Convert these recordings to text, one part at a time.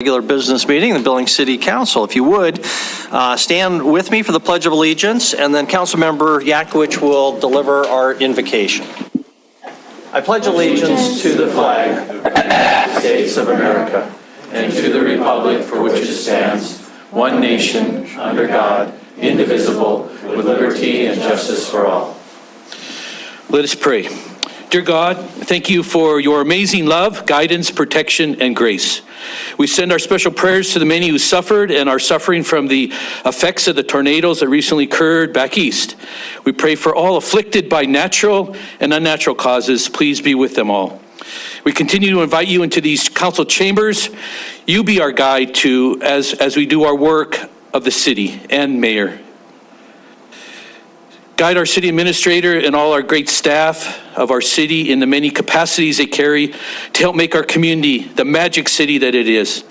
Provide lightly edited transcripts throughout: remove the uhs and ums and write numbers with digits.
Regular business meeting, the Billings City Council. If you would, stand with me for the Pledge of Allegiance, and then Councilmember Yakowicz will deliver our invocation. I pledge allegiance to the flag of the United States of America and to the republic for which it stands, one nation, under God, indivisible, with liberty and justice for all. Let us pray. Dear God, thank you for your amazing love, guidance, protection, and grace. We send our special prayers to the many who suffered and are suffering from the effects of the tornadoes that recently occurred back east. We pray for all afflicted by natural and unnatural causes. Please be with them all. We continue to invite you into these council chambers. You be our guide to as we do our work of the city and mayor. Guide our city administrator and all our great staff of our city in the many capacities they carry to help make our community the magic city that it is.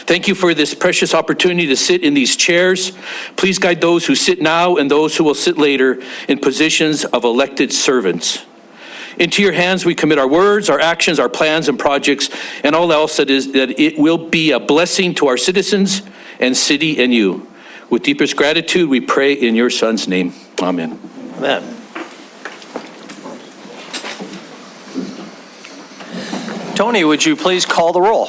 Thank you for this precious opportunity to sit in these chairs. Please guide those who sit now and those who will sit later in positions of elected servants. Into your hands we commit our words, our actions, our plans and projects, and all else that it will be a blessing to our citizens and city and you. With deepest gratitude, we pray in your son's name. Amen. Amen. Tony, would you please call the roll?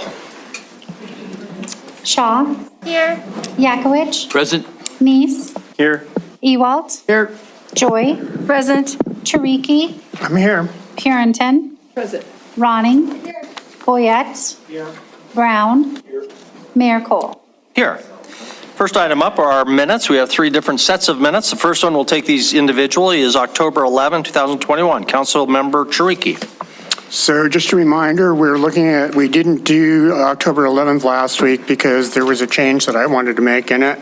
Shaw. Here. Yakowicz. Present. Meese. Here. Ewalt. Here. Joy. Present. Tariki. I'm here. Purinton. Present. Ronning. Here. Boyette. Here. Brown. Here. Mayor Cole. Here. First item up are our minutes. We have three different sets of minutes. The first one, we'll take these individually, is October 11, 2021. Councilmember Tariki. So just a reminder, we didn't do October 11th last week because there was a change that I wanted to make in it.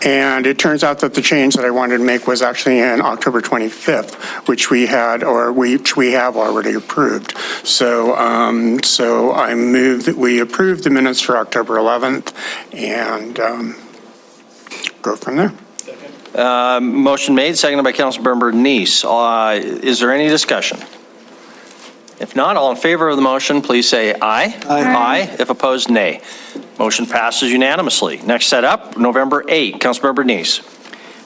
And it turns out that the change that I wanted to make was actually in October 25th, which we have already approved. So I move that we approve the minutes for October 11th and go from there. Motion made, seconded by Councilmember Neese. Is there any discussion? If not, all in favor of the motion, please say aye. Aye. Aye. If opposed, nay. Motion passes unanimously. Next set up, November 8, Councilmember Neese.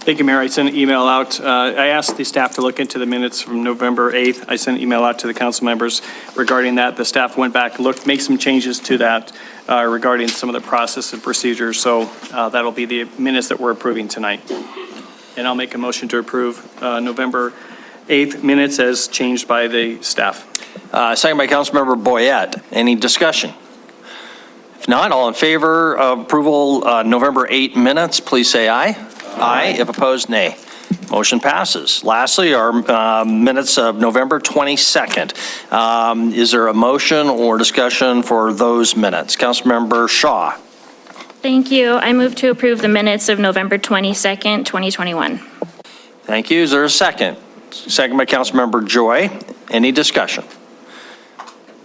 Thank you, Mayor. I sent an email out. I asked the staff to look into the minutes from November 8th. I sent an email out to the council members regarding that. The staff went back, made some changes to that regarding some of the process and procedures. So that'll be the minutes that we're approving tonight. And I'll make a motion to approve November 8th minutes as changed by the staff. Second by Councilmember Boyette. Any discussion? If not, all in favor of approval November 8 minutes, please say aye. Aye. If opposed, nay. Motion passes. Lastly, our minutes of November 22nd. Is there a motion or discussion for those minutes? Councilmember Shaw. Thank you. I move to approve the minutes of November 22nd, 2021. Thank you. Is there a second? Second by Councilmember Joy. Any discussion?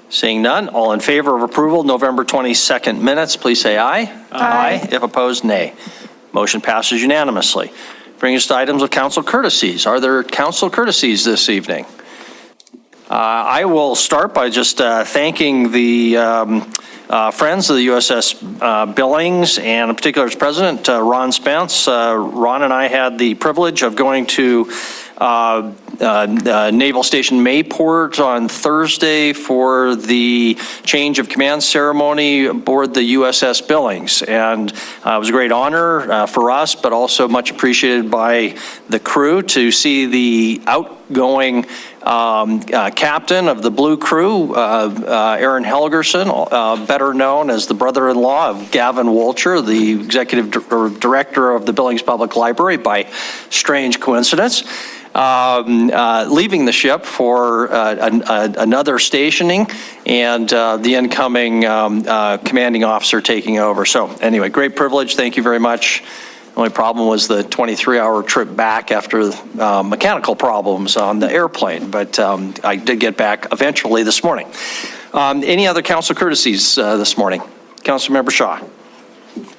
Seeing none, all in favor of approval November 22nd minutes, please say aye. Aye. If opposed, nay. Motion passes unanimously. Bring us to items of council courtesies. Are there council courtesies this evening? I will start by just thanking the friends of the USS Billings, and in particular its president, Ron Spence. Ron and I had the privilege of going to Naval Station Mayport on Thursday for the change of command ceremony aboard the USS Billings, and it was a great honor for us, but also much appreciated by the crew to see the outgoing captain of the Blue Crew, Aaron Helgerson, better known as the brother-in-law of Gavin Wolcher, the executive director of the Billings Public Library, by strange coincidence. Leaving the ship for another stationing, and the incoming commanding officer taking over. So anyway, great privilege. Thank you very much. The only problem was the 23-hour trip back after mechanical problems on the airplane, but I did get back eventually this morning. Any other council courtesies this morning? Councilmember Shaw.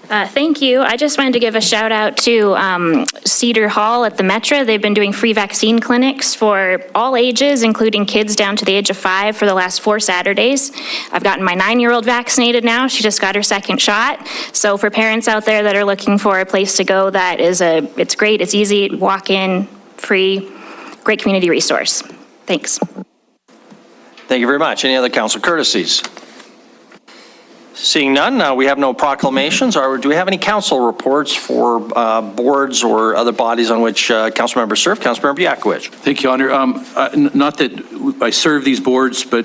Thank you. I just wanted to give a shout out to Cedar Hall at the Metro. They've been doing free vaccine clinics for all ages, including kids down to the age of 5 for the last 4 Saturdays. I've gotten my 9-year-old vaccinated now. She just got her 2nd shot. So for parents out there that are looking for a place to go, it's great, it's easy, walk in, free, great community resource. Thanks. Thank you very much. Any other council courtesies? Seeing none, we have no proclamations. Or do we have any council reports for boards or other bodies on which council members serve? Councilmember Yakowicz. Thank you, Honor. Not that I serve these boards, but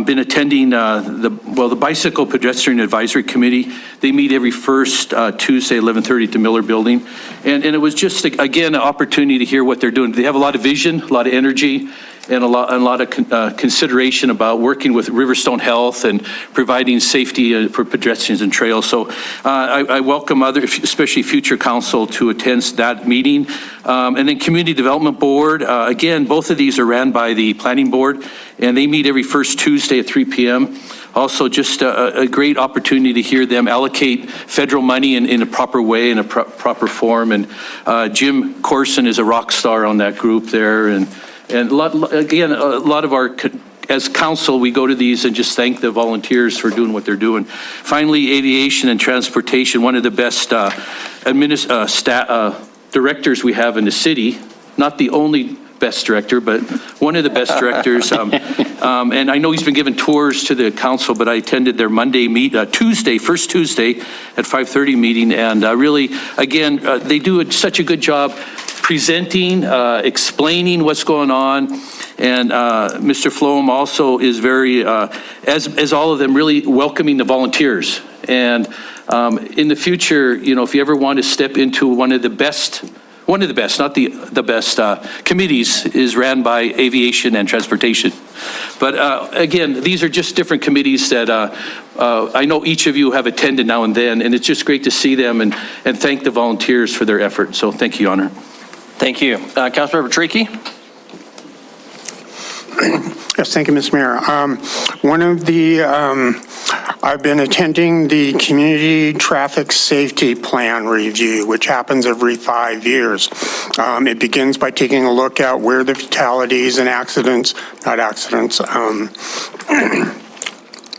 been attending the Bicycle Pedestrian Advisory Committee. They meet every first Tuesday, 11:30 at the Miller Building. And it was just, again, an opportunity to hear what they're doing. They have a lot of vision, a lot of energy, and a lot of consideration about working with Riverstone Health and providing safety for pedestrians and trails. So I welcome especially future council to attend that meeting. And then Community Development Board, again, both of these are ran by the Planning Board, and they meet every first Tuesday at 3 p.m. Also, just a great opportunity to hear them allocate federal money in a proper way, in a proper form. And Jim Corson is a rock star on that group there. And a lot of our, as council, we go to these and just thank the volunteers for doing what they're doing. Finally, Aviation and Transportation, one of the best directors we have in the city, not the only best director, but one of the best directors. And I know he's been giving tours to the council, but I attended their first Tuesday at 5:30 meeting. And really, again, they do such a good job presenting, explaining what's going on. And Mr. Floem also is very, as all of them, really welcoming the volunteers. And in the future, if you ever want to step into one of the best, not the best committees is ran by Aviation and Transportation. But again, these are just different committees that I know each of you have attended now and then, and it's just great to see them and thank the volunteers for their effort. So thank you, Your Honor. Thank you. Councilmember Trickey. Yes, thank you, Mr. Mayor. I've been attending the Community Traffic Safety Plan Review, which happens every 5 years. It begins by taking a look at where the fatalities and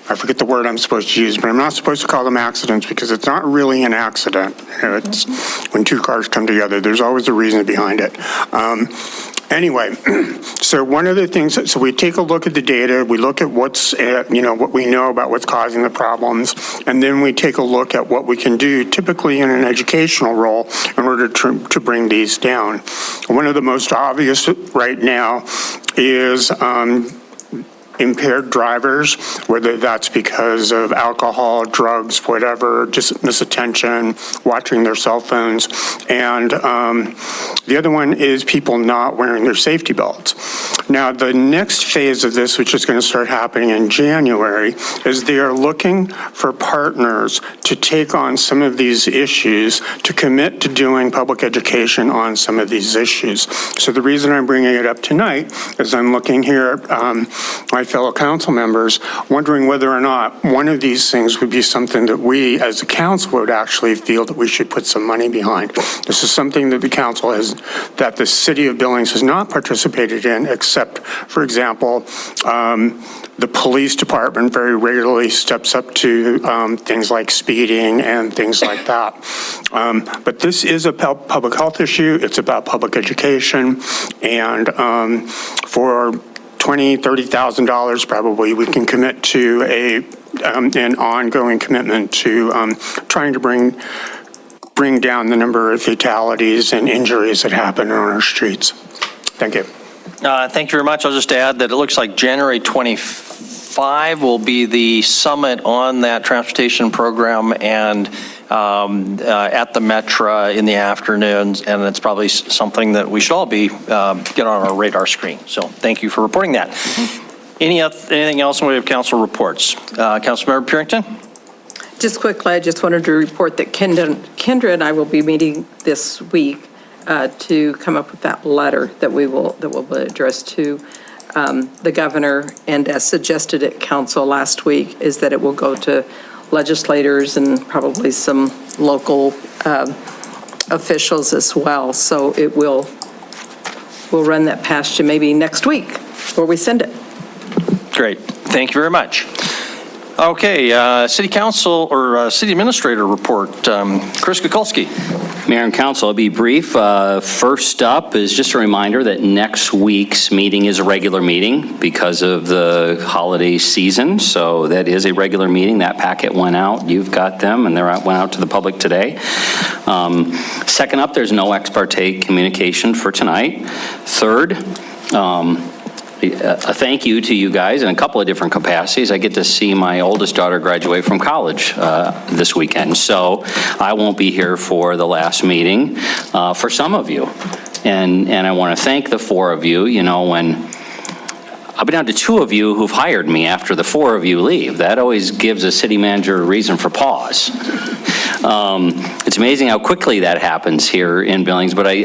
I forget the word I'm supposed to use, but I'm not supposed to call them accidents because it's not really an accident. It's when 2 cars come together, there's always a reason behind it. Anyway, so one of the things, so we take a look at the data, we look at what's, what we know about what's causing the problems, and then we take a look at what we can do, typically in an educational role, in order to bring these down. One of the most obvious right now is impaired drivers, whether that's because of alcohol, drugs, whatever, just misattention, watching their cell phones. And the other one is people not wearing their safety belts. Now, the next phase of this, which is going to start happening in January, is they are looking for partners to take on some of these issues, to commit to doing public education on some of these issues. So the reason I'm bringing it up tonight is I'm looking here at my fellow council members, wondering whether or not one of these things would be something that we as a council would actually feel that we should put some money behind. This is something that the council has, that the city of Billings has not participated in, except, for example, the police department very regularly steps up to things like speeding and things like that. But this is a public health issue. It's about public education, and for $20,000, $30,000 probably we can commit to an ongoing commitment to trying to bring down the number of fatalities and injuries that happen on our streets. Thank you. Thank you very much. I'll just add that it looks like January 25 will be the summit on that transportation program, and at the Metro in the afternoons, and it's probably something that we should all be get on our radar screen. So thank you for reporting that. Anything else in way of council reports? Councilmember Purington? Just quickly, I just wanted to report that Kendra and I will be meeting this week to come up with that letter that will be addressed to the governor, and as suggested at council last week, is that it will go to legislators and probably some local officials as well. So we'll run that past you maybe next week before we send it. Great. Thank you very much. Okay, City Council or City Administrator report. Chris Kukulski. Mayor and Council, I'll be brief. First up is just a reminder that next week's meeting is a regular meeting because of the holiday season. So that is a regular meeting. That packet went out. You've got them, and went out to the public today. Second up, there's no ex parte communication for tonight. Third, a thank you to you guys in a couple of different capacities. I get to see my oldest daughter graduate from college this weekend, so I won't be here for the last meeting for some of you. And I want to thank the four of you. You know, when I'll be down to two of you who've hired me after the four of you leave. That always gives a city manager a reason for pause. It's amazing how quickly that happens here in Billings, but I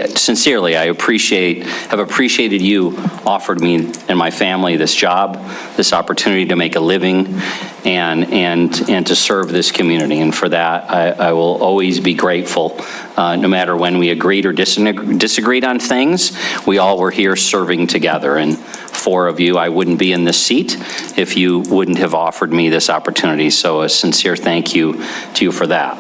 have appreciated you offered me and my family this job, this opportunity to make a living and to serve this community. And for that, I will always be grateful, no matter when we agreed or disagreed on things. We all were here serving together, and four of you, I wouldn't be in this seat if you wouldn't have offered me this opportunity. So a sincere thank you to you for that.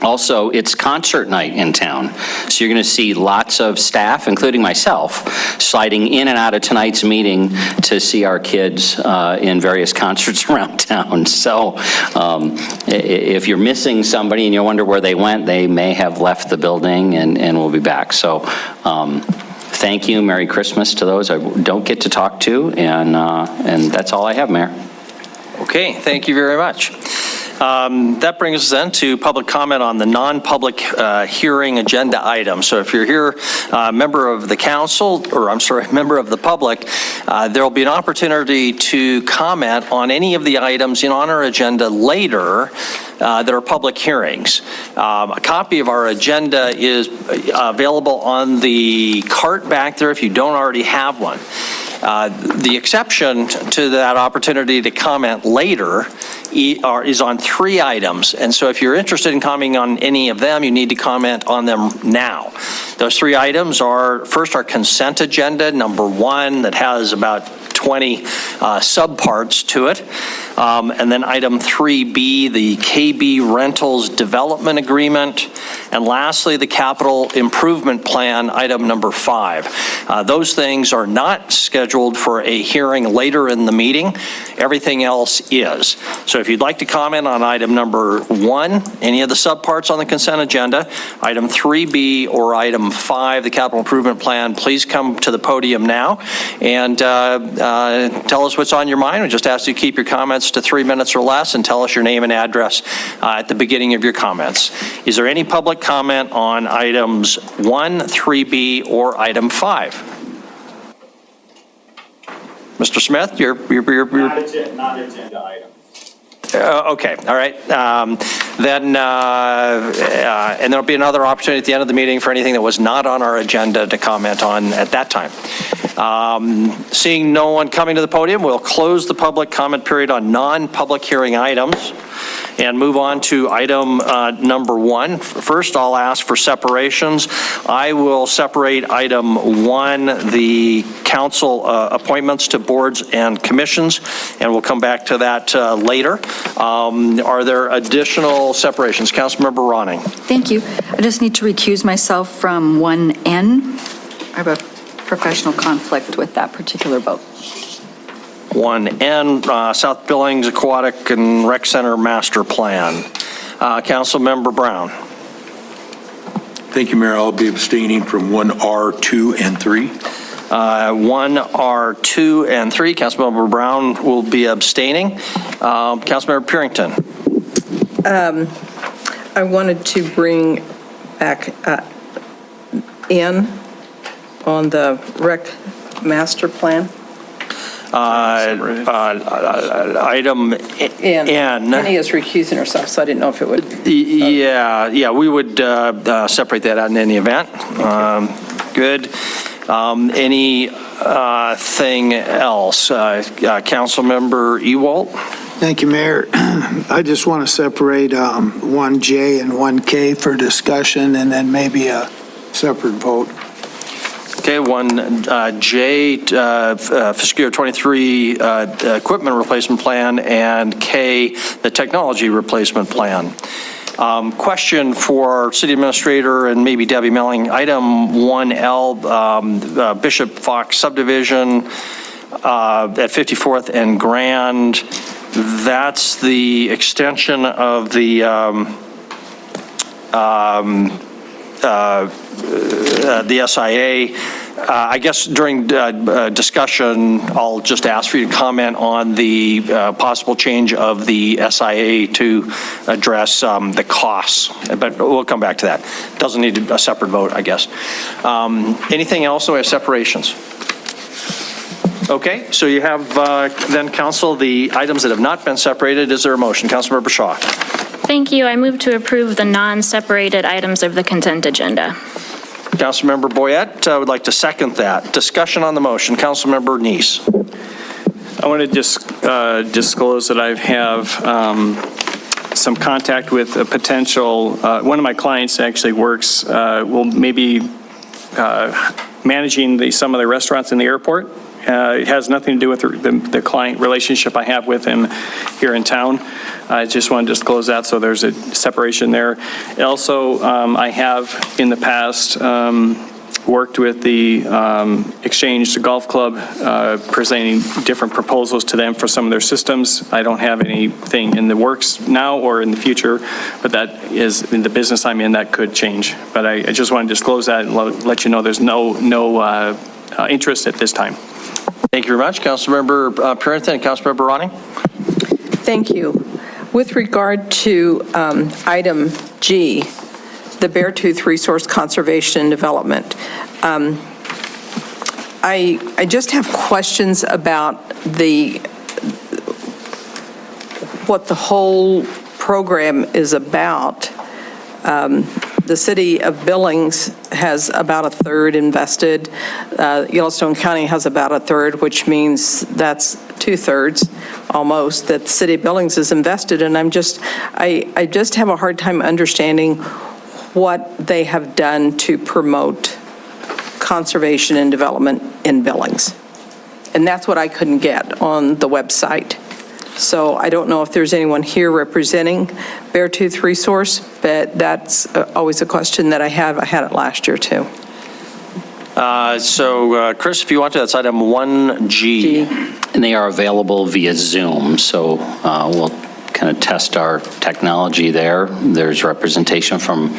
Also, it's concert night in town, so you're going to see lots of staff, including myself, sliding in and out of tonight's meeting to see our kids in various concerts around town. So if you're missing somebody and you wonder where they went, they may have left the building and we'll be back. So thank you, Merry Christmas to those I don't get to talk to, and that's all I have, Mayor. Okay, thank you very much. That brings us then to public comment on the non-public hearing agenda item. So if you're here, member of the council, or I'm sorry, member of the public, there will be an opportunity to comment on any of the items on our agenda later that are public hearings. A copy of our agenda is available on the cart back there if you don't already have one. The exception to that opportunity to comment later is on 3 items. And so if you're interested in commenting on any of them, you need to comment on them now. Those 3 items are, first, our consent agenda, number 1, that has about 20 subparts to it. And then item 3B, the KB Rentals Development Agreement. And lastly, the Capital Improvement Plan, item number 5. Those things are not scheduled for a hearing later in the meeting. Everything else is. So if you'd like to comment on item number 1, any of the subparts on the consent agenda, item 3B or item 5, the Capital Improvement Plan, please come to the podium now and tell us what's on your mind. We just ask you to keep your comments to 3 minutes or less and tell us your name and address at the beginning of your comments. Is there any public comment on items 1, 3B, or item 5? Mr. Smith, you're not agenda items. Okay, all right. And there'll be another opportunity at the end of the meeting for anything that was not on our agenda to comment on at that time. Seeing no one coming to the podium, we'll close the public comment period on non-public hearing items and move on to item number 1. First, I'll ask for separations. I will separate item 1, the council appointments to boards and commissions, and we'll come back to that later. Are there additional separations? Councilmember Ronning. Thank you. I just need to recuse myself from 1N. I have a professional conflict with that particular vote. 1N, South Billings Aquatic and Rec Center Master Plan. Councilmember Brown. Thank you, Mayor. I'll be abstaining from 1R, 2, and 3. 1R, 2, and 3. Councilmember Brown will be abstaining. Councilmember Purington. I wanted to bring back N on the rec master plan. Item N. Penny is recusing herself, so I didn't know if it would. Yeah, we would separate that out in any event. Good. Anything else? Councilmember Ewalt? Thank you, Mayor. I just want to separate 1J and 1K for discussion and then maybe a separate vote. Okay, 1J, fiscal year 23 equipment replacement plan, and K, the technology replacement plan. Question for City Administrator and maybe Debbie Melling. Item 1L, Bishop Fox subdivision at 54th and Grand. That's the extension of the SIA. I guess during discussion, I'll just ask for you to comment on the possible change of the SIA to address the costs, but we'll come back to that. Doesn't need a separate vote, I guess. Anything else? So we have separations. Okay, so you have then, Council, the items that have not been separated. Is there a motion? Councilmember Shaw. Thank you. I move to approve the non-separated items of the consent agenda. Councilmember Boyette would like to second that. Discussion on the motion. Councilmember Neese. I want to just disclose that I have some contact with a potential, one of my clients actually works, will maybe managing some of the restaurants in the airport. It has nothing to do with the client relationship I have with him here in town. I just want to disclose that, so there's a separation there. Also, I have in the past worked with the Exchange Golf Club, presenting different proposals to them for some of their systems. I don't have anything in the works now or in the future, but that is in the business I'm in, that could change. But I just want to disclose that and let you know there's no interest at this time. Thank you very much. Councilmember Purinton and Councilmember Ronning. Thank you. With regard to item G, the Beartooth Resource Conservation and Development, I just have questions about what the whole program is about. The city of Billings has about a third invested. Yellowstone County has about a third, which means that's 2/3 almost that the city of Billings is invested. And I just have a hard time understanding what they have done to promote conservation and development in Billings. And that's what I couldn't get on the website. So I don't know if there's anyone here representing Beartooth Resource, but that's always a question that I have. I had it last year too. Chris, if you want to, that's item 1G. And they are available via Zoom, so we'll kind of test our technology there. There's representation from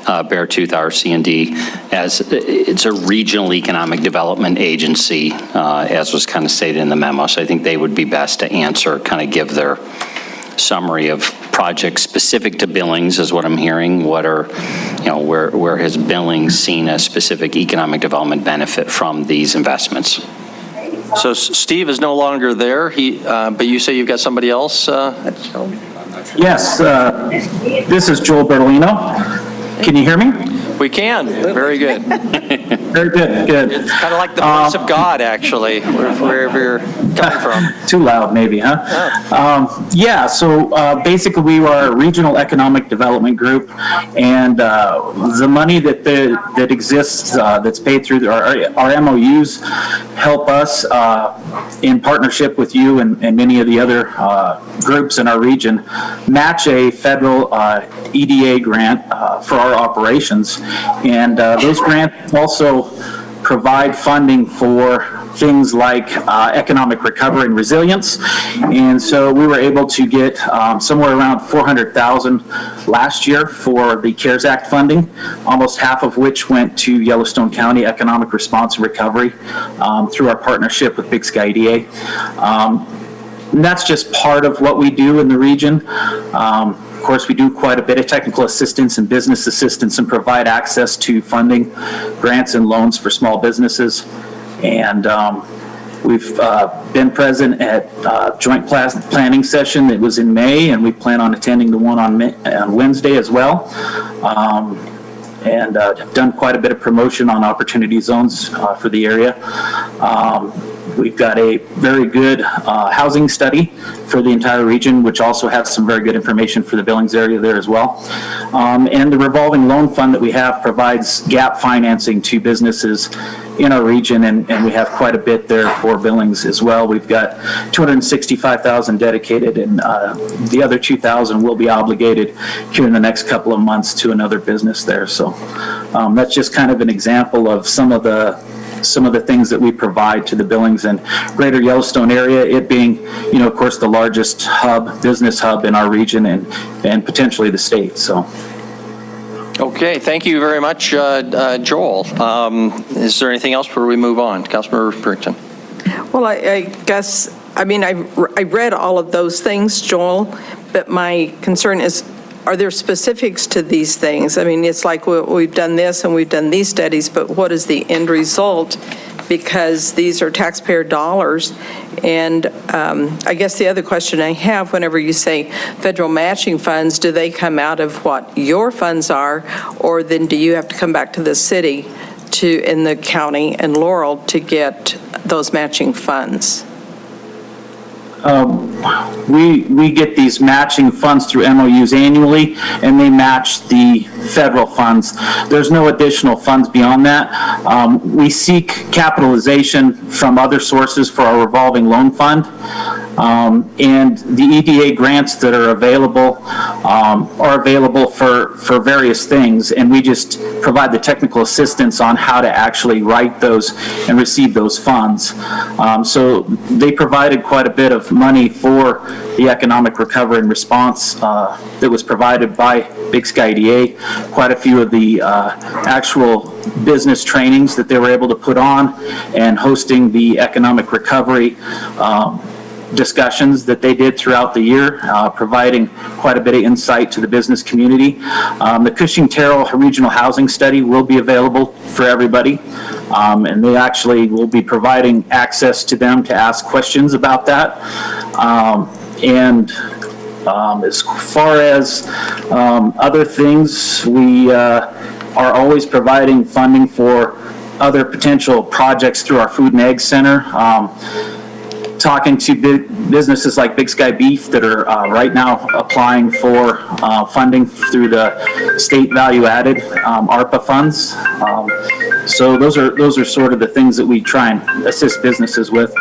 Beartooth RC&D, as it's a regional economic development agency, as was kind of stated in the memo. So I think they would be best to answer, kind of give their summary of projects specific to Billings, is what I'm hearing. What are, where has Billings seen a specific economic development benefit from these investments? So Steve is no longer there. But you say you've got somebody else? Yes, this is Joel Bertolino. Can you hear me? We can. Very good. Very good, good. It's kind of like the voice of God, actually, wherever you're coming from. Too loud, maybe, huh? Yeah, so basically we are a regional economic development group, and the money that exists, that's paid through our MOUs, help us in partnership with you and many of the other groups in our region, match a federal EDA grant for our operations. And those grants also provide funding for things like economic recovery and resilience. And so we were able to get somewhere around $400,000 last year for the CARES Act funding, almost half of which went to Yellowstone County Economic Response and Recovery through our partnership with Big Sky EDA. And that's just part of what we do in the region. Of course, we do quite a bit of technical assistance and business assistance and provide access to funding, grants and loans for small businesses. And we've been present at joint planning session that was in May, and we plan on attending the one on Wednesday as well. And have done quite a bit of promotion on opportunity zones for the area. We've got a very good housing study for the entire region, which also has some very good information for the Billings area there as well. And the revolving loan fund that we have provides gap financing to businesses in our region, and we have quite a bit there for Billings as well. We've got $265,000 dedicated, and the other $2,000 will be obligated here in the next couple of months to another business there. So that's just kind of an example of some of the things that we provide to the Billings and Greater Yellowstone area, it being, of course, the largest business hub in our region and potentially the state. So. Okay, thank you very much, Joel. Is there anything else before we move on? Councilmember Britton. Well, I guess, I read all of those things, Joel, but my concern is, are there specifics to these things? It's like we've done this and we've done these studies, but what is the end result? Because these are taxpayer dollars. And I guess the other question I have, whenever you say federal matching funds, do they come out of what your funds are, or then do you have to come back to the city in the county and Laurel to get those matching funds? We get these matching funds through MOUs annually, and they match the federal funds. There's no additional funds beyond that. We seek capitalization from other sources for our revolving loan fund. And the EDA grants that are available for various things, and we just provide the technical assistance on how to actually write those and receive those funds. So they provided quite a bit of money for the economic recovery and response that was provided by Big Sky EDA. Quite a few of the actual business trainings that they were able to put on, and hosting the economic recovery discussions that they did throughout the year, providing quite a bit of insight to the business community. The Cushing-Terrell Regional Housing Study will be available for everybody, and they actually will be providing access to them to ask questions about that. As far as other things, we are always providing funding for other potential projects through our Food and Ag Center. Talking to businesses like Big Sky Beef that are right now applying for funding through the state value-added ARPA funds. So those are sort of the things that we try and assist businesses with.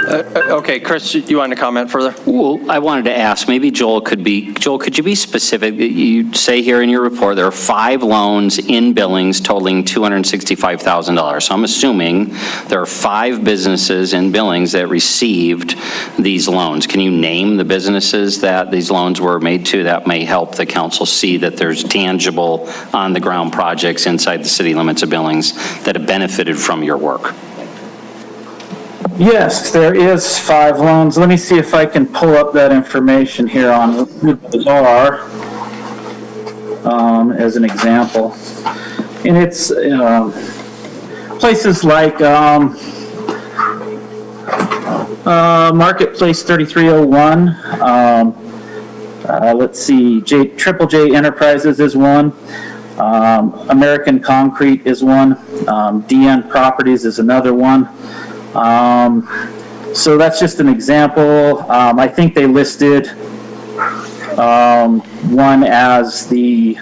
Okay, Chris, you want to comment further? Well, I wanted to ask, maybe Joel, could you be specific? You say here in your report there are 5 loans in Billings totaling $265,000. So I'm assuming there are 5 businesses in Billings that received these loans. Can you name the businesses that these loans were made to? That may help the council see that there's tangible on-the-ground projects inside the city limits of Billings that have benefited from your work. Yes, there is 5 loans. Let me see if I can pull up that information here on who those are as an example. And it's places like Marketplace 3301. Let's see, Triple J Enterprises is one. American Concrete is one. DN Properties is another one. So that's just an example. I think they listed one as the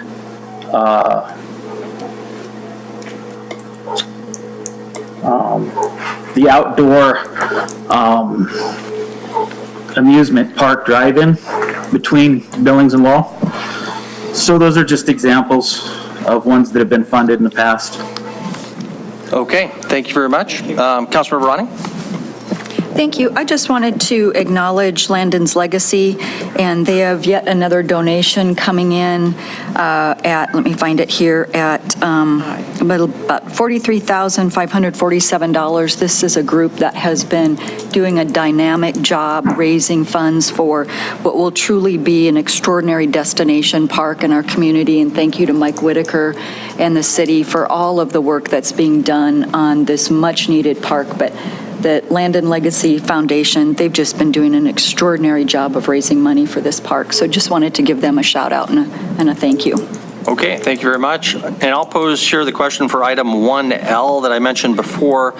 outdoor amusement park drive-in between Billings and Laurel. So those are just examples of ones that have been funded in the past. Okay, thank you very much. Councilmember Ronning? Thank you. I just wanted to acknowledge Landon's Legacy, and they have yet another donation coming in let me find it here, at about $43,547. This is a group that has been doing a dynamic job raising funds for what will truly be an extraordinary destination park in our community, and thank you to Mike Whitaker and the city for all of the work that's being done on this much-needed park. But the Landon Legacy Foundation, they've just been doing an extraordinary job of raising money for this park. So just wanted to give them a shout out and a thank you. Okay, thank you very much. And I'll pose here the question for item 1L that I mentioned before.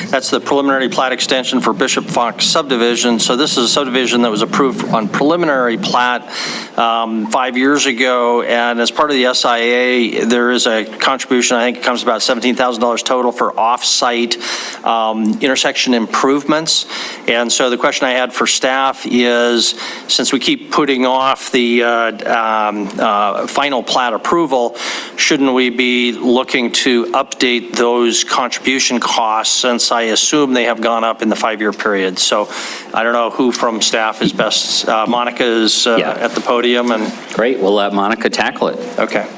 That's the preliminary plat extension for Bishop Fox subdivision. So this is a subdivision that was approved on preliminary plat 5 years ago. And as part of the SIA, there is a contribution, I think it comes to about $17,000 total for off-site intersection improvements. And so the question I had for staff is, since we keep putting off the final plat approval, shouldn't we be looking to update those contribution costs, since I assume they have gone up in the 5-year period? So I don't know who from staff is best. Monica is at the podium. And Great, we'll let Monica tackle it. Okay.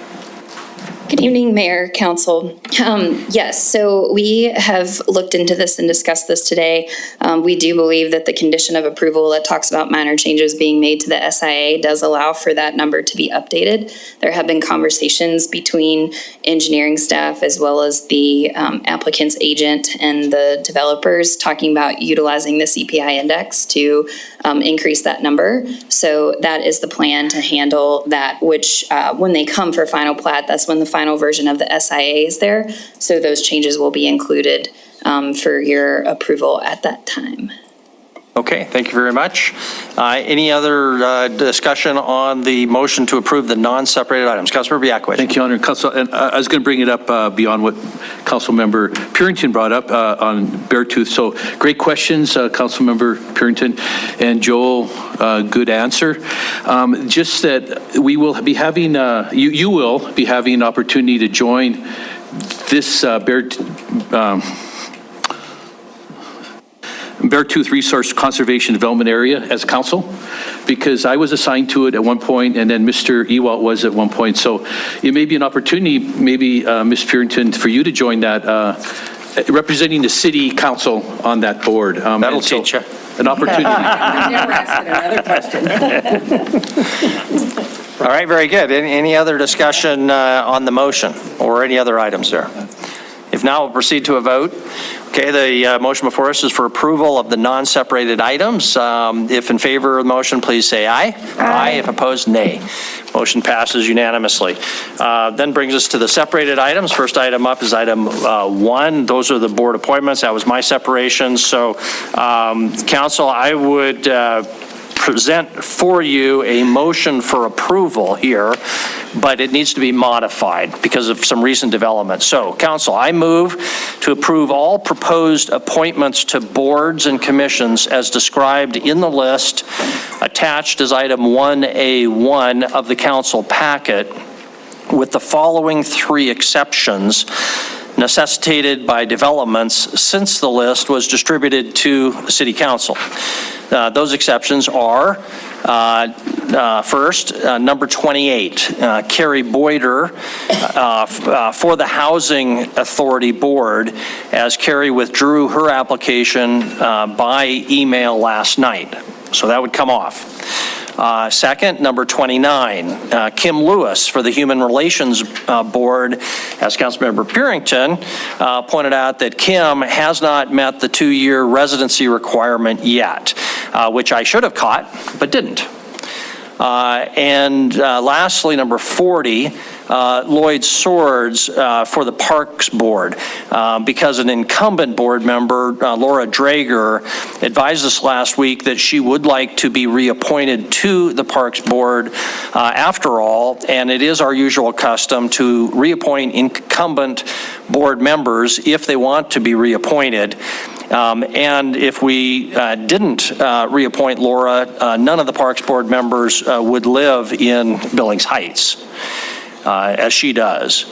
Good evening, Mayor, Council. Yes, so we have looked into this and discussed this today. We do believe that the condition of approval that talks about minor changes being made to the SIA does allow for that number to be updated. There have been conversations between engineering staff as well as the applicant's agent and the developers talking about utilizing the CPI index to increase that number. So that is the plan to handle that, which when they come for final plat, that's when the final version of the SIA is there. So those changes will be included for your approval at that time. Okay, thank you very much. Any other discussion on the motion to approve the non-separated items? Councilmember Yakwich. Thank you, Honor. Council, and I was going to bring it up beyond what Councilmember Purington brought up on Beartooth. So great questions, Councilmember Purington and Joel. Good answer. Just that we will be having, you will be having an opportunity to join this Beartooth Resource Conservation Development Area as council, because I was assigned to it at one point, and then Mr. Ewalt was at one point. So it may be an opportunity, maybe Ms. Purington, for you to join that, representing the city council on that board. That'll teach you. An opportunity. I've never asked another question. All right, very good. Any other discussion on the motion or any other items there? If not, we'll proceed to a vote. Okay, the motion before us is for approval of the non-separated items. If in favor of the motion, please say aye. Aye. If opposed, nay. Motion passes unanimously. Then brings us to the separated items. First item up is item 1. Those are the board appointments. That was my separation. So, council, I would present for you a motion for approval here, but it needs to be modified because of some recent developments. So, council, I move to approve all proposed appointments to boards and commissions as described in the list attached as item 1A1 of the council packet, with the following 3 exceptions necessitated by developments since the list was distributed to the City Council. Those exceptions are, first, number 28, Carrie Boyder for the Housing Authority Board, as Carrie withdrew her application by email last night. So that would come off. Second, number 29, Kim Lewis for the Human Relations Board, as Councilmember Purington pointed out that Kim has not met the 2-year residency requirement yet, which I should have caught, but didn't. And lastly, number 40, Lloyd Swords for the Parks Board, because an incumbent board member, Laura Drager, advised us last week that she would like to be reappointed to the Parks Board after all, and it is our usual custom to reappoint incumbent board members if they want to be reappointed. And if we didn't reappoint Laura, none of the Parks Board members would live in Billings Heights, as she does.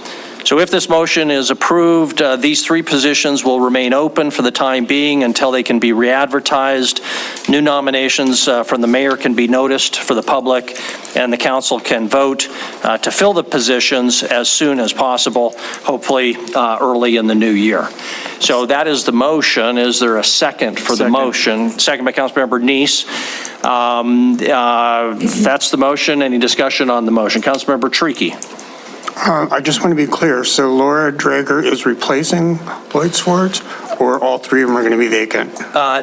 So if this motion is approved, these 3 positions will remain open for the time being until they can be re-advertised. New nominations from the mayor can be noticed for the public, and the council can vote to fill the positions as soon as possible, hopefully early in the new year. So that is the motion. Is there a second for the motion? Second by Councilmember Neese. That's the motion. Any discussion on the motion? Councilmember Treaky. I just want to be clear. So Laura Drager is replacing Lloyd Swords, or all 3 of them are going to be vacant?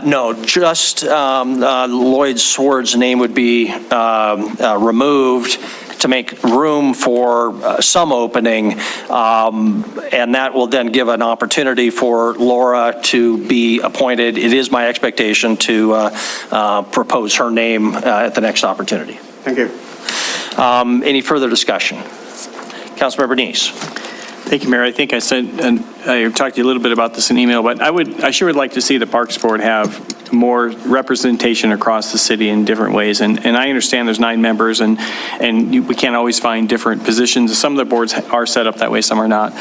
No, just Lloyd Swords' name would be removed, to make room for some opening, and that will then give an opportunity for Laura to be appointed. It is my expectation to propose her name at the next opportunity. Thank you. Any further discussion? Councilmember Neese. Thank you, Mayor. I think I said, and I talked to you a little bit about this in email, but I sure would like to see the Parks Board have more representation across the city in different ways. And I understand there's 9 members, and we can't always find different positions. Some of the boards are set up that way, some are not.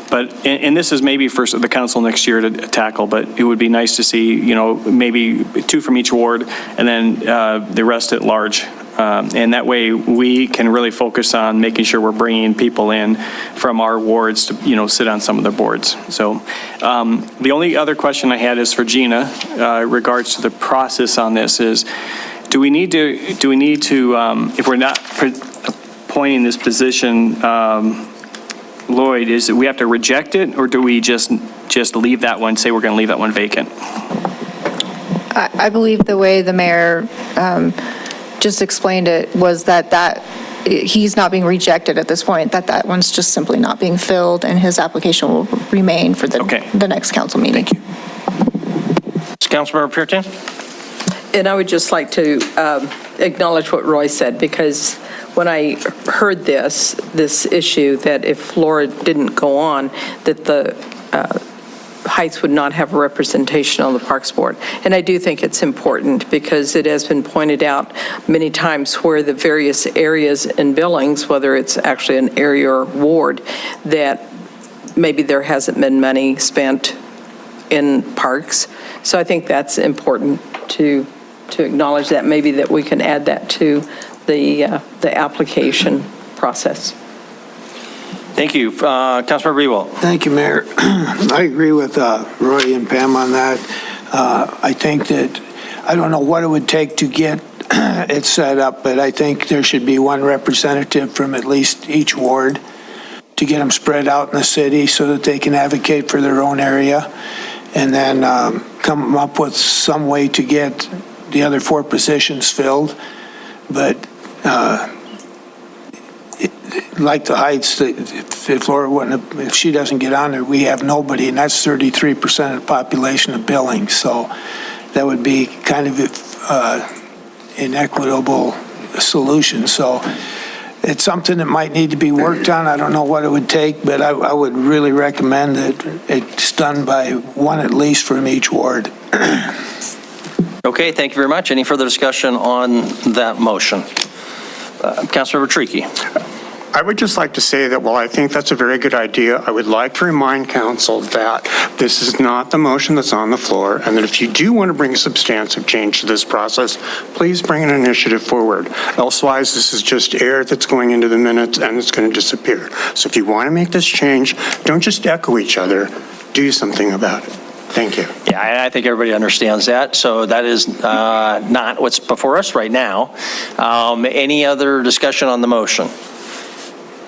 But, and this is maybe for the council next year to tackle, but it would be nice to see, you know, maybe 2 from each ward, and then the rest at large. And that way we can really focus on making sure we're bringing people in from our wards to, you know, sit on some of the boards. So the only other question I had is for Gina, regards to the process on this is, do we need to, if we're not appointing this position, Lloyd, is that we have to reject it, or do we just leave that one, say we're going to leave that one vacant? I believe the way the mayor just explained it was that he's not being rejected at this point, that one's just simply not being filled, and his application will remain for the next council meeting. Thank you. Councilmember Pearson? And I would just like to acknowledge what Roy said, because when I heard this issue, that if Laura didn't go on, that the Heights would not have a representation on the Parks Board. And I do think it's important, because it has been pointed out many times where the various areas in Billings, whether it's actually an area or ward, that maybe there hasn't been money spent in parks. So I think that's important to acknowledge that, maybe that we can add that to the application process. Thank you. Councilmember Ewell. Thank you, Mayor. I agree with Roy and Pam on that. I think that, I don't know what it would take to get it set up, but I think there should be one representative from at least each ward to get them spread out in the city so that they can advocate for their own area, and then come up with some way to get the other 4 positions filled. But like the Heights, if Laura wouldn't, if she doesn't get on there, we have nobody, and that's 33% of the population of Billings. So that would be kind of inequitable solution. So it's something that might need to be worked on. I don't know what it would take, but I would really recommend that it's done by one at least from each ward. Okay, thank you very much. Any further discussion on that motion? Councilmember Tricky. I would just like to say that while I think that's a very good idea, I would like to remind council that this is not the motion that's on the floor, and that if you do want to bring a substantive change to this process, please bring an initiative forward. Elsewise, this is just air that's going into the minutes and it's going to disappear. So if you want to make this change, don't just echo each other, do something about it. Thank you. Yeah, I think everybody understands that. So that is not what's before us right now. Any other discussion on the motion?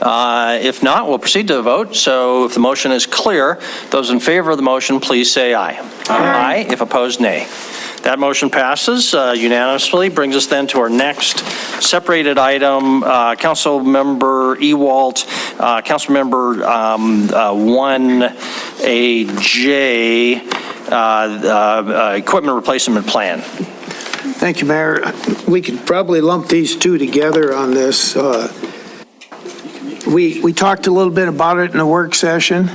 If not, we'll proceed to the vote. So if the motion is clear, those in favor of the motion, please say aye. Aye. If opposed, nay. That motion passes unanimously. Brings us then to our next separated item. Councilmember Ewalt, Councilmember 1AJ, Equipment Replacement Plan. Thank you, Mayor. We could probably lump these 2 together on this. We talked a little bit about it in the work session.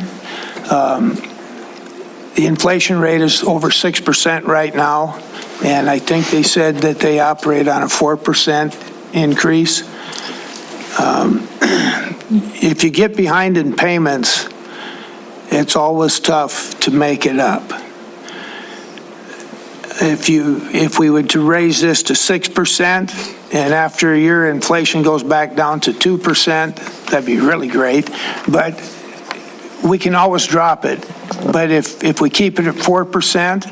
The inflation rate is over 6% right now, and I think they said that they operate on a 4% increase. If you get behind in payments, it's always tough to make it up. If we were to raise this to 6%, and after a year inflation goes back down to 2%, that'd be really great. But we can always drop it. But if we keep it at 4%,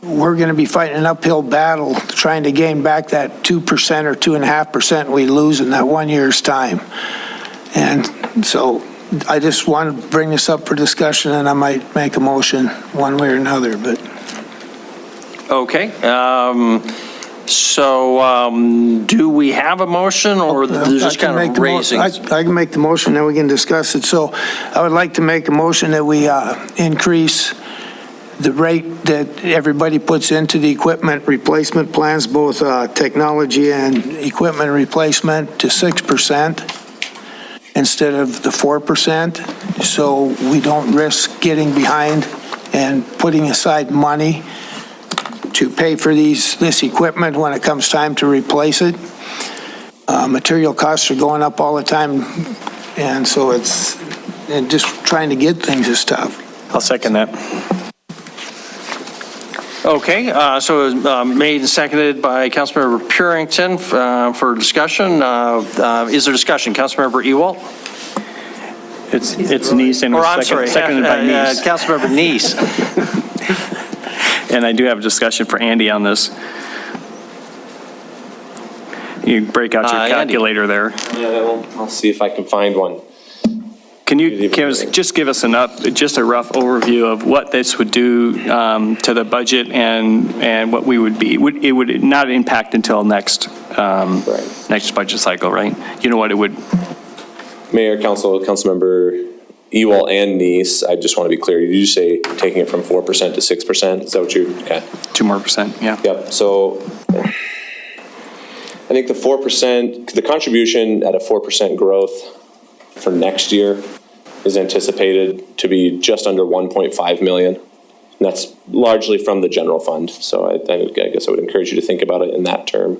we're going to be fighting an uphill battle trying to gain back that 2% or 2.5% we lose in that 1 year's time. And so I just want to bring this up for discussion, and I might make a motion one way or another. But Okay. So do we have a motion, or they're just kind of raising? I can make the motion, then we can discuss it. So I would like to make a motion that we increase the rate that everybody puts into the equipment replacement plans, both technology and equipment replacement, to 6% instead of the 4%, so we don't risk getting behind and putting aside money to pay for this equipment when it comes time to replace it. Material costs are going up all the time, and so and just trying to get things is tough. I'll second that. Okay, so it was made and seconded by Councilmember Purington for discussion. Is there discussion? Councilmember Ewald? It's Neese and seconded by Neese. Councilmember Neese. And I do have a discussion for Andy on this. You break out your calculator there. Yeah, I'll see if I can find one. Can you just give us just a rough overview of what this would do to the budget and what we would be? It would not impact until next budget cycle, right? You know what it would? Mayor, Councilmember Ewald and Neese, I just want to be clear. Did you say taking it from 4% to 6%? Is that what you? Okay. 2 more percent, yeah. Yep. So I think the 4%, the contribution at a 4% growth for next year is anticipated to be just under 1.5 million. And that's largely from the general fund. So I guess I would encourage you to think about it in that term.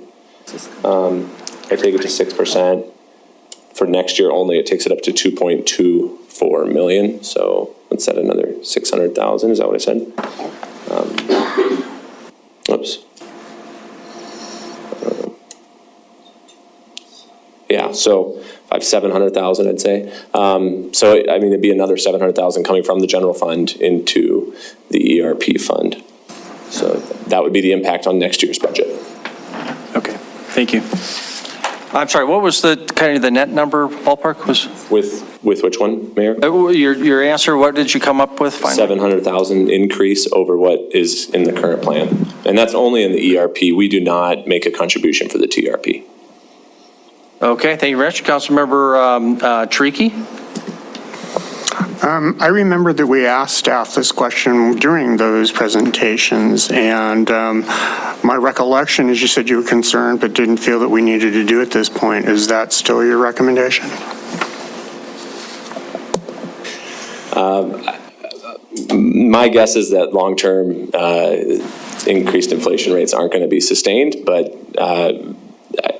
I take it to 6%. For next year only, it takes it up to 2.24 million. So let's set another 600,000. Is that what I said? Oops. Yeah, so 700,000, I'd say. So I mean, it'd be another 700,000 coming from the general fund into the ERP fund. So that would be the impact on next year's budget. Okay, thank you. I'm sorry, what was the kind of the net number ballpark was? With which one, Mayor? Your answer, what did you come up with finally? 700,000 increase over what is in the current plan. And that's only in the ERP. We do not make a contribution for the TRP. Okay, thank you very much. Councilmember Tricky? I remember that we asked staff this question during those presentations, and my recollection is you said you were concerned but didn't feel that we needed to do it at this point. Is that still your recommendation? My guess is that long-term increased inflation rates aren't going to be sustained, but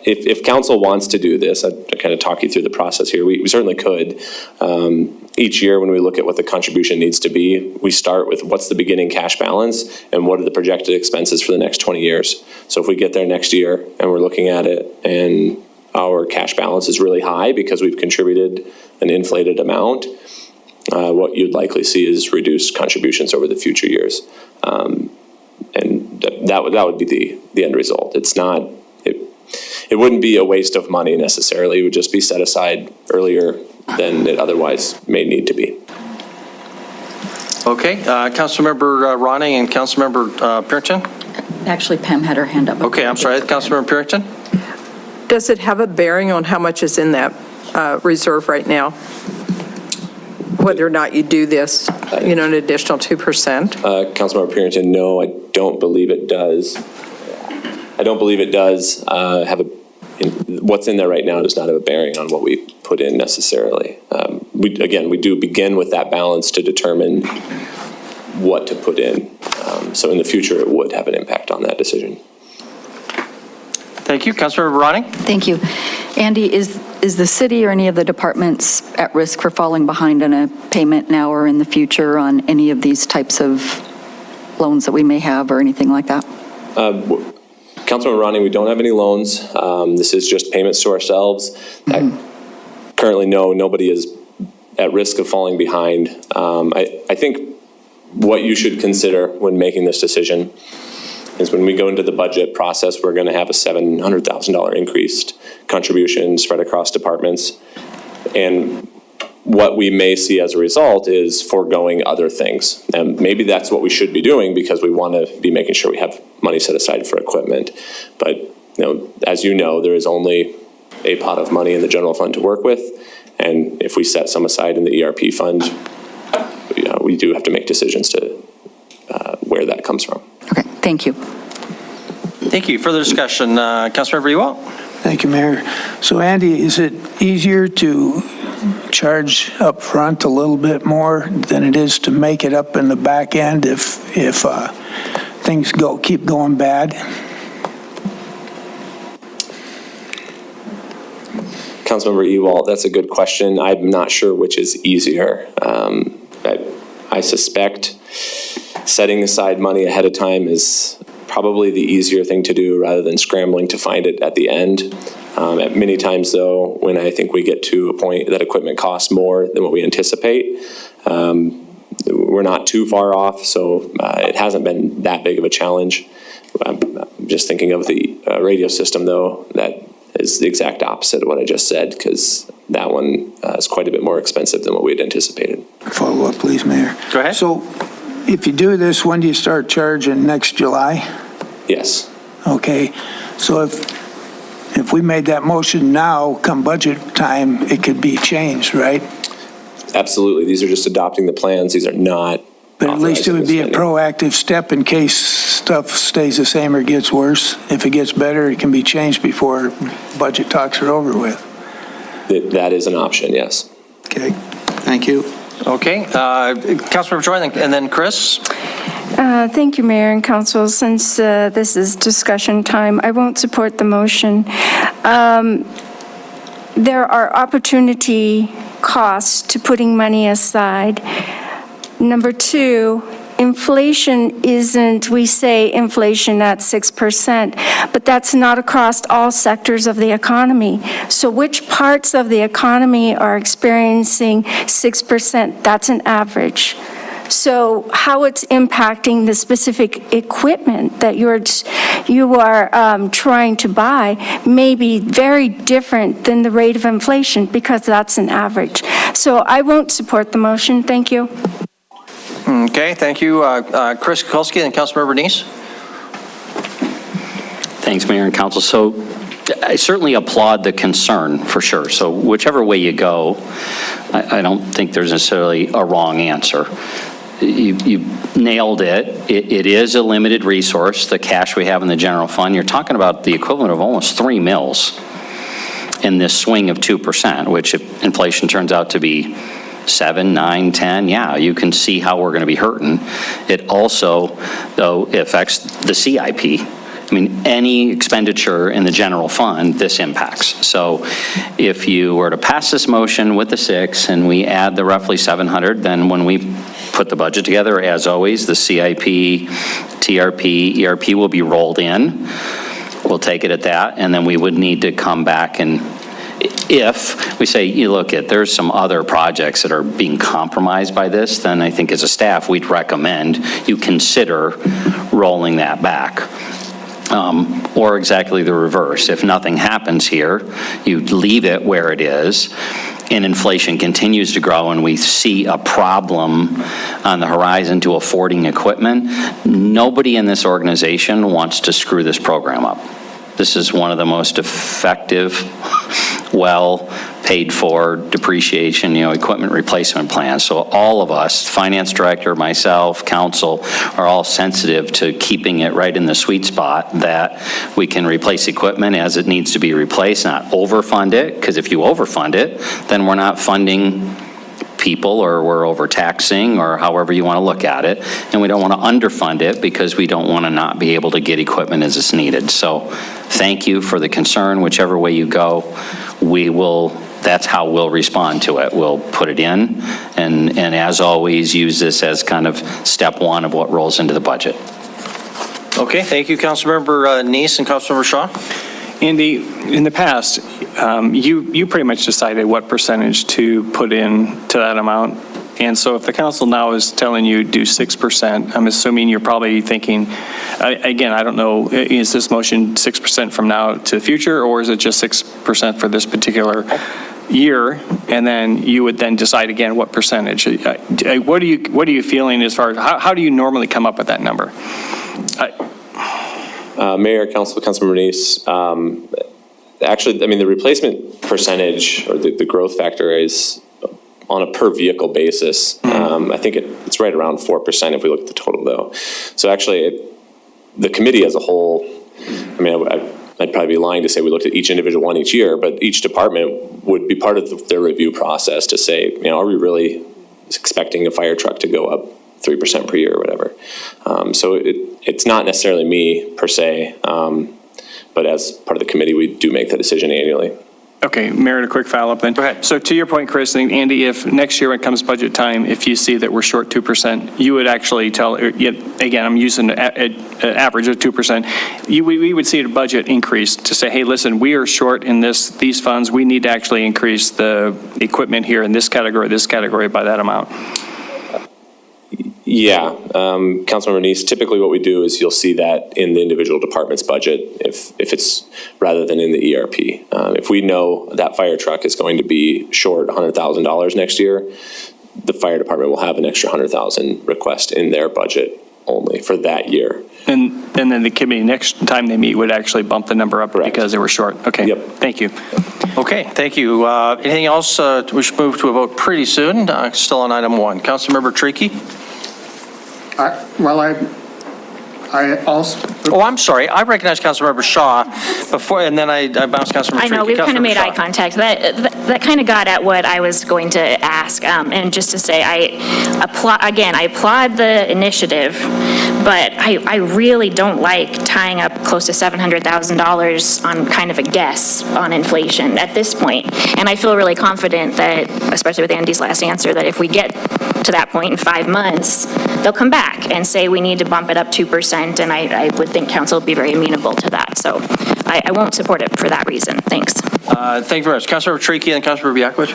if council wants to do this, I'd kind of talk you through the process here. We certainly could. Each year when we look at what the contribution needs to be, we start with what's the beginning cash balance and what are the projected expenses for the next 20 years. So if we get there next year and we're looking at it and our cash balance is really high because we've contributed an inflated amount, what you'd likely see is reduced contributions over the future years. And that would be the end result. It's not, it wouldn't be a waste of money necessarily. It would just be set aside earlier than it otherwise may need to be. Okay, Councilmember Ronning and Councilmember Purington? Actually, Pam had her hand up. Okay, I'm sorry, Councilmember Purington? Does it have a bearing on how much is in that reserve right now? Whether or not you do this, an additional 2%? Councilmember Purington, no, I don't believe it does. I don't believe it does what's in there right now does not have a bearing on what we put in necessarily. We do begin with that balance to determine what to put in. So in the future, it would have an impact on that decision. Thank you. Councilmember Ronning? Thank you. Andy, is the city or any of the departments at risk for falling behind on a payment now or in the future on any of these types of loans that we may have or anything like that? Councilman Ronning, we don't have any loans. This is just payments to ourselves. Currently, nobody is at risk of falling behind. I think what you should consider when making this decision is when we go into the budget process, we're going to have a $700,000 increased contribution spread across departments. And what we may see as a result is foregoing other things. And maybe that's what we should be doing because we want to be making sure we have money set aside for equipment. But as you know, there is only a pot of money in the general fund to work with. And if we set some aside in the ERP fund, we do have to make decisions to where that comes from. Okay, thank you. Thank you. Further discussion, Councilmember Ewald? Thank you, Mayor. So Andy, is it easier to charge up front a little bit more than it is to make it up in the back end if things keep going bad? Councilmember Ewald, that's a good question. I'm not sure which is easier. I suspect setting aside money ahead of time is probably the easier thing to do rather than scrambling to find it at the end. Many times, though, when I think we get to a point that equipment costs more than what we anticipate, we're not too far off, so it hasn't been that big of a challenge. I'm just thinking of the radio system, though, that is the exact opposite of what I just said, because that one is quite a bit more expensive than what we had anticipated. Follow up, please, Mayor. Go ahead. So if you do this, when do you start charging? Next July? Yes. Okay. So if we made that motion now, come budget time, it could be changed, right? Absolutely. These are just adopting the plans. These are not. But at least it would be a spending. proactive step in case stuff stays the same or gets worse. If it gets better, it can be changed before budget talks are over with. That is an option, yes. Okay, thank you. Okay, Councilmember Choi, and then Chris. Thank you, Mayor and Council. Since this is discussion time, I won't support the motion. There are opportunity costs to putting money aside. Number two, inflation isn't, we say inflation at 6%, but that's not across all sectors of the economy. So which parts of the economy are experiencing 6%? That's an average. So how it's impacting the specific equipment that you are trying to buy may be very different than the rate of inflation because that's an average. So I won't support the motion. Thank you. Okay, thank you. Chris Kukulski and Councilmember Neese. Thanks, Mayor and Council. So I certainly applaud the concern for sure. So whichever way you go, I don't think there's necessarily a wrong answer. You nailed it. It is a limited resource, the cash we have in the general fund. You're talking about the equivalent of almost 3 mills in this swing of 2%, which if inflation turns out to be 7, 9, 10, yeah, you can see how we're going to be hurting. It also, though, affects the CIP. I mean, any expenditure in the general fund, this impacts. So if you were to pass this motion with the 6 and we add the roughly 700, then when we put the budget together, as always, the CIP, TRP, ERP will be rolled in. We'll take it at that, and then we would need to come back and if we say, you look at, there's some other projects that are being compromised by this, then I think as a staff, we'd recommend you consider rolling that back. Or exactly the reverse. If nothing happens here, you leave it where it is, and inflation continues to grow and we see a problem on the horizon to affording equipment, nobody in this organization wants to screw this program up. This is one of the most effective, well paid for depreciation, equipment replacement plans. So all of us, finance director, myself, council, are all sensitive to keeping it right in the sweet spot that we can replace equipment as it needs to be replaced, not overfund it, because if you overfund it, then we're not funding people or we're overtaxing or however you want to look at it. And we don't want to underfund it because we don't want to not be able to get equipment as it's needed. So thank you for the concern. Whichever way you go, that's how we'll respond to it. We'll put it in and as always, use this as kind of step one of what rolls into the budget. Okay, thank you, Councilmember Neese and Councilmember Shaw. Andy, in the past, you pretty much decided what percentage to put in to that amount. And so if the council now is telling you do 6%, I'm assuming you're probably thinking, again, I don't know, is this motion 6% from now to the future, or is it just 6% for this particular year, and then you would then decide again what percentage. What are you feeling as far as, how do you normally come up with that number? Mayor, Councilmember Bernice, actually, I mean, the replacement percentage or the growth factor is on a per vehicle basis. I think it's right around 4% if we look at the total though. So actually, the committee as a whole, I mean, I'd probably be lying to say we looked at each individual one each year, but each department would be part of their review process to say, you know, are we really expecting a fire truck to go up 3% per year or whatever? So it's not necessarily me per se, but as part of the committee, we do make the decision annually. Okay, Mayor, a quick follow-up then. Go ahead. So to your point, Chris, and Andy, if next year when it comes budget time, if you see that we're short 2%, you would actually tell, again, I'm using an average of 2%, we would see a budget increase to say, hey, listen, we are short in these funds. We need to actually increase the equipment here in this category by that amount. Yeah, Councilmember Bernice, typically what we do is you'll see that in the individual department's budget if it's rather than in the ERP. If we know that fire truck is going to be short $100,000 next year, the fire department will have an extra $100,000 request in their budget only for that year. And then the committee next time they meet would actually bump the number up. Correct. Because they were short. Okay. Yep. Thank you. Okay, thank you. Anything else? We should move to a vote pretty soon. Still on item 1. Councilmember Trickey? I also... Oh, I'm sorry. I recognize Councilmember Shaw before, and then I bounced Councilmember Trickey. I know, we've kind of made eye contact. That kind of got at what I was going to ask. And just to say, I applaud the initiative, but I really don't like tying up close to $700,000 on kind of a guess on inflation at this point. And I feel really confident that, especially with Andy's last answer, that if we get to that point in 5 months, they'll come back and say we need to bump it up 2%, and I would think council would be very amenable to that. So I won't support it for that reason. Thanks. Thank you very much. Councilmember Trickey and Councilmember Biakovich.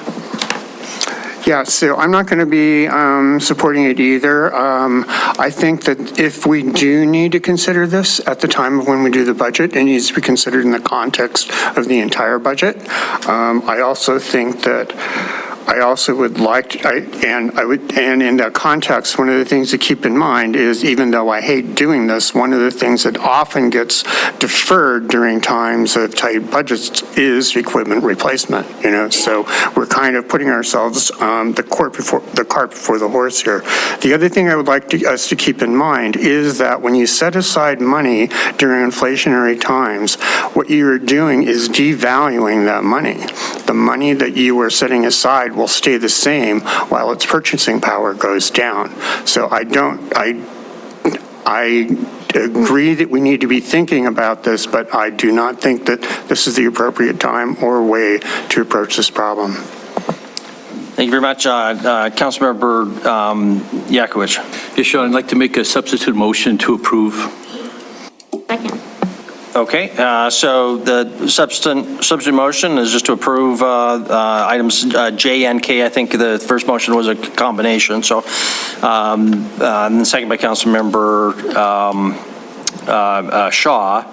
Yeah, so I'm not going to be supporting it either. I think that if we do need to consider this at the time of when we do the budget, it needs to be considered in the context of the entire budget. I also think that I also would like to, and in that context, one of the things to keep in mind is, even though I hate doing this, one of the things that often gets deferred during times of tight budgets is equipment replacement. You know, so we're kind of putting ourselves the cart before the horse here. The other thing I would like us to keep in mind is that when you set aside money during inflationary times, what you are doing is devaluing that money. The money that you are setting aside will stay the same while its purchasing power goes down. So I agree that we need to be thinking about this, but I do not think that this is the appropriate time or way to approach this problem. Thank you very much. Councilmember Yakovich. Yes, Sean, I'd like to make a substitute motion to approve. Second. Okay, so the substitute motion is just to approve items J and K. I think the first motion was a combination. So, and the second by Councilmember Shaw.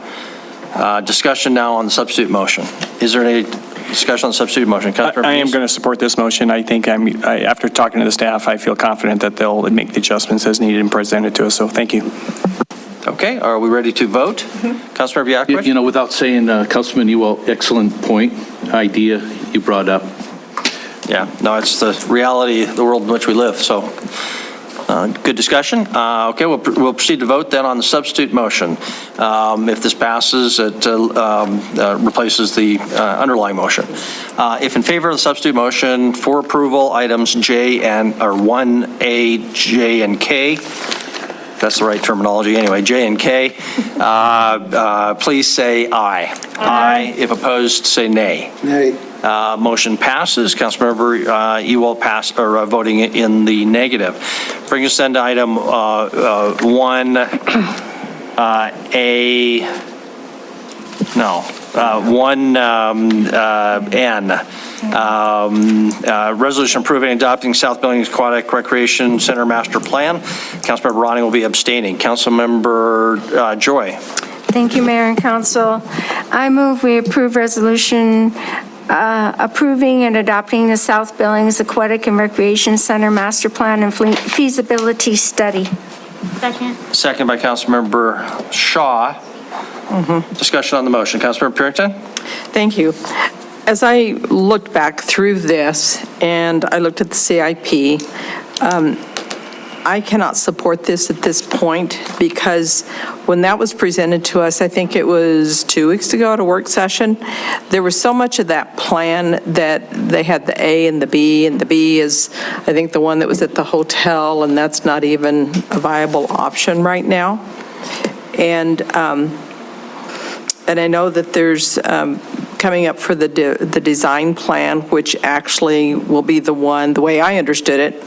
Discussion now on the substitute motion. Is there any discussion on the substitute motion? I am going to support this motion. I think after talking to the staff, I feel confident that they'll make the adjustments as needed and present it to us. So thank you. Okay, are we ready to vote? Councilmember Biakovich? You know, without saying, Councilman Ewell, excellent point, idea you brought up. Yeah, no, it's the reality of the world in which we live, so good discussion. Okay, we'll proceed to vote then on the substitute motion. If this passes, it replaces the underlying motion. If in favor of the substitute motion, for approval, items 1A, J, and K, that's the right terminology anyway, J and K, please say aye. Aye. If opposed, say nay. Nay. Motion passes. Councilmember Ewell voting in the negative. Bring us then to item 1N. Resolution approving and adopting South Billings Aquatic Recreation Center Master Plan. Councilmember Ronning will be abstaining. Councilmember Joy. Thank you, Mayor and Council. I move we approve resolution approving and adopting the South Billings Aquatic and Recreation Center Master Plan and Feasibility Study. Second. Second by Councilmember Shaw. Discussion on the motion. Councilmember Purington? Thank you. As I looked back through this and I looked at the CIP, I cannot support this at this point because when that was presented to us, I think it was 2 weeks ago at a work session, there was so much of that plan that they had the A and the B is, I think, the one that was at the hotel, and that's not even a viable option right now. And I know that there's coming up for the design plan, which actually will be the one, the way I understood it,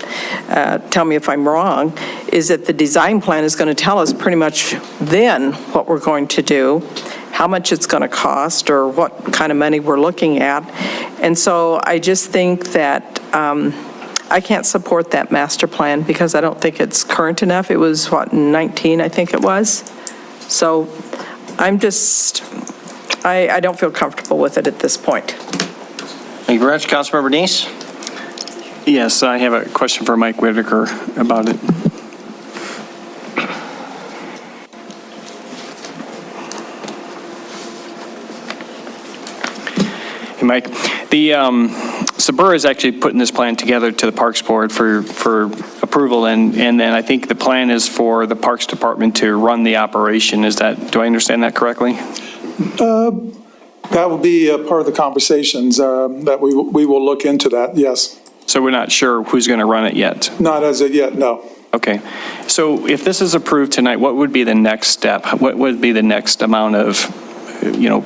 tell me if I'm wrong, is that the design plan is going to tell us pretty much then what we're going to do, how much it's going to cost, or what kind of money we're looking at. And so I just think that I can't support that master plan because I don't think it's current enough. It was, what, 19, I think it was? So I'm just, I don't feel comfortable with it at this point. Thank you very much. Councilmember Neese? Yes, I have a question for Mike Whitaker about it. Hey, Mike. The Sabur is actually putting this plan together to the Parks Board for approval, and then I think the plan is for the Parks Department to run the operation. Is that, do I understand that correctly? That will be a part of the conversations that we will look into that, yes. So we're not sure who's going to run it yet? Not as of yet, no. Okay. So if this is approved tonight, what would be the next step? What would be the next amount of,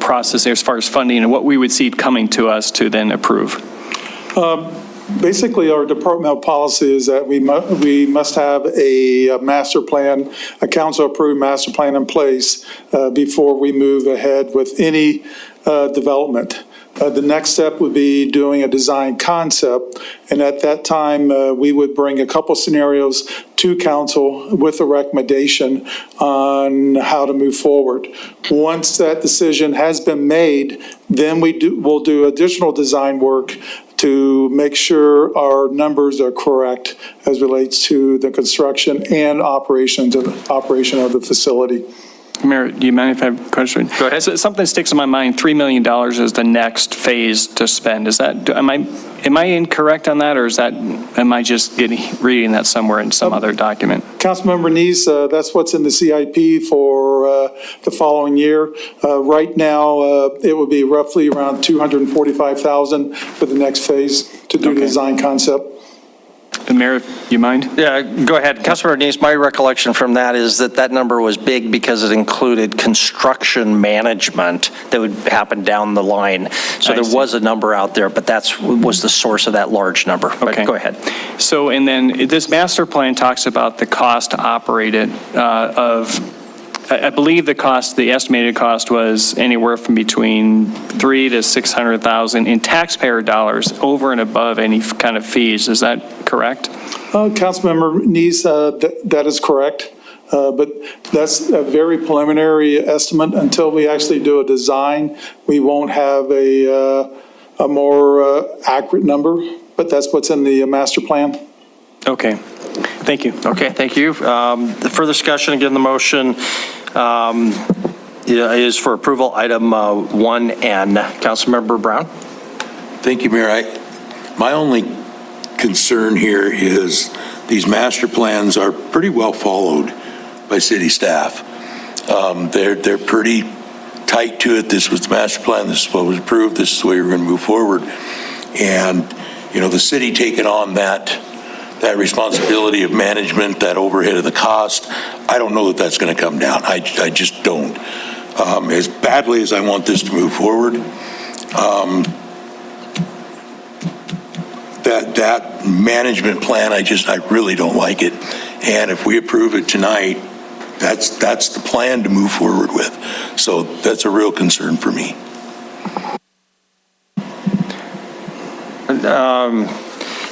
process as far as funding and what we would see coming to us to then approve? Basically, our departmental policy is that we must have a master plan, a council-approved master plan in place before we move ahead with any development. The next step would be doing a design concept, and at that time, we would bring a couple scenarios to council with a recommendation on how to move forward. Once that decision has been made, then we'll do additional design work to make sure our numbers are correct as relates to the construction and operation of the facility. Mayor, do you mind if I have a question? Go ahead. So something sticks in my mind, $3 million is the next phase to spend. Is that, am I incorrect on that, or is that, am I just reading that somewhere in some other document? Councilmember Neese, that's what's in the CIP for the following year. Right now, it would be roughly around $245,000 for the next phase to do the design concept. Mayor, you mind? Yeah, go ahead. Councilmember Neese, my recollection from that is that number was big because it included construction management that would happen down the line. So there was a number out there, but was the source of that large number. But go ahead. So, and then this master plan talks about the cost to operate it I believe the estimated cost was anywhere from between $300,000 to $600,000 in taxpayer dollars over and above any kind of fees. Is that correct? Councilmember Neese, that is correct. But that's a very preliminary estimate. Until we actually do a design, we won't have a more accurate number, but that's what's in the master plan. Okay. Thank you. Okay, thank you. The further discussion, again, the motion is for approval, item 1N. Councilmember Brown? Thank you, Mayor. My only concern here is these master plans are pretty well followed by city staff. They're pretty tight to it. This was the master plan. This is what was approved. This is the way we're going to move forward. And, the city taking on that responsibility of management, that overhead of the cost, I don't know that that's going to come down. I just don't. As badly as I want this to move forward, that management plan, I really don't like it. And if we approve it tonight, that's the plan to move forward with. So that's a real concern for me.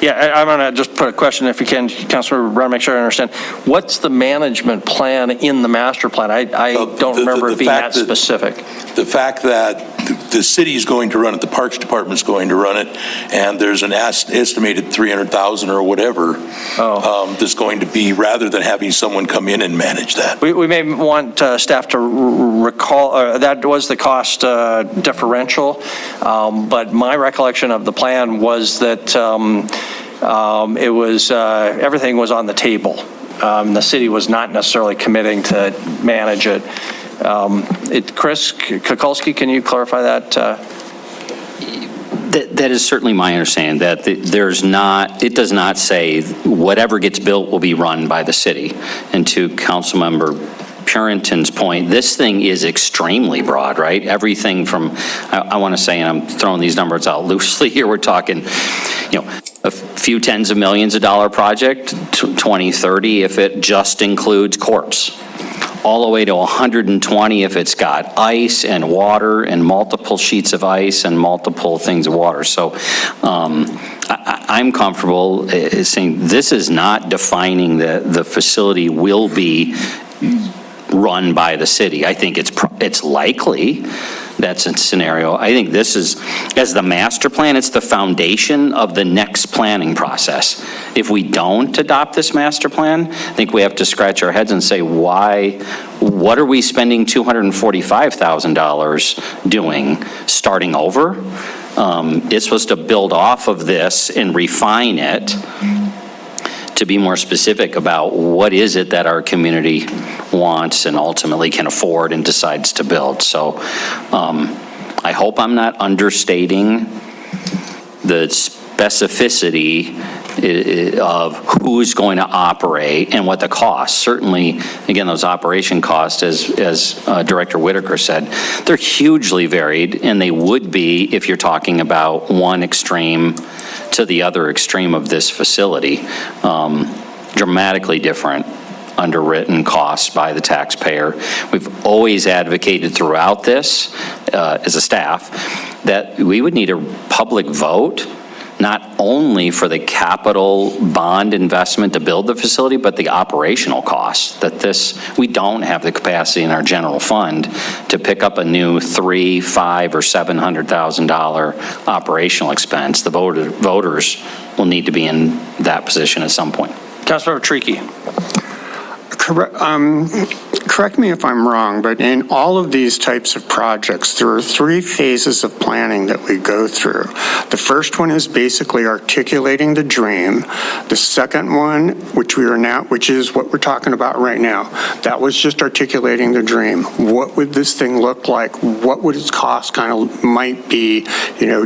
Yeah, I'm going to just put a question, if you can, Councilmember Brown, make sure I understand. What's the management plan in the master plan? I don't remember it being that specific. The fact that the city's going to run it, the Parks Department's going to run it, and there's an estimated 300,000 or whatever that's going to be, rather than having someone come in and manage that. We may want staff to recall, that was the cost differential, but my recollection of the plan was that it was, everything was on the table. The city was not necessarily committing to manage it. Chris Kukulski, can you clarify that? That is certainly my understanding, that it does not say whatever gets built will be run by the city. And to Councilmember Purinton's point, this thing is extremely broad, right? Everything from, I want to say, and I'm throwing these numbers out loosely here, we're talking, a few tens of millions of dollar project, 20, 30 if it just includes courts, all the way to 120 if it's got ice and water and multiple sheets of ice and multiple things of water. So I'm comfortable saying this is not defining the facility will be run by the city. I think it's likely that's a scenario. I think this is, as the master plan, it's the foundation of the next planning process. If we don't adopt this master plan, I think we have to scratch our heads and say, why, what are we spending $245,000 doing, starting over? It's supposed to build off of this and refine it to be more specific about what is it that our community wants and ultimately can afford and decides to build. So I hope I'm not understating the specificity of who's going to operate and what the costs. Certainly, again, those operation costs, as Director Whitaker said, they're hugely varied, and they would be if you're talking about one extreme to the other extreme of this facility. Dramatically different underwritten costs by the taxpayer. We've always advocated throughout this as a staff that we would need a public vote, not only for the capital bond investment to build the facility, but the operational costs. That we don't have the capacity in our general fund to pick up a new $300,000, $500,000, or $700,000 operational expense. The voters will need to be in that position at some point. Councilmember Tricky. Correct me if I'm wrong, but in all of these types of projects, there are 3 phases of planning that we go through. The first one is basically articulating the dream. The second one, which is what we're talking about right now, that was just articulating the dream. What would this thing look like? What would its cost might be?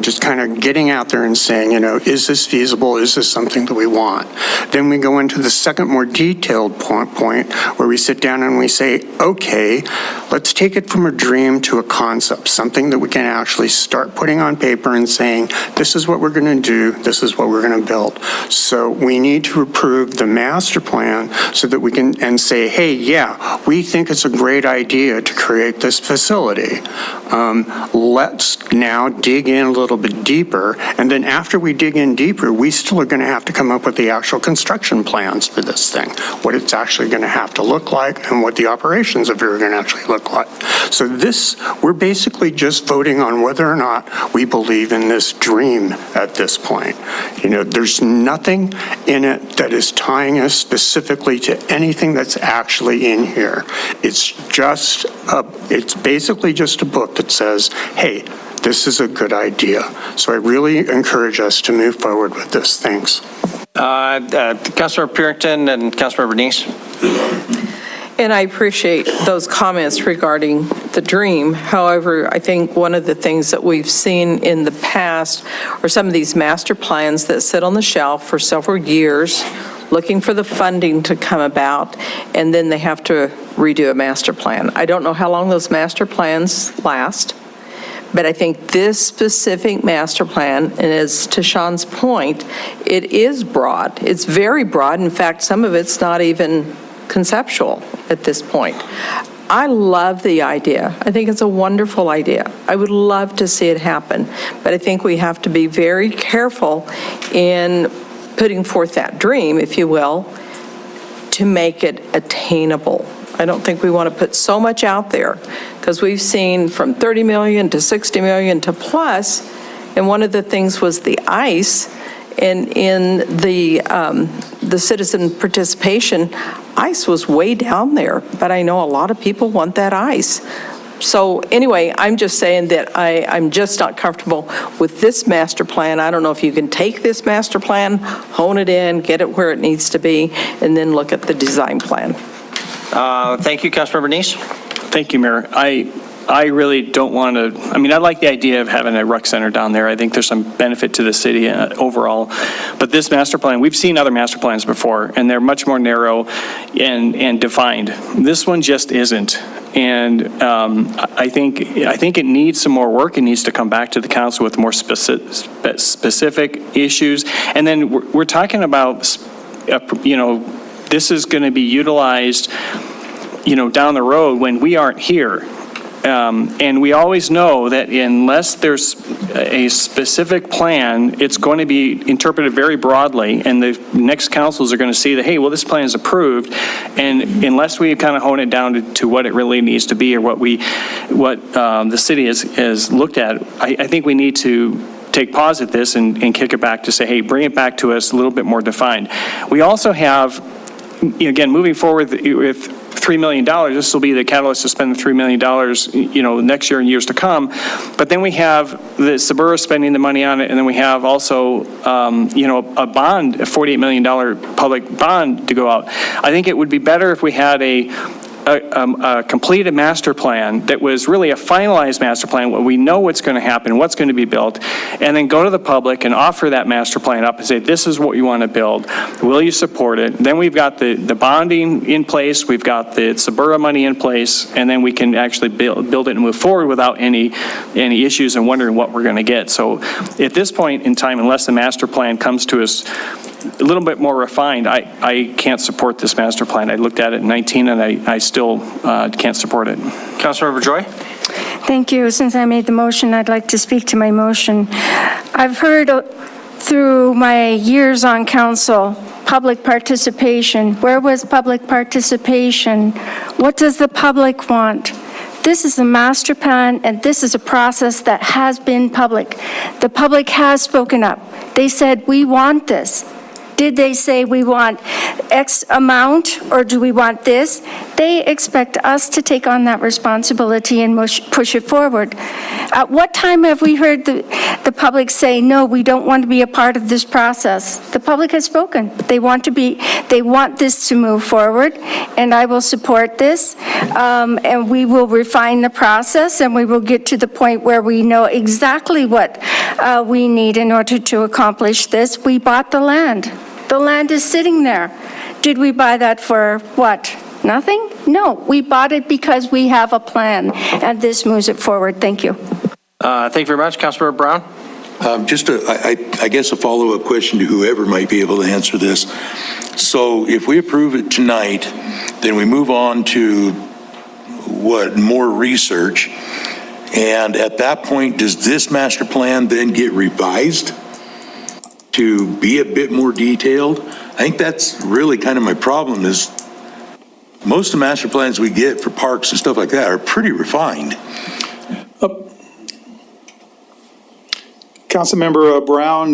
Just kind of getting out there and saying, is this feasible? Is this something that we want? Then we go into the second, more detailed point where we sit down and we say, okay, let's take it from a dream to a concept, something that we can actually start putting on paper and saying, this is what we're going to do, this is what we're going to build. So we need to approve the master plan so that we can, and say, hey, yeah, we think it's a great idea to create this facility. Let's now dig in a little bit deeper, and then after we dig in deeper, we still are going to have to come up with the actual construction plans for this thing, what it's actually going to have to look like, and what the operations of it are going to actually look like. So we're basically just voting on whether or not we believe in this dream at this point. There's nothing in it that is tying us specifically to anything that's actually in here. It's basically just a book that says, hey, this is a good idea. So I really encourage us to move forward with this. Thanks. Councilmember Purinton and Councilmember Neese. And I appreciate those comments regarding the dream. However, I think one of the things that we've seen in the past are some of these master plans that sit on the shelf for several years, looking for the funding to come about, and then they have to redo a master plan. I don't know how long those master plans last, but I think this specific master plan, and as to Sean's point, it is broad. It's very broad. In fact, some of it's not even conceptual at this point. I love the idea. I think it's a wonderful idea. I would love to see it happen, but I think we have to be very careful in putting forth that dream, if you will, to make it attainable. I don't think we want to put so much out there, because we've seen from 30 million to 60 million to plus, and one of the things was the ICE, and in the citizen participation, ICE was way down there, but I know a lot of people want that ICE. So anyway, I'm just saying that I'm just not comfortable with this master plan. I don't know if you can take this master plan, hone it in, get it where it needs to be, and then look at the design plan. Thank you, Councilmember Neese. Thank you, Mayor. I really don't want to, I mean, I like the idea of having a rec center down there. I think there's some benefit to the city overall. But this master plan, we've seen other master plans before, and they're much more narrow and defined. This one just isn't. And I think it needs some more work. It needs to come back to the council with more specific issues. And then we're talking about, this is going to be utilized, down the road when we aren't here. And we always know that unless there's a specific plan, it's going to be interpreted very broadly, and the next councils are going to see that, hey, well, this plan is approved, and unless we kind of hone it down to what it really needs to be, or what the city has looked at, I think we need to take pause at this and kick it back to say, hey, bring it back to us a little bit more defined. We also have, again, moving forward with $3 million, this will be the catalyst to spend the $3 million, next year and years to come. But then we have the suburban spending the money on it, and then we have also, a bond, a $48 million public bond to go out. I think it would be better if we had a completed master plan that was really a finalized master plan where we know what's going to happen, what's going to be built, and then go to the public and offer that master plan up and say, this is what you want to build. Will you support it? Then we've got the bonding in place, we've got the suburban money in place, and then we can actually build it and move forward without any issues and wondering what we're going to get. So at this point in time, unless the master plan comes to us a little bit more refined, I can't support this master plan. I looked at it in 19 and I still can't support it. Councilmember Joy? Thank you. Since I made the motion, I'd like to speak to my motion. I've heard through my years on council, public participation. Where was public participation? What does the public want? This is a master plan, and this is a process that has been public. The public has spoken up. They said, we want this. Did they say we want X amount, or do we want this? They expect us to take on that responsibility and push it forward. At what time have we heard the public say, no, we don't want to be a part of this process? The public has spoken. They want this to move forward, and I will support this, and we will refine the process, and we will get to the point where we know exactly what we need in order to accomplish this. We bought the land. The land is sitting there. Did we buy that for what? Nothing? No, we bought it because we have a plan, and this moves it forward. Thank you. Thank you very much. Councilmember Brown? I guess a follow-up question to whoever might be able to answer this. So if we approve it tonight, then we move on to more research. And at that point, does this master plan then get revised to be a bit more detailed? I think that's really kind of my problem, is most of the master plans we get for parks and stuff like that are pretty refined. Councilmember Brown,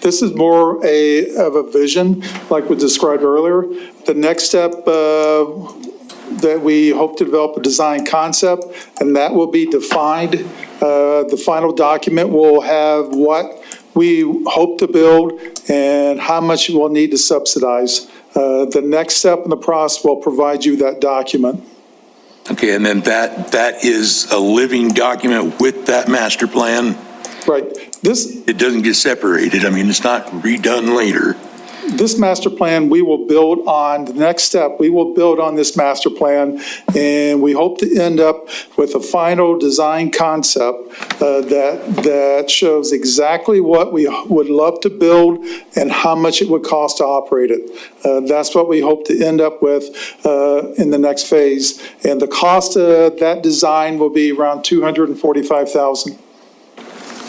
this is more of a vision, like we described earlier. The next step that we hope to develop a design concept, and that will be defined. The final document will have what we hope to build and how much we'll need to subsidize. The next step in the process will provide you that document. Okay, and then that is a living document with that master plan? Right. It doesn't get separated. I mean, it's not redone later. This master plan, we will build on, the next step, we will build on this master plan, and we hope to end up with a final design concept that shows exactly what we would love to build and how much it would cost to operate it. That's what we hope to end up with in the next phase. And the cost of that design will be around $245,000.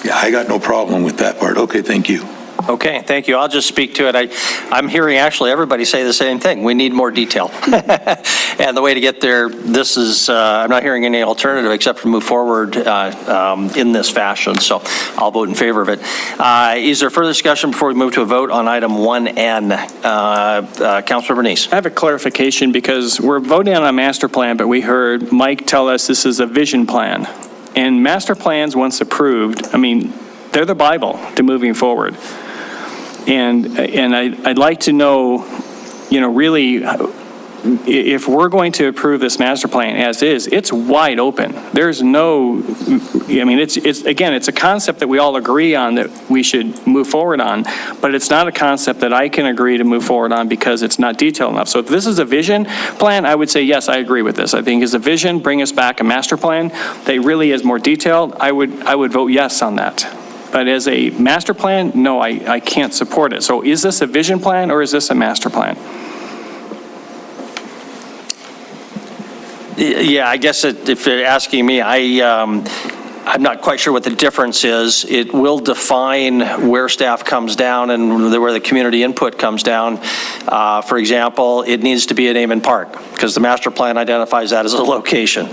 Yeah, I got no problem with that part. Okay, thank you. Okay, thank you. I'll just speak to it. I'm hearing actually everybody say the same thing. We need more detail. And the way to get there, this is, I'm not hearing any alternative except to move forward in this fashion. So I'll vote in favor of it. Is there further discussion before we move to a vote on item 1N? Councilmember Neese. I have a clarification because we're voting on a master plan, but we heard Mike tell us this is a vision plan. And master plans, once approved, I mean, they're the Bible to moving forward. And I'd like to know, really, if we're going to approve this master plan as is, it's wide open. There's no, it's a concept that we all agree on that we should move forward on, but it's not a concept that I can agree to move forward on because it's not detailed enough. So if this is a vision plan, I would say, yes, I agree with this. I think as a vision, bring us back a master plan that really is more detailed. I would vote yes on that. But as a master plan, no, I can't support it. So is this a vision plan or is this a master plan? Yeah, I guess if you're asking me, I'm not quite sure what the difference is. It will define where staff comes down and where the community input comes down. For example, it needs to be a name and park because the master plan identifies that as a location.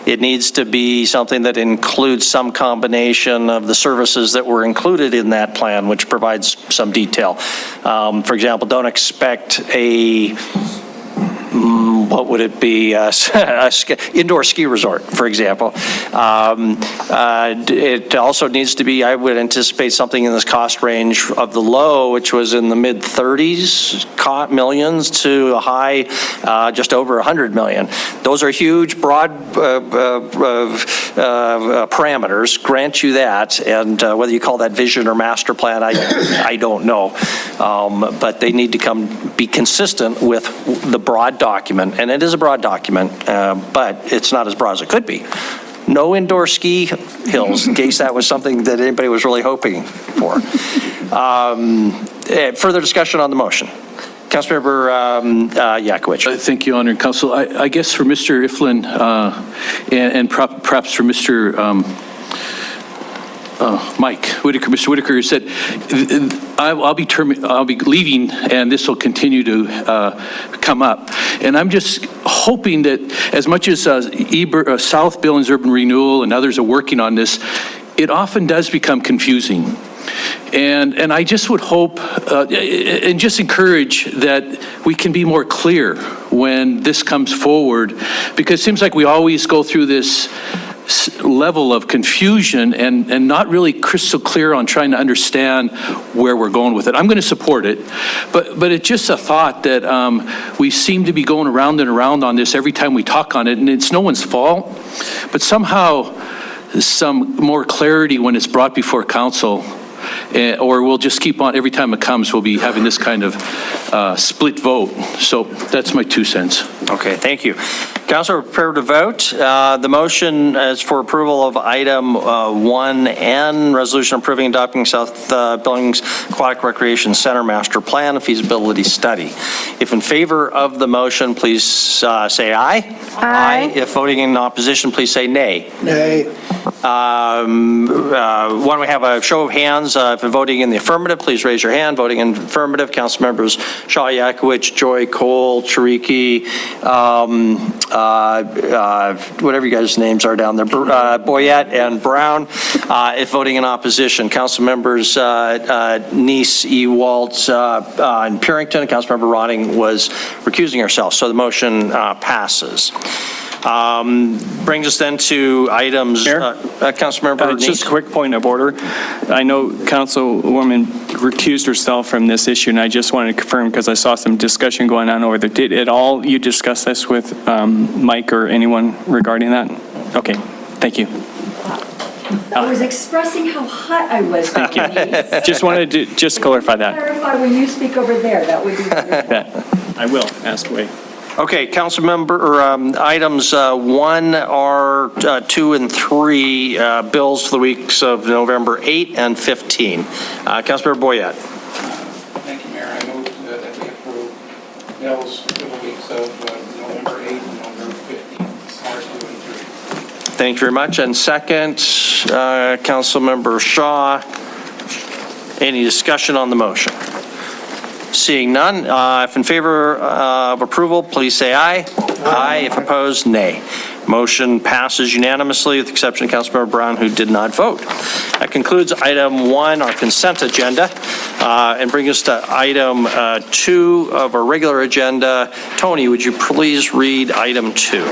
It needs to be something that includes some combination of the services that were included in that plan, which provides some detail. For example, don't expect what would it be, indoor ski resort, for example. It also needs to be, I would anticipate something in this cost range of the low, which was in the mid 30s millions to a high just over 100 million. Those are huge, broad parameters, grant you that, and whether you call that vision or master plan, I don't know. But they need to be consistent with the broad document, and it is a broad document, but it's not as broad as it could be. No indoor ski hills, in case that was something that anybody was really hoping for. Further discussion on the motion. Councilmember Yakowicz. Thank you, Honored Council. I guess for Mr. Iflin and perhaps for Mr. Mike Whitaker, Mr. Whitaker said, I'll be leaving, and this will continue to come up. And I'm just hoping that as much as South Billings Urban Renewal and others are working on this, it often does become confusing. And I just would hope and just encourage that we can be more clear when this comes forward, because it seems like we always go through this level of confusion and not really crystal clear on trying to understand where we're going with it. I'm going to support it, but it's just a thought that we seem to be going around and around on this every time we talk on it, and it's no one's fault, but somehow some more clarity when it's brought before council, or we'll just keep on, every time it comes, we'll be having this kind of split vote. So that's my 2 cents. Okay, thank you. Council, prepared to vote. The motion is for approval of item 1N, resolution approving and adopting South Billings Aquatic Recreation Center Master Plan and Feasibility Study. If in favor of the motion, please say aye. Aye. If voting in opposition, please say nay. Nay. Why don't we have a show of hands? If you're voting in the affirmative, please raise your hand. Voting in affirmative, Council members Shaw, Yakowicz, Joy, Cole, Chiriki, whatever you guys' names are down there, Boyette and Brown. If voting in opposition, Council members Neese, Ewalt, and Purington. Council member Ronning was recusing herself, so the motion passes. Brings us then to items. Councilmember Neese. Just a quick point of order. I know Councilwoman recused herself from this issue, and I just wanted to confirm because I saw some discussion going on over there. Did at all you discuss this with Mike or anyone regarding that? Okay, thank you. I was expressing how hot I was. Thank you. Just wanted to clarify that. Clarify when you speak over there. That would be wonderful. I will ask away. Okay, council member, items 1 are 2 and 3 bills for the weeks of November 8 and 15. Councilmember Boyette. Thank you, Mayor. I move that we approve bills for the weeks of November 8 and November 15,Rs. 2 and 3. Thank you very much. And second, Councilmember Shaw. Any discussion on the motion? Seeing none, if in favor of approval, please say aye. Aye. If opposed, nay. Motion passes unanimously with the exception of Councilmember Brown, who did not vote. That concludes item 1, our consent agenda, and brings us to item 2 of our regular agenda. Tony, would you please read item 2?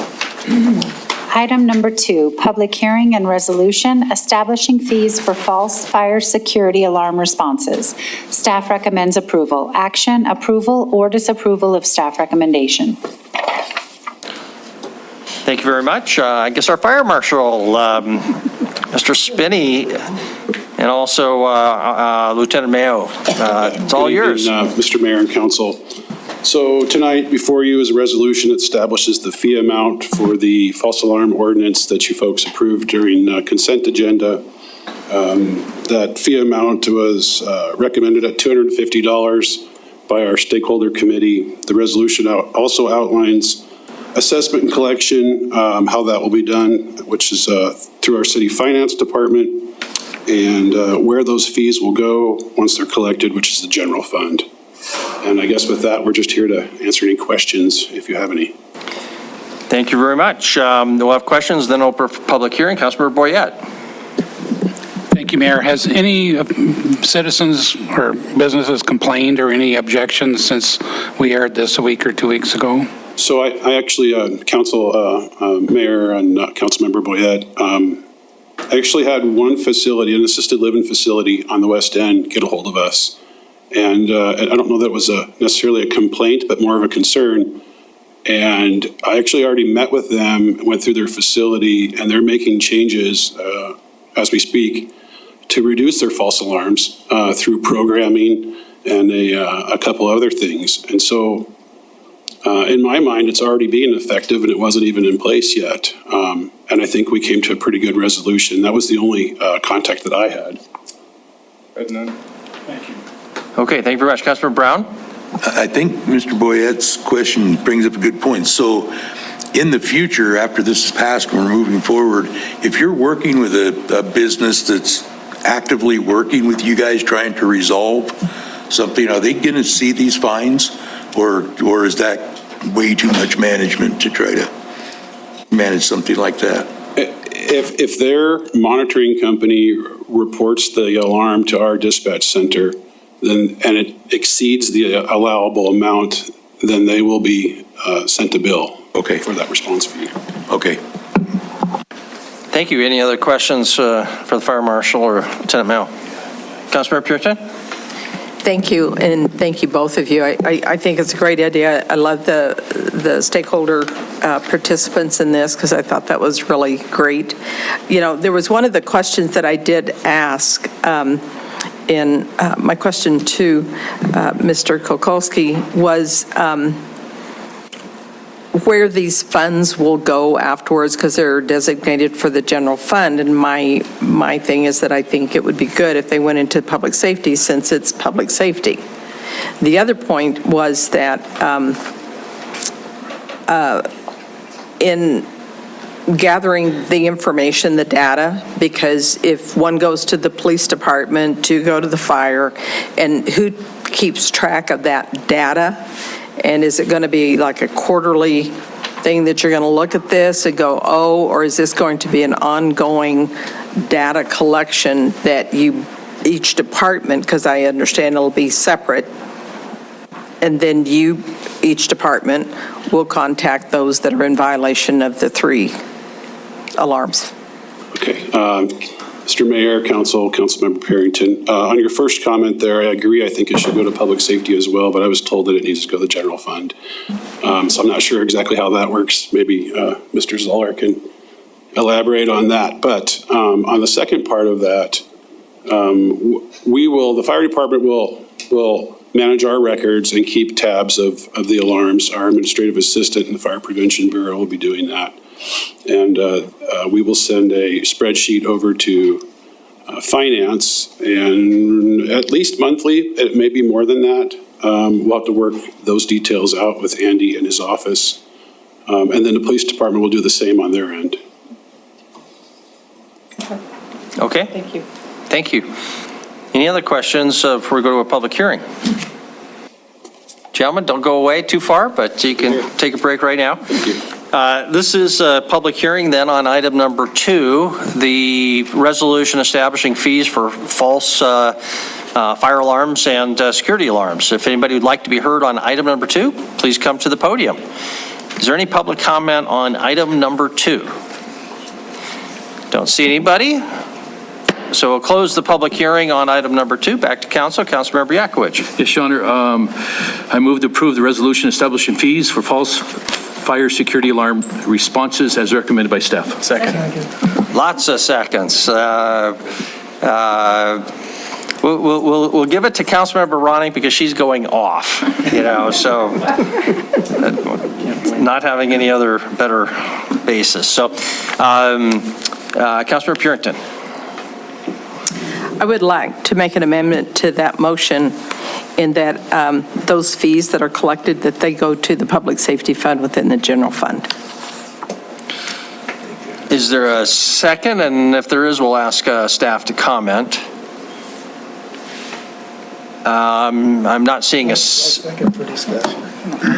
Item number 2, public hearing and resolution establishing fees for false fire security alarm responses. Staff recommends approval. Action, approval or disapproval of staff recommendation. Thank you very much. I guess our fire marshal, Mr. Spinney, and also Lieutenant Mayo, it's all yours. Mr. Mayor and Council. So tonight before you is a resolution that establishes the fee amount for the false alarm ordinance that you folks approved during consent agenda. That fee amount was recommended at $250 by our stakeholder committee. The resolution also outlines assessment and collection, how that will be done, which is through our city finance department, and where those fees will go once they're collected, which is the general fund. And I guess with that, we're just here to answer any questions if you have any. Thank you very much. We'll have questions, then open for public hearing. Councilmember Boyette. Thank you, Mayor. Has any citizens or businesses complained or any objections since we aired this a week or 2 weeks ago? So I actually, Mayor and Councilmember Boyette, I actually had one facility, an assisted living facility on the West End, get a hold of us. And I don't know that it was necessarily a complaint, but more of a concern. And I actually already met with them, went through their facility, and they're making changes as we speak to reduce their false alarms through programming and a couple other things. And so in my mind, it's already being effective and it wasn't even in place yet. And I think we came to a pretty good resolution. That was the only contact that I had. Thank you. Okay, thank you very much. Councilmember Brown? I think Mr. Boyette's question brings up a good point. So in the future, after this is passed and we're moving forward, if you're working with a business that's actively working with you guys trying to resolve something, are they going to see these fines? Or is that way too much management to try to manage something like that? If their monitoring company reports the alarm to our dispatch center, then and it exceeds the allowable amount, then they will be sent a bill. Okay. For that response fee. Okay. Thank you. Any other questions for the fire marshal or Lieutenant Mayo? Councilmember Puritan? Thank you, and thank you both of you. I think it's a great idea. I love the stakeholder participants in this because I thought that was really great. You know, there was one of the questions that I did ask in my question to Mr. Kokolski was where these funds will go afterwards because they're designated for the general fund. And my thing is that I think it would be good if they went into public safety since it's public safety. The other point was that in gathering the information, the data, because if one goes to the police department, two go to the fire, and who keeps track of that data? And is it going to be like a quarterly thing that you're going to look at this and go, oh, or is this going to be an ongoing data collection that each department, because I understand it'll be separate, and then each department will contact those that are in violation of the 3 alarms? Okay. Mr. Mayor, Councilmember Parrington, on your first comment there, I agree. I think it should go to public safety as well, but I was told that it needs to go to the general fund. So I'm not sure exactly how that works. Maybe Mr. Zoller can elaborate on that. But on the second part of that, the fire department will manage our records and keep tabs of the alarms. Our administrative assistant in the Fire Prevention Bureau will be doing that. And we will send a spreadsheet over to finance, and at least monthly, it may be more than that. We'll have to work those details out with Andy and his office. And then the police department will do the same on their end. Okay. Thank you. Thank you. Any other questions before we go to a public hearing? Gentlemen, don't go away too far, but you can take a break right now. Thank you. This is a public hearing then on item number 2, the resolution establishing fees for false fire alarms and security alarms. If anybody would like to be heard on item number 2, please come to the podium. Is there any public comment on item number 2? Don't see anybody. So we'll close the public hearing on item number 2. Back to council. Councilmember Yakovich. Yes, Your Honor, I move to approve the resolution establishing fees for false fire security alarm responses as recommended by staff. Second. Lots of seconds. We'll give it to Councilmember Ronning because she's going off, so not having any other better basis. So, Councilmember Purinton. I would like to make an amendment to that motion in that those fees that are collected, that they go to the public safety fund within the general fund. Is there a second? And if there is, we'll ask staff to comment. I'm not seeing a second for discussion.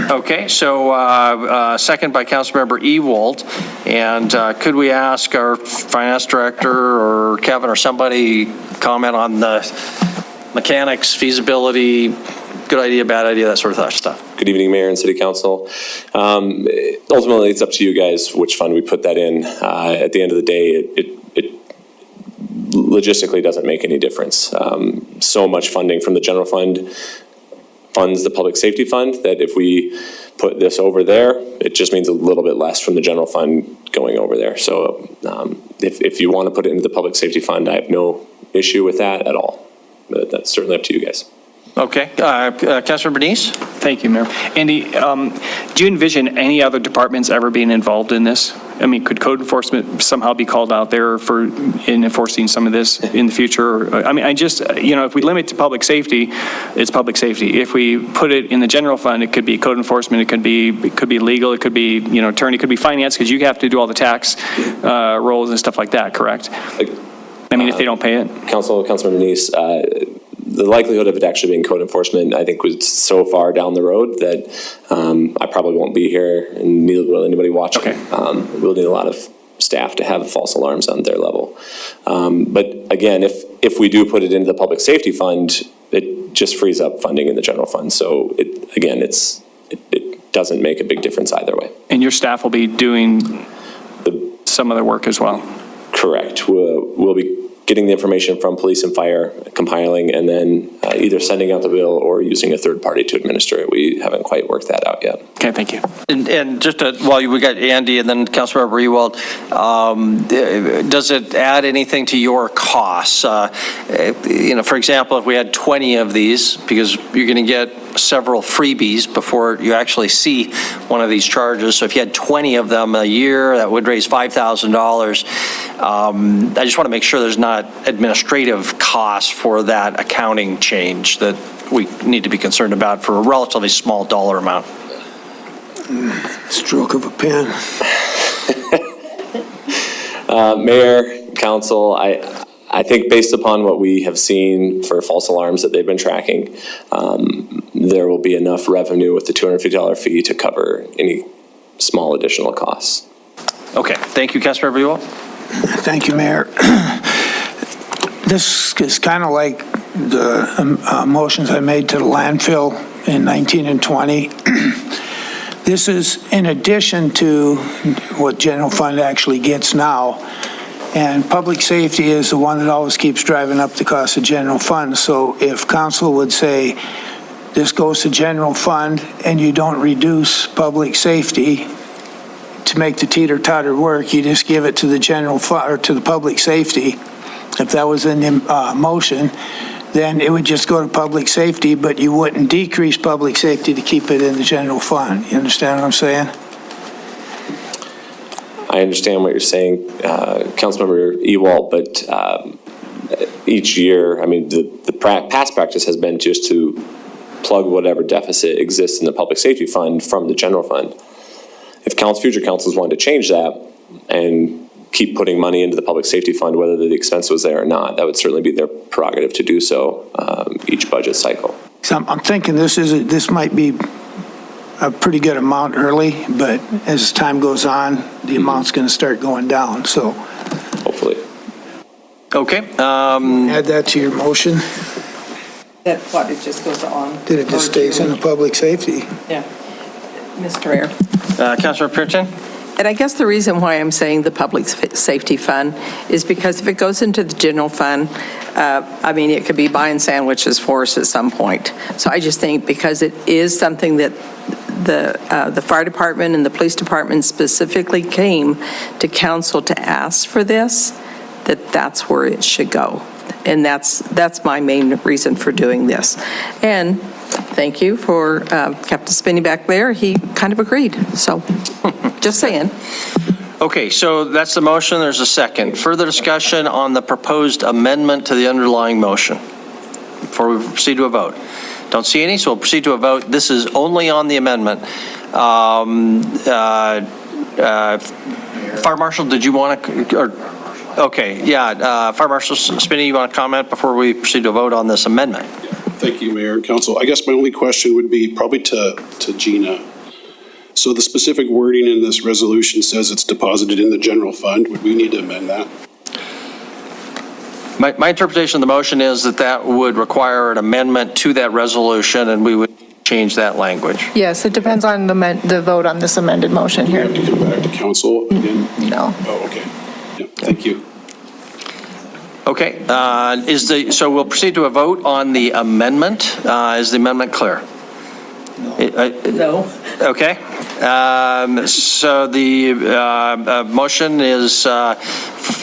Okay, so second by Councilmember Ewald. And could we ask our finance director or Kevin or somebody comment on the mechanics, feasibility, good idea, bad idea, that sort of stuff? Good evening, Mayor and City Council. Ultimately, it's up to you guys which fund we put that in. At the end of the day, it logistically doesn't make any difference. So much funding from the general fund funds the public safety fund that if we put this over there, it just means a little bit less from the general fund going over there. So if you want to put it into the public safety fund, I have no issue with that at all. But that's certainly up to you guys. Okay, Councilor Bernice? Thank you, Mayor. Andy, do you envision any other departments ever being involved in this? I mean, could code enforcement somehow be called out there in enforcing some of this in the future? I mean, if we limit to public safety, it's public safety. If we put it in the general fund, it could be code enforcement, it could be legal, it could be, attorney, it could be finance, because you have to do all the tax rolls and stuff like that, correct? I mean, if they don't pay it? Councilman Bernice, the likelihood of it actually being code enforcement, I think, was so far down the road that I probably won't be here, and neither will anybody watching. Okay. We'll need a lot of staff to have false alarms on their level. But again, if we do put it into the public safety fund, it just frees up funding in the general fund. So it doesn't make a big difference either way. And your staff will be doing some of the work as well? Correct. We'll be getting the information from police and fire, compiling, and then either sending out the bill or using a third party to administer it. We haven't quite worked that out yet. Okay, thank you. And just while we got Andy and then Councilmember Ewald, does it add anything to your costs? For example, if we had 20 of these, because you're going to get several freebies before you actually see one of these charges. So if you had 20 of them a year, that would raise $5,000. I just want to make sure there's not administrative costs for that accounting change that we need to be concerned about for a relatively small dollar amount. Stroke of a pen. Mayor, Council, I think based upon what we have seen for false alarms that they've been tracking, there will be enough revenue with the $250 fee to cover any small additional costs. Okay, thank you, Councilmember Ewald. Thank you, Mayor. This is kind of like the motions I made to the landfill in 19 and 20. This is in addition to what general fund actually gets now. And public safety is the one that always keeps driving up the cost of general fund. So if council would say this goes to general fund and you don't reduce public safety to make the teeter-totter work, you just give it to the general fund or to the public safety. If that was in the motion, then it would just go to public safety, but you wouldn't decrease public safety to keep it in the general fund. You understand what I'm saying? I understand what you're saying, Councilmember Ewald, but each year, I mean, the past practice has been just to plug whatever deficit exists in the public safety fund from the general fund. If future councils wanted to change that and keep putting money into the public safety fund, whether the expense was there or not. That would certainly be their prerogative to do so each budget cycle. So I'm thinking this might be a pretty good amount early, but as time goes on, the amount's going to start going down, so. Hopefully. Okay. Add that to your motion. That what, it just goes on? That it just stays in the public safety. Yeah. Mr. Mayor. Councilor Puritan? And I guess the reason why I'm saying the public safety fund is because if it goes into the general fund, I mean, it could be buying sandwiches for us at some point. So I just think because it is something that the fire department and the police department specifically came to council to ask for this, that's where it should go. And that's my main reason for doing this. And thank you for Captain Spinney back there. He kind of agreed. So just saying. Okay, so that's the motion. There's a second. Further discussion on the proposed amendment to the underlying motion before we proceed to a vote. Don't see any, so we'll proceed to a vote. This is only on the amendment. Fire Marshal, did you want to? Okay, yeah. Fire Marshal Spinney, you want to comment before we proceed to a vote on this amendment? Thank you, Mayor and Council. I guess my only question would be probably to Gina. So the specific wording in this resolution says it's deposited in the general fund. Would we need to amend that? My interpretation of the motion is that would require an amendment to that resolution, and we would change that language. Yes, it depends on the vote on this amended motion Do we here. have to come back to council again? No. Oh, okay. Yeah, thank you. Okay, so we'll proceed to a vote on the amendment. Is the amendment clear? No. Okay. So the motion is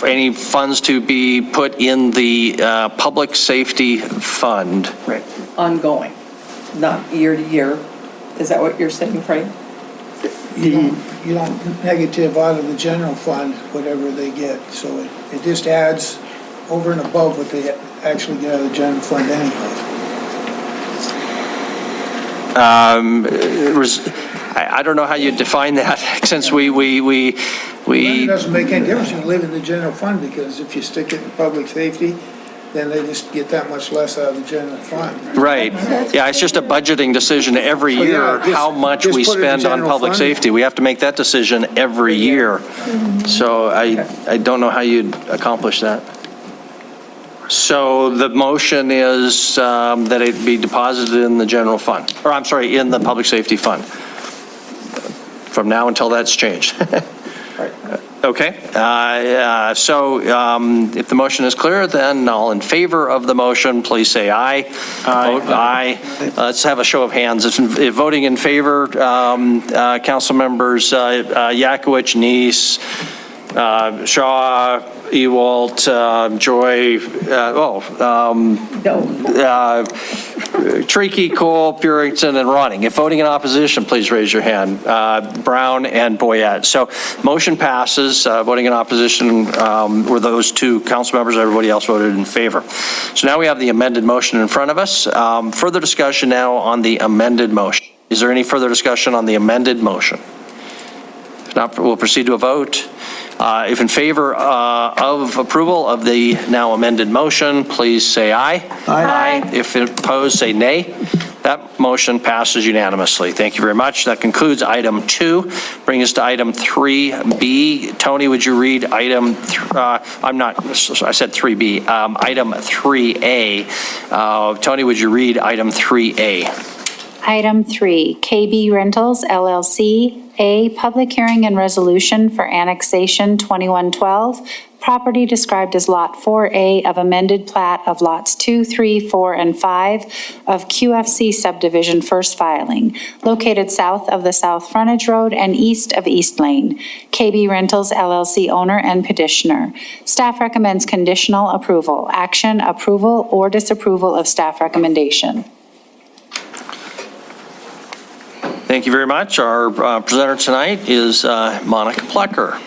any funds to be put in the public safety fund. Right. Ongoing, not year to year. Is that what you're saying, Frank? You don't negative out of the general fund whatever they get, so it just adds over and above what they actually get out of the general fund anyway. I don't know how you define that, since we It doesn't make any difference if you live in the general fund, because if you stick it in public safety, then they just get that much less out of the general fund. Right. Yeah, it's just a budgeting decision every year, how much we just put it in spend on general public fund. safety. We have to make that decision every year. So I don't know how you'd accomplish that. So the motion is that it be deposited in the general fund, or I'm sorry, in the public safety fund. From now until that's changed. Okay. So if the motion is clear, then all in favor of the motion, please say aye. Vote aye. Let's have a show of hands. If voting in favor, council members Yakowicz, Neese, Shaw, Ewalt, Joy, Treaky, Cole, Purington, and Ronning. If voting in opposition, please raise your hand. Brown and Boyette. So motion passes. Voting in opposition were those two council members. Everybody else voted in favor. So now we have the amended motion in front of us. Further discussion now on the amended motion. Is there any further discussion on the amended motion? If not, we'll proceed to a vote. If in favor of approval of the now amended motion, please say aye. Aye. If opposed, say nay. That motion passes unanimously. Thank you very much. That concludes item 2. Bring us to item 3B. Tony, would you read item, I said 3B, item 3A. Tony, would you read item 3A? Item 3, KB Rentals LLC, A, public hearing and resolution for Annexation 2112, property described as Lot 4A of amended plat of lots 2, 3, 4, and 5 of QFC subdivision first filing, located south of the South Frontage Road and east of East Lane. KB Rentals LLC owner and petitioner. Staff recommends conditional approval. Action, approval, or disapproval of staff recommendation. Thank you very much. Our presenter tonight is Monica Plecker.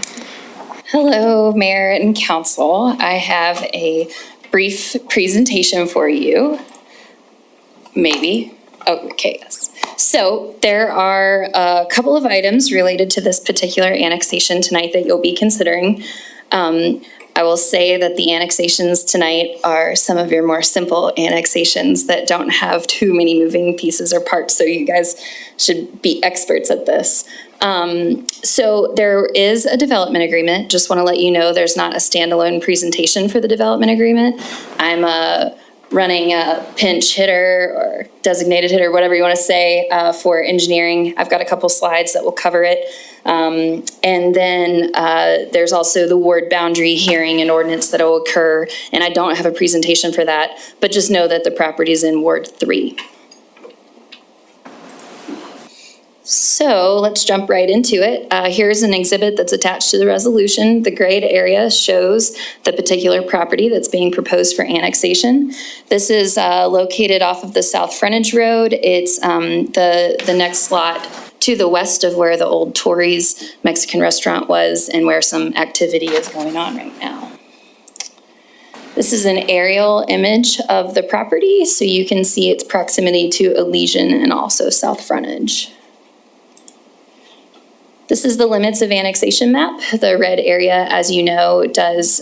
Hello, Mayor and Council. I have a brief presentation for you. Maybe. Oh, okay, yes. So there are a couple of items related to this particular annexation tonight that you'll be considering. I will say that the annexations tonight are some of your more simple annexations that don't have too many moving pieces or parts, so you guys should be experts at this. So there is a development agreement. Just want to let you know there's not a standalone presentation for the development agreement. I'm running a pinch hitter or designated hitter, whatever you want to say, for engineering. I've got a couple slides that will cover it. And then there's also the ward boundary hearing and ordinance that will occur. And I don't have a presentation for that, but just know that the property is in Ward 3. So let's jump right into it. Here's an exhibit that's attached to the resolution. The grayed area shows the particular property that's being proposed for annexation. This is located off of the South Frontage Road. It's the next lot to the west of where the old Tories Mexican restaurant was and where some activity is going on right now. This is an aerial image of the property, so you can see its proximity to Elysian and also South Frontage. This is the limits of annexation map. The red area, as you know, does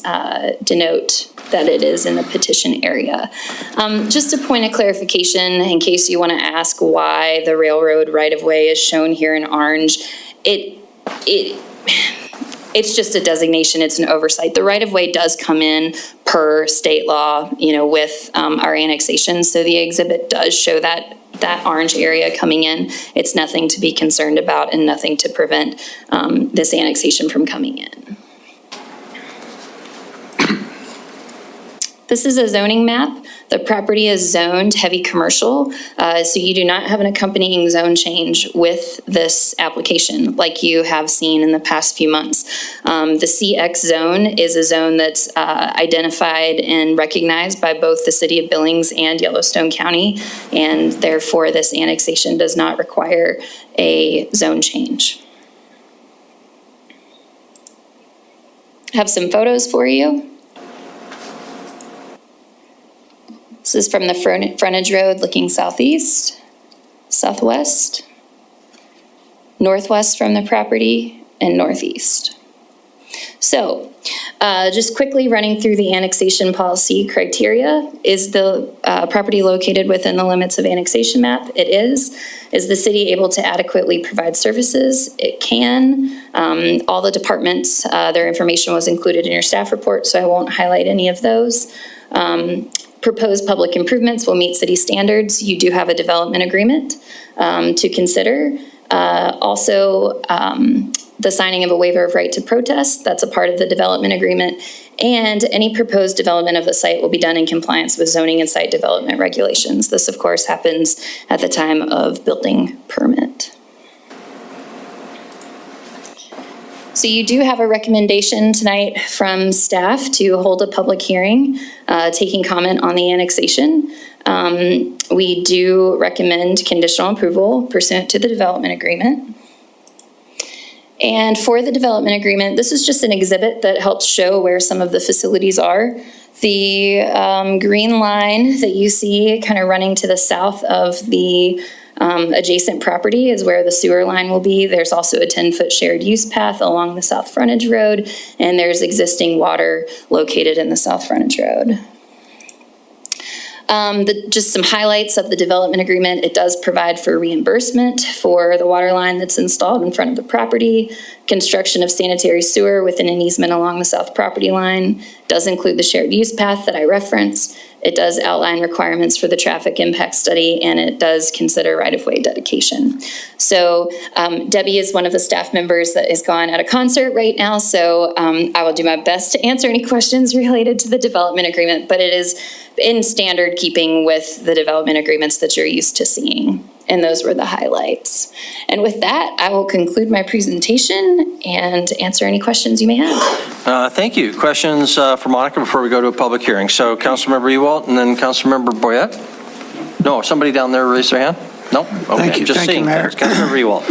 denote that it is in the petition area. Just a point of clarification in case you want to ask why the railroad right-of-way is shown here in orange. It's just a designation, it's an oversight. The right-of-way does come in per state law, with our annexation, so the exhibit does show that orange area coming in. It's nothing to be concerned about and nothing to prevent this annexation from coming in. This is a zoning map. The property is zoned heavy commercial, so you do not have an accompanying zone change with this application like you have seen in the past few months. The CX zone is a zone that's identified and recognized by both the City of Billings and Yellowstone County, and therefore this annexation does not require a zone change. I have some photos for you. This is from the frontage road looking southeast, southwest, northwest from the property, and northeast. So just quickly running through the annexation policy criteria. Is the property located within the limits of annexation map? It is. Is the city able to adequately provide services? It can. All the departments, their information was included in your staff report, so I won't highlight any of those. Proposed public improvements will meet city standards. You do have a development agreement to consider. Also, the signing of a waiver of right to protest, that's a part of the development agreement. And any proposed development of the site will be done in compliance with zoning and site development regulations. This, of course, happens at the time of building permit. So you do have a recommendation tonight from staff to hold a public hearing, taking comment on the annexation. We do recommend conditional approval pursuant to the development agreement. And for the development agreement, this is just an exhibit that helps show where some of the facilities are. The green line that you see kind of running to the south of the adjacent property is where the sewer line will be. There's also a 10-foot shared use path along the South Frontage Road, and there's existing water located in the South Frontage Road. Just some highlights of the development agreement. It does provide for reimbursement for the water line that's installed in front of the property, construction of sanitary sewer within an easement along the south property line, does include the shared use path that I referenced. It does outline requirements for the traffic impact study, and it does consider right-of-way dedication. So Debbie is one of the staff members that is gone at a concert right now, so I will do my best to answer any questions related to the development agreement, but it is in standard keeping with the development agreements that you're used to seeing. And those were the highlights. And with that, I will conclude my presentation and answer any questions you may have. Thank you. Questions for Monica before we go to a public hearing. So Councilmember Ewald and then Councilmember Boyette. No, somebody down there raised their hand? No? Okay, Thank you, Mayor. Councilmember Ewald.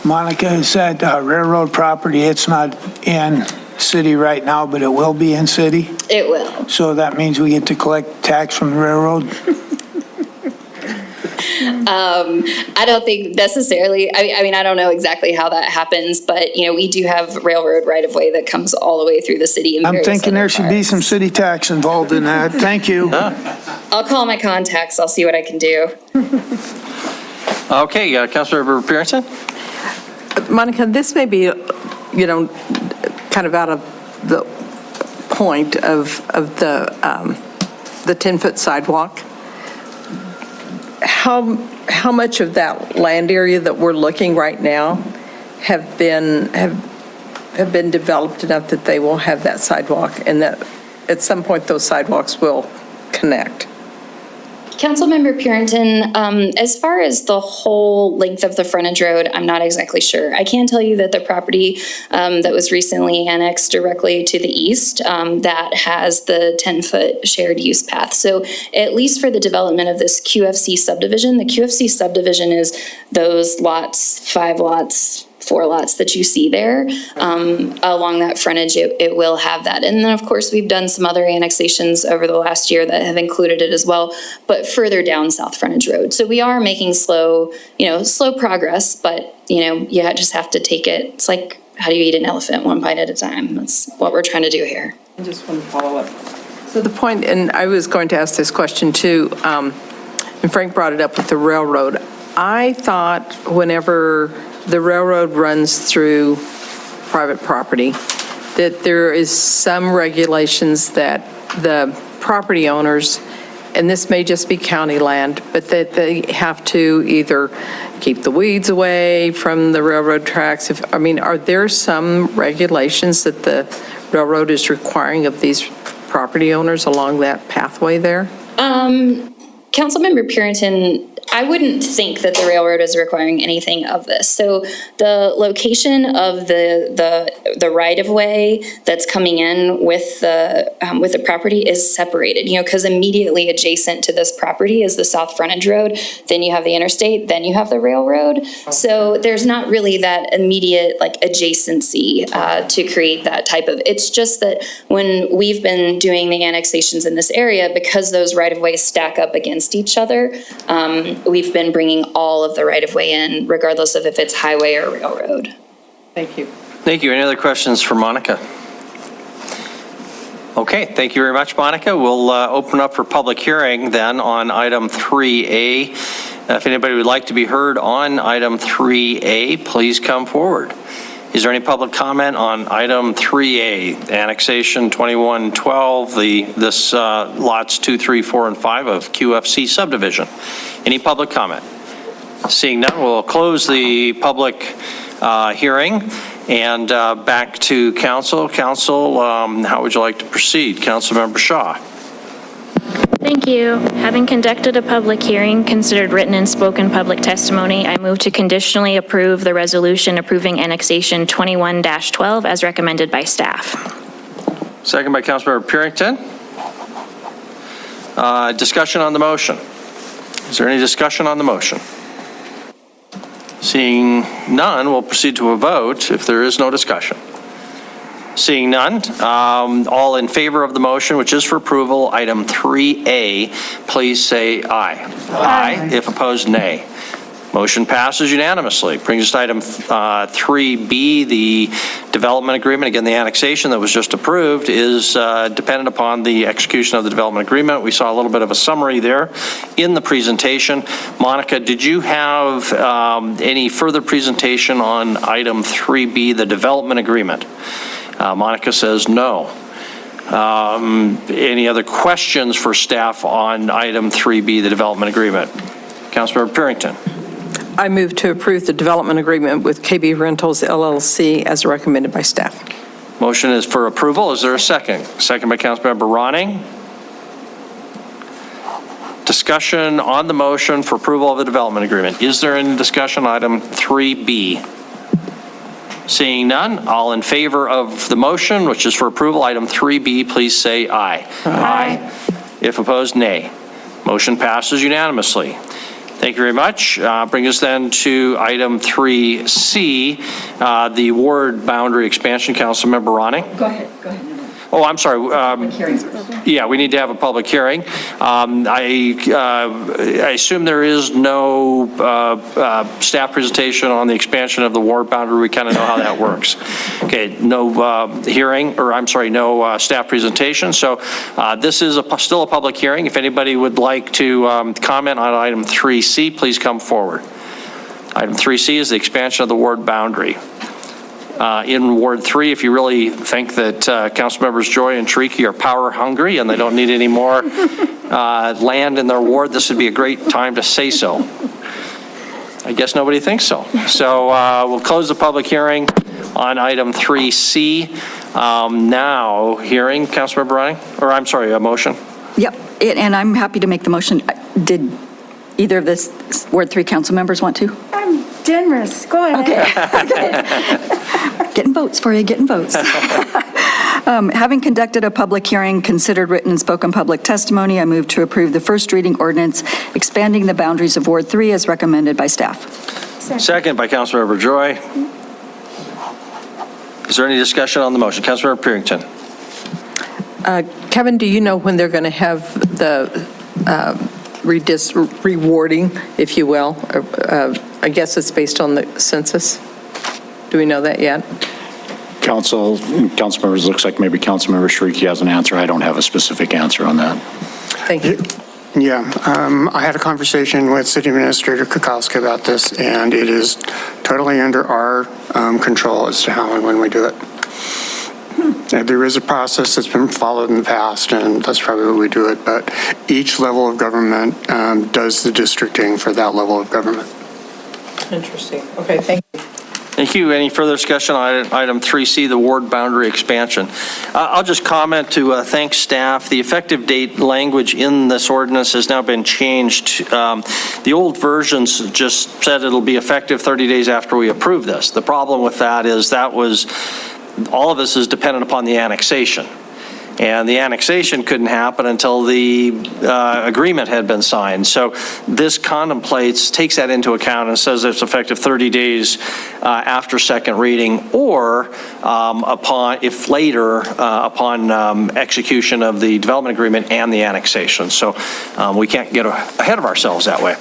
Monica said railroad property, it's not in city right now, but it will be in city. It will. So that means we get to collect tax from the railroad? I don't think necessarily, I mean, I don't know exactly how that happens, but, you know, we do have railroad right-of-way that comes all the way through the city. And I'm thinking there should be some city tax involved in that. Thank you. I'll call my contacts. I'll see what I can do. Okay, Councilmember Purinton? Monica, this may be, you know, kind of out of the point of the 10-foot sidewalk. How much of that land area that we're looking right now have been developed enough that they will have that sidewalk, and that at some point those sidewalks will connect? Councilmember Purinton, as far as the whole length of the frontage road, I'm not exactly sure. I can tell you that the property that was recently annexed directly to the east, that has the 10-foot shared use path. So at least for the development of this QFC subdivision, the QFC subdivision is those lots, 5 lots, 4 lots that you see there. Along that frontage, it will have that. And then, of course, we've done some other annexations over the last year that have included it as well, but further down South Frontage Road. So we are making slow progress, but, you know, you just have to take it. It's like, how do you eat an elephant? One bite at a time. That's what we're trying to do here. I just want to follow up. So the point, and I was going to ask this question too, and Frank brought it up with the railroad. I thought whenever the railroad runs through private property, that there is some regulations that the property owners, and this may just be county land, but that they have to either keep the weeds away from the railroad tracks. Are there some regulations that the railroad is requiring of these property owners along that pathway there? Councilmember Purinton, I wouldn't think that the railroad is requiring anything of this. So the location of the right-of-way that's coming in with the property is separated, you know, because immediately adjacent to this property is the South Frontage Road, then you have the interstate, then you have the railroad. So there's not really that immediate adjacency to create that type of, it's just that when we've been doing the annexations in this area, because those right-of-ways stack up against each other, we've been bringing all of the right-of-way in, regardless of if it's highway or railroad. Thank you. Thank you. Any other questions for Monica? Okay, thank you very much, Monica. We'll open up for public hearing then on item 3A. If anybody would like to be heard on item 3A, please come forward. Is there any public comment on item 3A, annexation 2112, this lots 2, 3, 4, and 5 of QFC subdivision? Any public comment? Seeing none, we'll close the public hearing and back to council. Council, how would you like to proceed? Councilmember Shaw. Thank you. Having conducted a public hearing, considered written and spoken public testimony, I move to conditionally approve the resolution approving annexation 21-12 as recommended by staff. Second by Councilmember Purinton. Discussion on the motion. Is there any discussion on the motion? Seeing none, we'll proceed to a vote if there is no discussion. Seeing none, all in favor of the motion, which is for approval, item 3A, please say aye. Aye. If opposed, nay. Motion passes unanimously. Brings us to item 3B, the development agreement. Again, the annexation that was just approved is dependent upon the execution of the development agreement. We saw a little bit of a summary there in the presentation. Monica, did you have any further presentation on item 3B, the development agreement? Monica says no. Any other questions for staff on item 3B, the development agreement? Councilmember Purinton. I move to approve the development agreement with KB Rentals LLC as recommended by staff. Motion is for approval. Is there a second? Second by Councilmember Ronning. Discussion on the motion for approval of the development agreement. Is there any discussion on item 3B? Seeing none, all in favor of the motion, which is for approval, item 3B, please say aye. Aye. If opposed, nay. Motion passes unanimously. Thank you very much. Bring us then to item 3C, the ward boundary expansion. Councilmember Ronning. Go ahead. Oh, I'm sorry. Yeah, we need to have a public hearing. I assume there is no staff presentation on the expansion of the ward boundary. We kind of know how that works. Okay, no hearing, or I'm sorry, no staff presentation. So this is still a public hearing. If anybody would like to comment on item 3C, please come forward. Item 3C is the expansion of the ward boundary. In Ward 3, if you really think that Council Members Joy and Tariki are power hungry and they don't need any more land in their ward, this would be a great time to say so. I guess nobody thinks so. So we'll close the public hearing on item 3C. Now, hearing, Councilmember Running, or I'm sorry, a motion? Yep, and I'm happy to make the motion. Did either of the Ward 3 council members want to? I'm generous. Go ahead. Okay. Getting votes for you, getting votes. Having conducted a public hearing, considered written and spoken public testimony, I move to approve the first reading ordinance expanding the boundaries of Ward 3 as recommended by staff. Second by Councilmember Joy. Is there any discussion on the motion? Councilmember Purington. Kevin, do you know when they're going to have the rewarding, if you will? I guess it's based on the census. Do we know that yet? Council members, looks like maybe Councilmember Shariki has an answer. I don't have a specific answer on that. Thank you. Yeah, I had a conversation with City Administrator Kukowski about this, and it is totally under our control as to how and when we do it. And there is a process that's been followed in the past, and that's probably what we do it, but each level of government does the districting for that level of government. Interesting. Okay, thank you. Thank you. Any further discussion on item 3C, the ward boundary expansion? I'll just comment to thank staff. The effective date language in this ordinance has now been changed. The old versions just said it'll be effective 30 days after we approve this. The problem with that is all of this is dependent upon the annexation. And the annexation couldn't happen until the agreement had been signed. So this takes that into account and says it's effective 30 days after second reading, or upon execution of the development agreement and the annexation. So we can't get ahead of ourselves that way.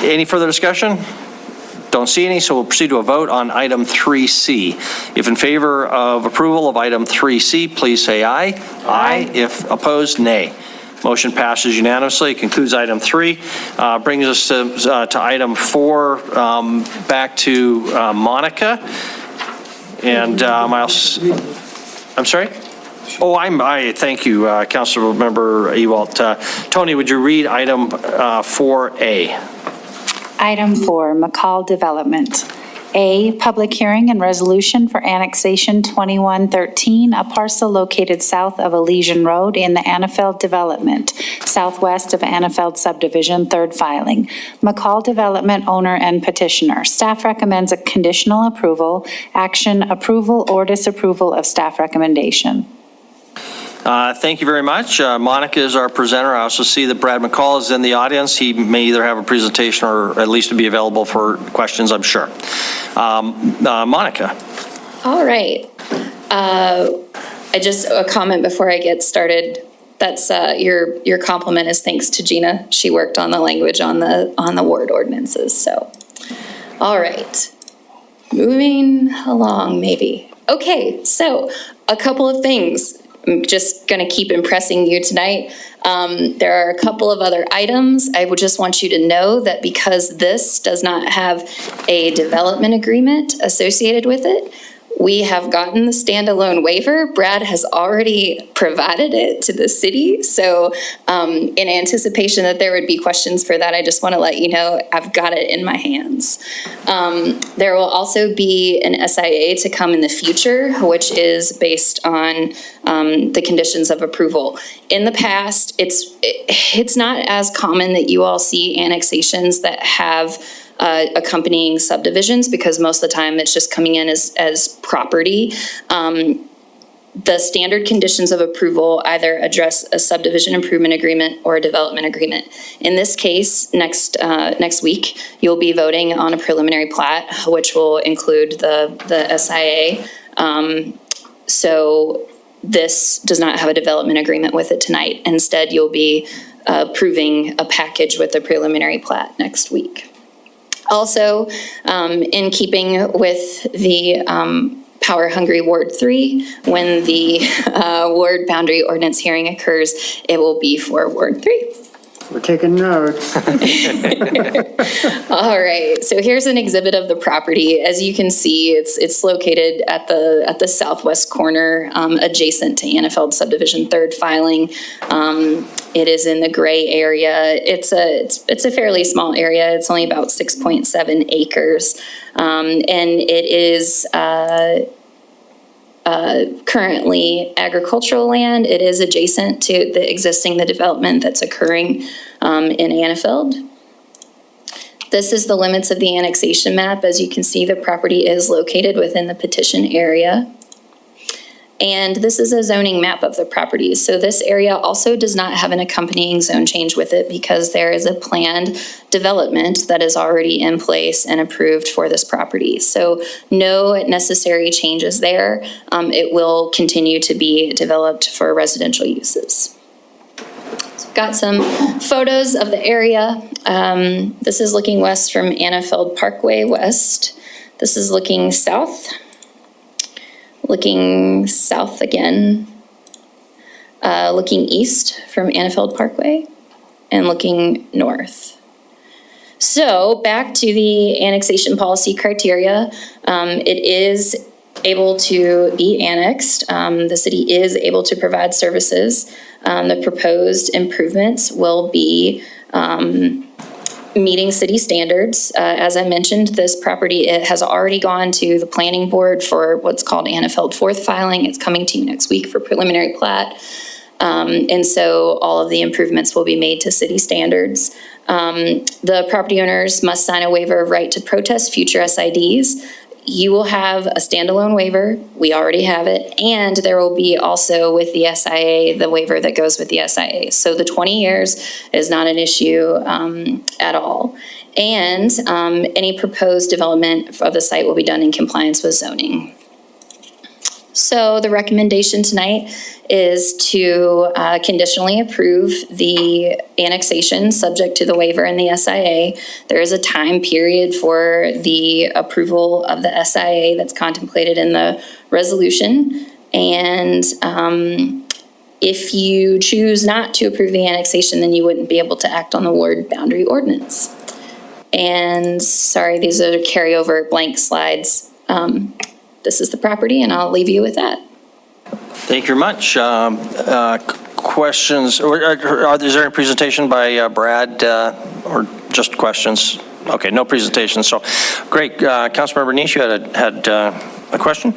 Any further discussion? Don't see any, so we'll proceed to a vote on item 3C. If in favor of approval of item 3C, please say aye. Aye. If opposed, nay. Motion passes unanimously. It concludes item 3. Brings us to item 4, back to Monica. And I'm sorry? Oh, I thank you, Councilmember Ewalt. Tony, would you read item 4A? Item 4, McCall Development. A, public hearing and resolution for Annexation 2113, a parcel located south of Elysian Road in the Annafeld Development, southwest of Annafeld Subdivision, third filing. McCall Development owner and petitioner. Staff recommends a conditional approval, action approval or disapproval of staff recommendation. Thank you very much. Monica is our presenter. I also see that Brad McCall is in the audience. He may either have a presentation or at least be available for questions, I'm sure. Monica. All right. Just a comment before I get started. That's your compliment is thanks to Gina. She worked on the language on the ward ordinances. So, all right. Moving along, maybe. Okay, so a couple of things. I'm just going to keep impressing you tonight. There are a couple of other items. I would just want you to know that because this does not have a development agreement associated with it, we have gotten the standalone waiver. Brad has already provided it to the city. So in anticipation that there would be questions for that, I just want to let you know I've got it in my hands. There will also be an SIA to come in the future, which is based on the conditions of approval. In the past, it's not as common that you all see annexations that have accompanying subdivisions, because most of the time it's just coming in as property. The standard conditions of approval either address a subdivision improvement agreement or a development agreement. In this case, next week, you'll be voting on a preliminary plat, which will include the SIA. So this does not have a development agreement with it tonight. Instead, you'll be approving a package with the preliminary plat next week. Also, in keeping with the power-hungry Ward 3, when the ward boundary ordinance hearing occurs, it will be for Ward 3. We're taking notes. All right, so here's an exhibit of the property. As you can see, it's located at the southwest corner, adjacent to Annefeld Subdivision 3rd filing. It is in the gray area. It's a fairly small area. It's only about 6.7 acres, and it is currently agricultural land. It is adjacent to the development that's occurring in Annefeld. This is the limits of the annexation map. As you can see, the property is located within the petition area. And this is a zoning map of the property. So this area also does not have an accompanying zone change with it because there is a planned development that is already in place and approved for this property. So no necessary changes there. It will continue to be developed for residential uses. So got some photos of the area. This is looking west from Annefeld Parkway West. This is looking south. Looking south again, looking east from Annefeld Parkway, and looking north. So back to the annexation policy criteria. It is able to be annexed. The city is able to provide services. The proposed improvements will be meeting city standards. As I mentioned, this property, it has already gone to the planning board for what's called Annefeld 4th filing. It's coming to you next week for preliminary plat. And so all of the improvements will be made to city standards. The property owners must sign a waiver of right to protest future SIDs. You will have a standalone waiver. We already have it. And there will be also with the SIA, the waiver that goes with the SIA. So the 20 years is not an issue at all. And any proposed development of the site will be done in compliance with zoning. So the recommendation tonight is to conditionally approve the annexation subject to the waiver and the SIA. There is a time period for the approval of the SIA that's contemplated in the resolution. And if you choose not to approve the annexation, then you wouldn't be able to act on the ward boundary ordinance. And sorry, these are carryover blank slides. This is the property, and I'll leave you with that. Thank you very much. Questions, is there a presentation by Brad or just questions? Okay, no presentation, so great. Councilmember Nish, you had a question?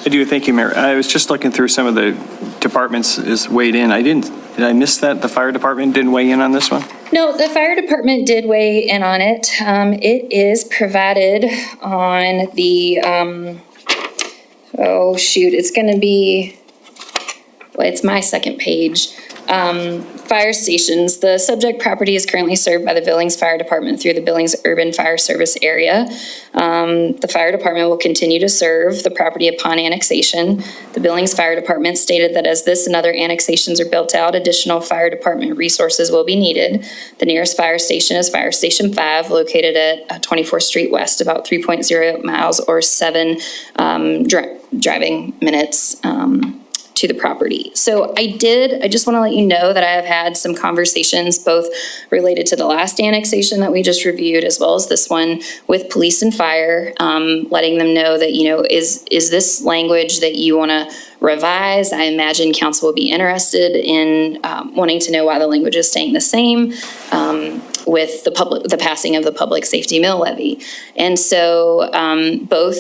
I do, thank you, Mayor. I was just looking through some of the departments is weighed in. Did I miss that? The fire department didn't weigh in on this one? No, the fire department did weigh in on it. It is provided on the, oh shoot, it's gonna be, well, it's my second page. Fire stations. The subject property is currently served by the Billings Fire Department through the Billings Urban Fire Service area. The fire department will continue to serve the property upon annexation. The Billings Fire Department stated that as this and other annexations are built out, additional fire department resources will be needed. The nearest fire station is Fire Station 5, located at 24th Street West, about 3.0 miles or 7 driving minutes to the property. So I just want to let you know that I have had some conversations both related to the last annexation that we just reviewed as well as this one with police and fire, letting them know that, you know, is this language that you want to revise? I imagine council will be interested in wanting to know why the language is staying the same with the passing of the public safety mill levy. And so both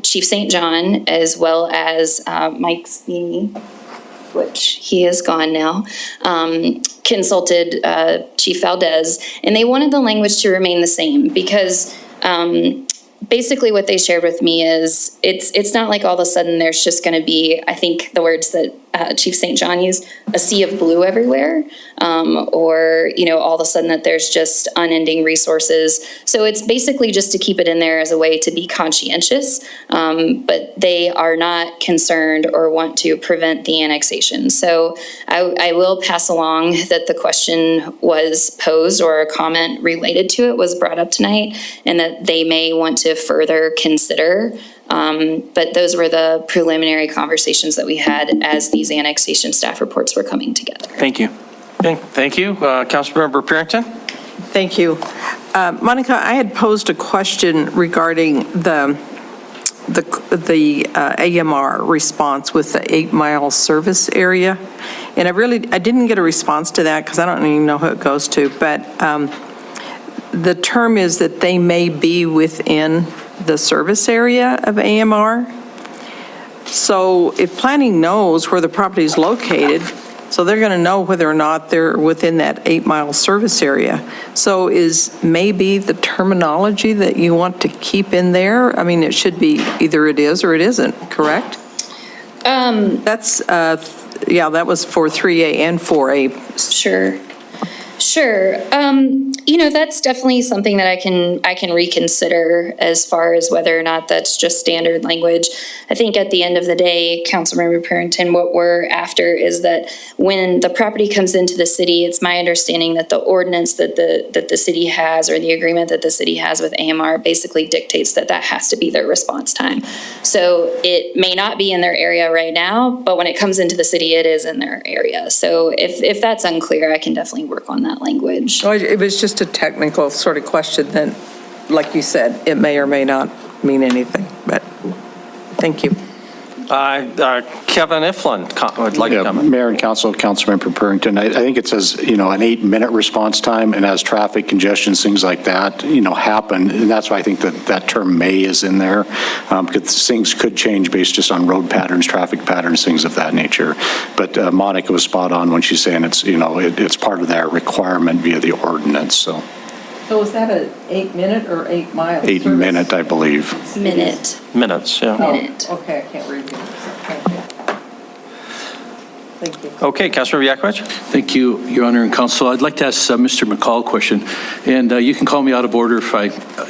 Chief St. John as well as Mike Sweeney, which he is gone now, consulted Chief Valdez, and they wanted the language to remain the same because basically what they shared with me is it's not like all of a sudden there's just going to be, I think the words that Chief St. John used, a sea of blue everywhere, or, all of a sudden that there's just unending resources. So it's basically just to keep it in there as a way to be conscientious, but they are not concerned or want to prevent the annexation. So I will pass along that the question was posed, or a comment related to it was brought up tonight, and that they may want to further consider. But those were the preliminary conversations that we had as these annexation staff reports were coming together. Thank you. Okay, thank you. Councilmember Parrington? Thank you. Monica, I had posed a question regarding the AMR response with the 8-mile service area. And I didn't get a response to that because I don't even know who it goes to, but the term is that they may be within the service area of AMR. So if planning knows where the property is located, so they're going to know whether or not they're within that 8-mile service area. So is maybe the terminology that you want to keep in there? I mean, it should be either it is or it isn't, correct? That's, that was for 3A and 4A. Sure. That's definitely something that I can reconsider as far as whether or not that's just standard language. I think at the end of the day, Councilmember Parrington, what we're after is that when the property comes into the city, it's my understanding that the ordinance that the city has, or the agreement that the city has with AMR, basically dictates that has to be their response time. So it may not be in their area right now, but when it comes into the city, it is in their area. So if that's unclear, I can definitely work on that language. Oh, it was just a technical sort of question that, like you said, it may or may not mean anything, but thank you. Kevin Iflin would like to comment. Mayor and Council, Councilmember Parrington, I think it says, an 8-minute response time, and as traffic congestions, things like that, happen, and that's why I think that term may is in there, because things could change based just on road patterns, traffic patterns, things of that nature. But Monica was spot on when she's saying it's, it's part of that requirement via the ordinance, so. So is that an 8-minute or 8-mile? 8-minute, I believe. Minutes, yeah. Minute. Okay, I can't read it. Thank you. Okay, Councilmember Yakovich? Thank you, Your Honor and Council. I'd like to ask Mr. McCall a question, and you can call me out of order if I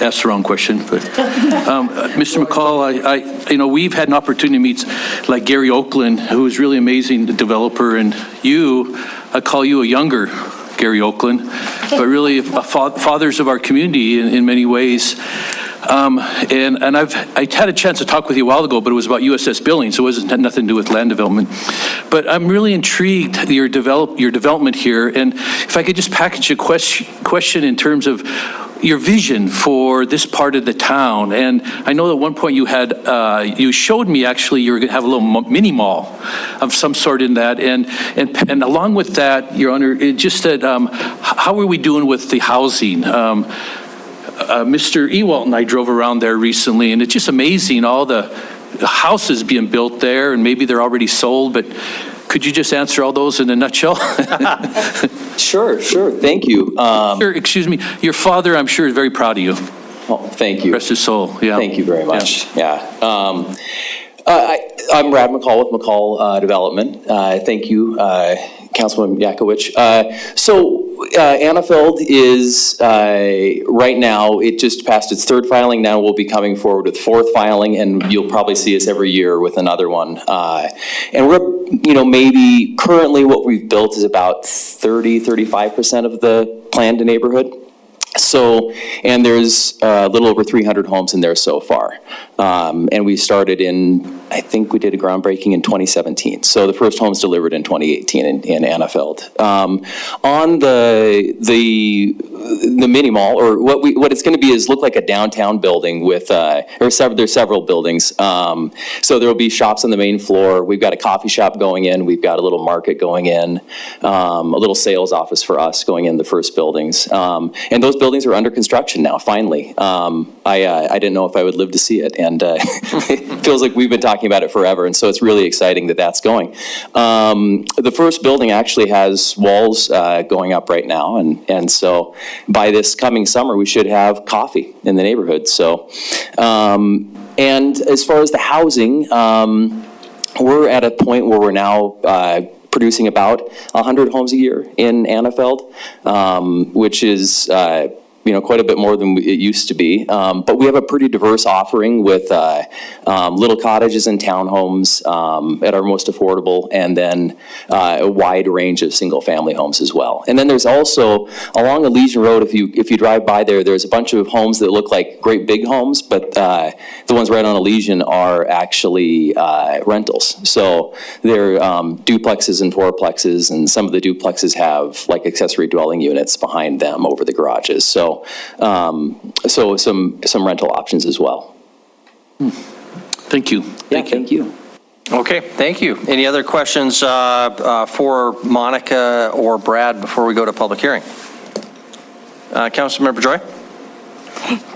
ask the wrong question. But Mr. McCall, we've had an opportunity to meet like Gary Oakland, who is really amazing developer, and I call you a younger Gary Oakland, but really fathers of our community in many ways. And I had a chance to talk with you a while ago, but it was about USS Billings. It had nothing to do with land development. But I'm really intrigued your development here. And if I could just package a question in terms of your vision for this part of the town. And I know at one point you showed me actually you were going to have a little mini mall of some sort in that. And along with that, Your Honor, it just that how are we doing with the housing? Mr. Ewalt and I drove around there recently, and it's just amazing, all the houses being built there, and maybe they're already sold, but could you just answer all those in a nutshell? Sure, thank you. Excuse me, your father, I'm sure, is very proud of you. Oh, thank you. Rest his soul, yeah. Thank you very much, yeah. I'm Brad McCall with McCall Development. Thank you, Councilman Yakovich. Annafeld is, right now, it just passed its 3rd filing. Now we'll be coming forward with 4th filing, and you'll probably see us every year with another one. And we're, maybe currently what we've built is about 35% of the planned neighborhood. So, and there's a little over 300 homes in there so far. And we started I think we did a groundbreaking in 2017. So the first homes delivered in 2018 in Annafeld. On the mini mall, or what it's going to be is look like a downtown building with, there's several buildings. So there'll be shops on the main floor. We've got a coffee shop going in. We've got a little market going in, a little sales office for us going in the first buildings. And those buildings are under construction now, finally. I didn't know if I would live to see it, and it feels like we've been talking about it forever, and so it's really exciting that that's going. The first building actually has walls going up right now, and so by this coming summer, we should have coffee in the neighborhood. So, and as far as the housing, we're at a point where we're now producing about 100 homes a year in Annafeld, which is quite a bit more than it used to be. But we have a pretty diverse offering with little cottages and townhomes at our most affordable, and then a wide range of single-family homes as well. And then there's also, along Elysian Road, if you drive by there, there's a bunch of homes that look like great big homes, but the ones right on Elysian are actually rentals. So they're duplexes and fourplexes, and some of the duplexes have like accessory dwelling units behind them over the garages. So some rental options as well. Thank you. Yeah, thank you. Okay, thank you. Any other questions for Monica or Brad before we go to public hearing? Councilmember Joy?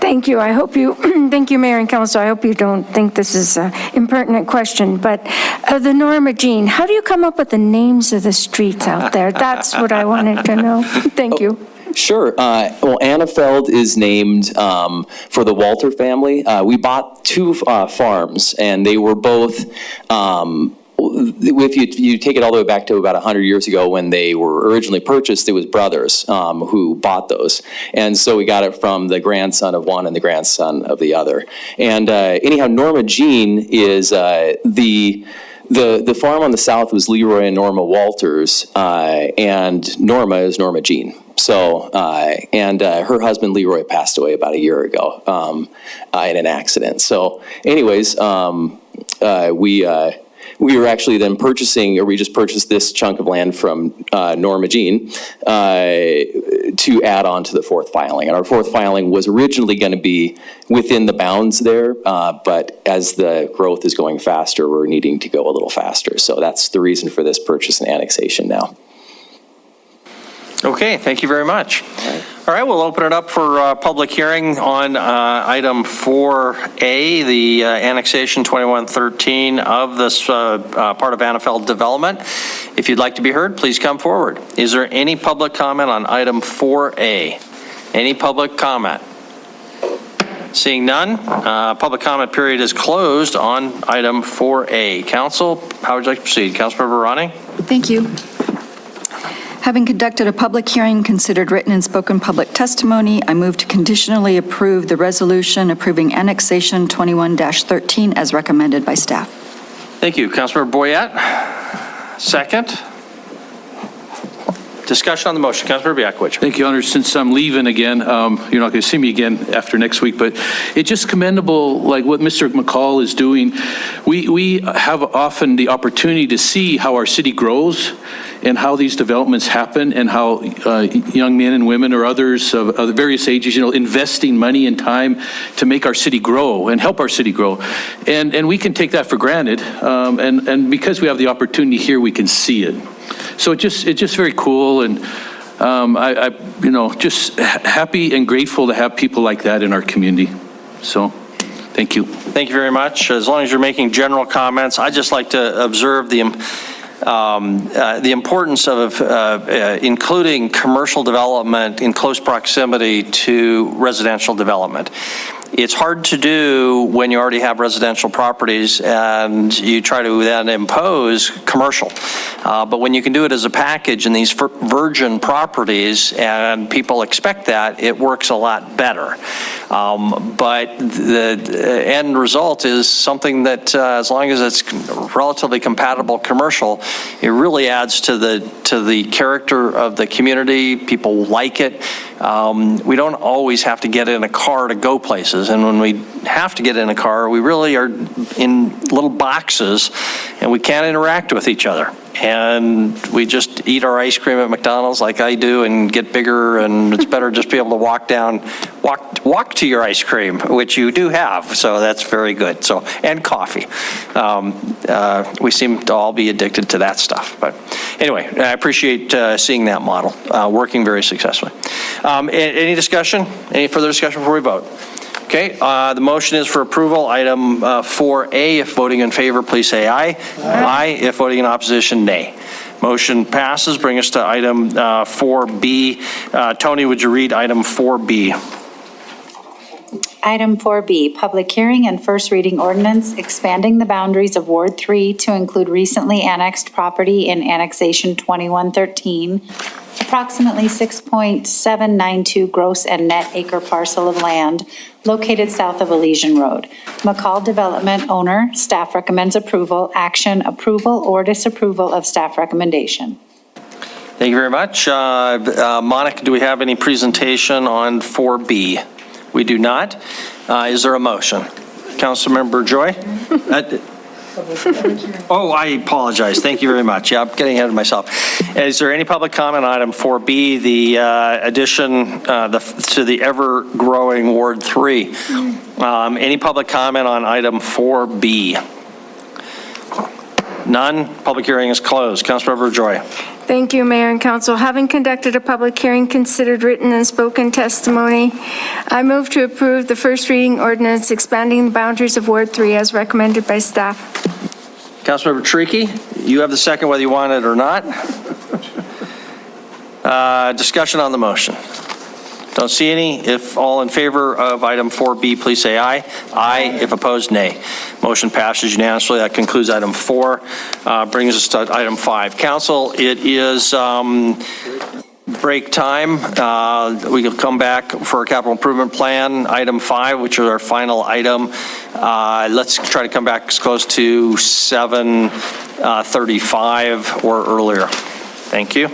Thank you. I hope you, thank you, Mayor and Council. I hope you don't think this is an impertinent question, but the Norma Jean, how do you come up with the names of the streets out there? That's what I wanted to know. Thank you. Sure. Well, Annafeld is named for the Walter family. We bought two farms, and they were both, if you take it all the way back to about 100 years ago when they were originally purchased, it was brothers who bought those. And so we got it from the grandson of one and the grandson of the other. And anyhow, Norma Jean is the farm on the south was Leroy and Norma Walters, and Norma is Norma Jean. So, her husband Leroy passed away about a year ago in an accident. So anyways, we were actually then we just purchased this chunk of land from Norma Jean to add on to the fourth filing. And our fourth filing was originally going to be within the bounds there, but as the growth is going faster, we're needing to go a little faster. So that's the reason for this purchase and annexation now. Okay, thank you very much. All right, we'll open it up for public hearing on item 4A, the annexation 2113 of this part of Annafeld development. If you'd like to be heard, please come forward. Is there any public comment on item 4A? Any public comment? Seeing none, public comment period is closed on item 4A. Council, how would you like to proceed? Councilmember Ronning? Thank you. Having conducted a public hearing, considered written and spoken public testimony, I move to conditionally approve the resolution approving annexation 21-13 as recommended by staff. Thank you. Councilmember Boyette, second. Discussion on the motion. Councilmember Biakovic. Thank you, Honor. Since I'm leaving again, you're not going to see me again after next week, but it's just commendable, like what Mr. McCall is doing. We have often the opportunity to see how our city grows and how these developments happen, and how young men and women or others of various ages, investing money and time to make our city grow and help our city grow. And we can take that for granted. And because we have the opportunity here, we can see it. So it's just very cool, and I just happy and grateful to have people like that in our community. So, thank you. Thank you very much. As long as you're making general comments, I'd just like to observe the importance of including commercial development in close proximity to residential development. It's hard to do when you already have residential properties and you try to then impose commercial. But when you can do it as a package in these virgin properties and people expect that, it works a lot better. But the end result is something that as long as it's relatively compatible commercial, it really adds to the character of the community. People like it. We don't always have to get in a car to go places, and when we have to get in a car, we really are in little boxes and we can't interact with each other. And we just eat our ice cream at McDonald's like I do and get bigger, and it's better just be able to walk to your ice cream, which you do have, so that's very good. So, and coffee. We seem to all be addicted to that stuff. But anyway, I appreciate seeing that model working very successfully. Any discussion? Any further discussion before we vote? Okay, the motion is for approval. Item 4A, if voting in favor, please say aye. Aye. If voting in opposition, nay. Motion passes. Bring us to item 4B. Tony, would you read item 4B? Item 4B, public hearing and first reading ordinance expanding the boundaries of Ward 3 to include recently annexed property in Annexation 2113, approximately 6.792 gross and net acre parcel of land located south of Elysian Road. McCall Development owner, staff recommends approval. Action, approval or disapproval of staff recommendation. Thank you very much. Monica, do we have any presentation on 4B? We do not. Is there a motion? Councilmember Joy? Oh, I apologize. Thank you very much. Yeah, I'm getting ahead of myself. Is there any public comment on item 4B, the addition to the ever-growing Ward 3? Any public comment on item 4B? None. Public hearing is closed. Councilmember Joy. Thank you, Mayor and Council. Having conducted a public hearing, considered written and spoken testimony, I move to approve the first reading ordinance expanding the boundaries of Ward 3 as recommended by staff. Councilmember Tricky, you have the second whether you want it or not. Discussion on the motion. Don't see any. If all in favor of item 4B, please say aye. Aye. If opposed, nay. Motion passes unanimously. That concludes item 4. Brings us to item 5. Council, it is break time. We will come back for a capital improvement plan, item 5, which is our final item. Let's try to come back as close to 7:35 or earlier. Thank you.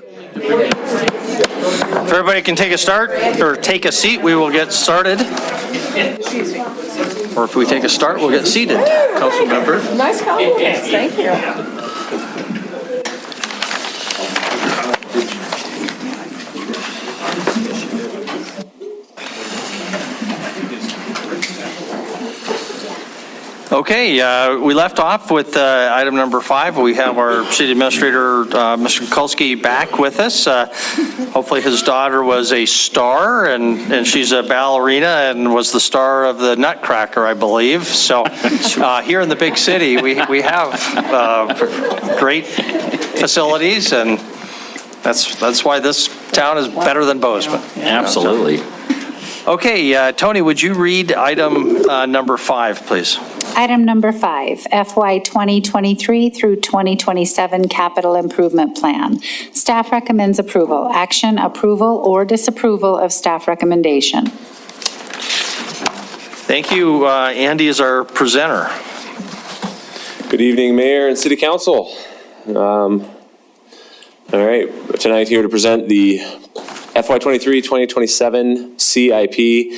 If everybody can take a start, or take a seat, we will get started. Or if we take a start, we'll get seated. Council member. Nice compliments, thank you. Okay, we left off with item number 5. We have our city administrator, Mr. Kukulski, back with us. Hopefully his daughter was a star, and she's a ballerina and was the star of the Nutcracker, I believe. So here in the big city, we have great facilities, and that's why this town is better than Bozeman. Absolutely. Okay, Tony, would you read item number 5, please? Item number 5, FY 2023 through 2027 Capital Improvement Plan. Staff recommends approval. Action, approval, or disapproval of staff recommendation. Thank you. Andy is our presenter. Good evening, Mayor and City Council. All right, tonight here to present the FY23-2027 CIP.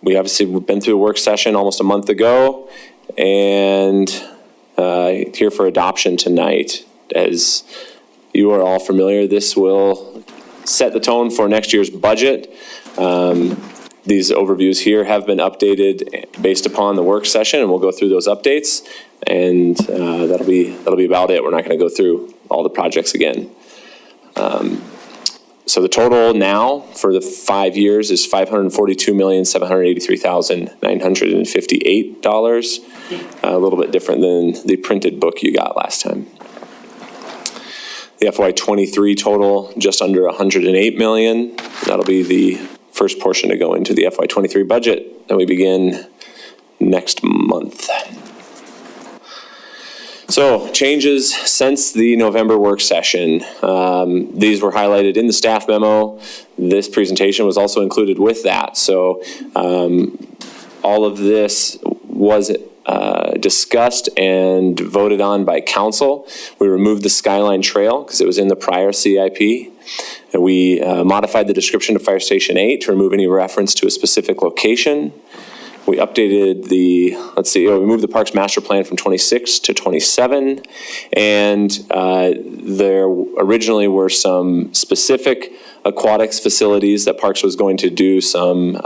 We've been through a work session almost a month ago, and here for adoption tonight. As you are all familiar, this will set the tone for next year's budget. These overviews here have been updated based upon the work session, and we'll go through those updates, and that'll be about it. We're not going to go through all the projects again. So the total now for the 5 years is $542,783,958. A little bit different than the printed book you got last time. The FY23 total, just under $108 million. That'll be the first portion to go into the FY23 budget, and we begin next month. So, changes since the November work session. These were highlighted in the staff memo. This presentation was also included with that. So, all of this was discussed and voted on by council. We removed the Skyline Trail because it was in the prior CIP. And we modified the description of Fire Station 8 to remove any reference to a specific location. We updated we moved the Parks Master Plan from 26 to 27, and there originally were some specific aquatics facilities that Parks was going to do some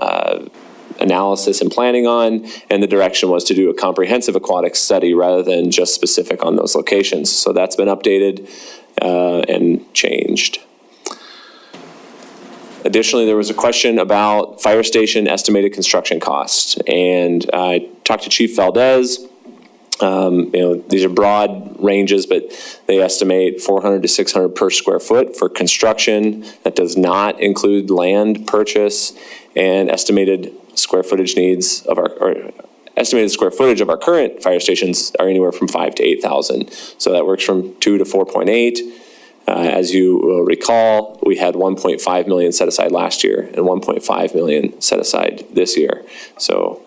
analysis and planning on, and the direction was to do a comprehensive aquatics study rather than just specific on those locations. So that's been updated and changed. Additionally, there was a question about fire station estimated construction costs, and I talked to Chief Valdez. These are broad ranges, but they estimate 400 to 600 per square foot for construction. That does not include land purchase, and estimated square footage of our current fire stations are anywhere from 5,000 to 8,000. So that works from 2 to 4.8. As you will recall, we had 1.5 million set aside last year and 1.5 million set aside this year. So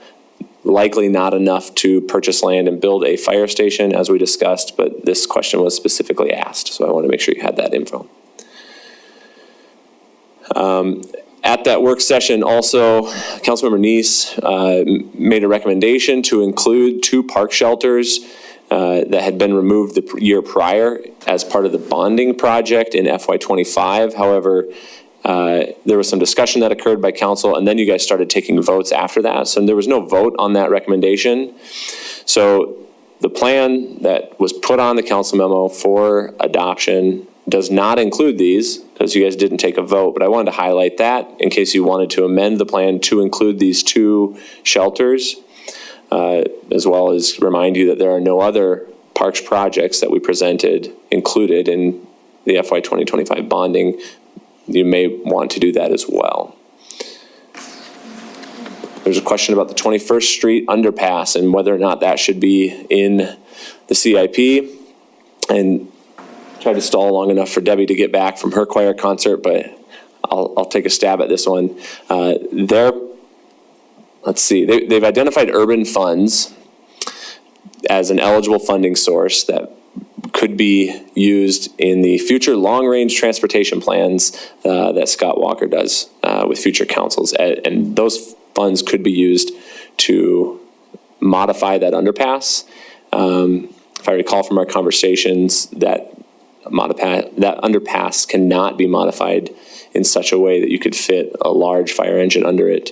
likely not enough to purchase land and build a fire station, as we discussed, but this question was specifically asked, so I want to make sure you had that info. At that work session also, Councilmember Neese made a recommendation to include 2 park shelters that had been removed the year prior as part of the bonding project in FY25. However, there was some discussion that occurred by council, and then you guys started taking votes after that. So there was no vote on that recommendation. So the plan that was put on the council memo for adoption does not include these, because you guys didn't take a vote, but I wanted to highlight that in case you wanted to amend the plan to include these 2 shelters. As well as remind you that there are no other parks projects that we presented included in the FY 2025 bonding. You may want to do that as well. There's a question about the 21st Street underpass and whether or not that should be in the CIP. And tried to stall long enough for Debbie to get back from her choir concert, but I'll take a stab at this one. Let's see, they've identified urban funds as an eligible funding source that could be used in the future long-range transportation plans that Scott Walker does with future councils. And those funds could be used to modify that underpass. If I recall from our conversations, that underpass cannot be modified in such a way that you could fit a large fire engine under it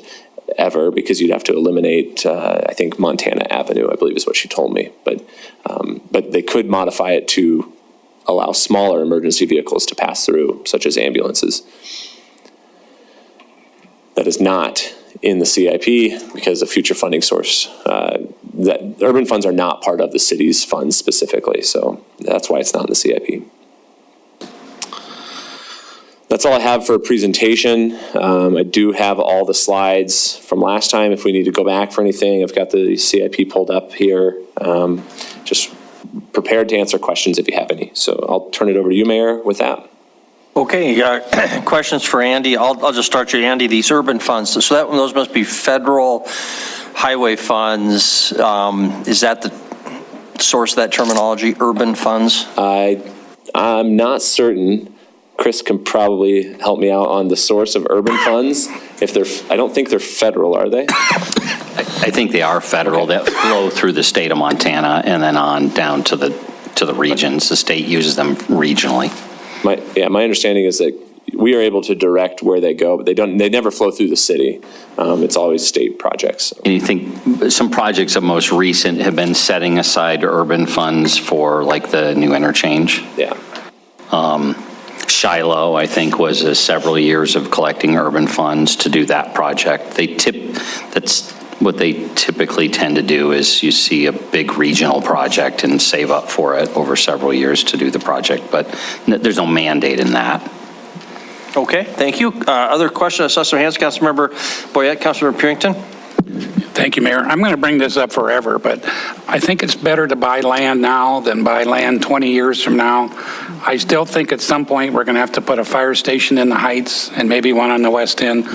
ever, because you'd have to eliminate, I think, Montana Avenue, I believe is what she told me. But they could modify it to allow smaller emergency vehicles to pass through, such as ambulances. That is not in the CIP because of future funding source. That urban funds are not part of the city's funds specifically, so that's why it's not in the CIP. That's all I have for a presentation. I do have all the slides from last time if we need to go back for anything. I've got the CIP pulled up here. Just prepared to answer questions if you have any. So I'll turn it over to you, Mayor, with that. Okay, questions for Andy. I'll just start you, Andy. These urban funds, so those must be federal highway funds. Is that the source of that terminology, urban funds? I'm not certain. Chris can probably help me out on the source of urban funds. I don't think they're federal, are they? I think they are federal, that flow through the state of Montana and then on down to the regions. The state uses them regionally. My understanding is that we are able to direct where they go, but they never flow through the city. It's always state projects. So. And you think some projects of most recent have been setting aside urban funds for like the new interchange? Yeah. Shiloh, I think, was several years of collecting urban funds to do that project. That's what they typically tend to do, is you see a big regional project and save up for it over several years to do the project, but there's no mandate in that. Okay, thank you. Other questions? I saw some hands. Councilmember Boyette, Councilmember Purington. Thank you, Mayor. I'm going to bring this up forever, but I think it's better to buy land now than buy land 20 years from now. I still think at some point we're going to have to put a fire station in the Heights and maybe one on the West End.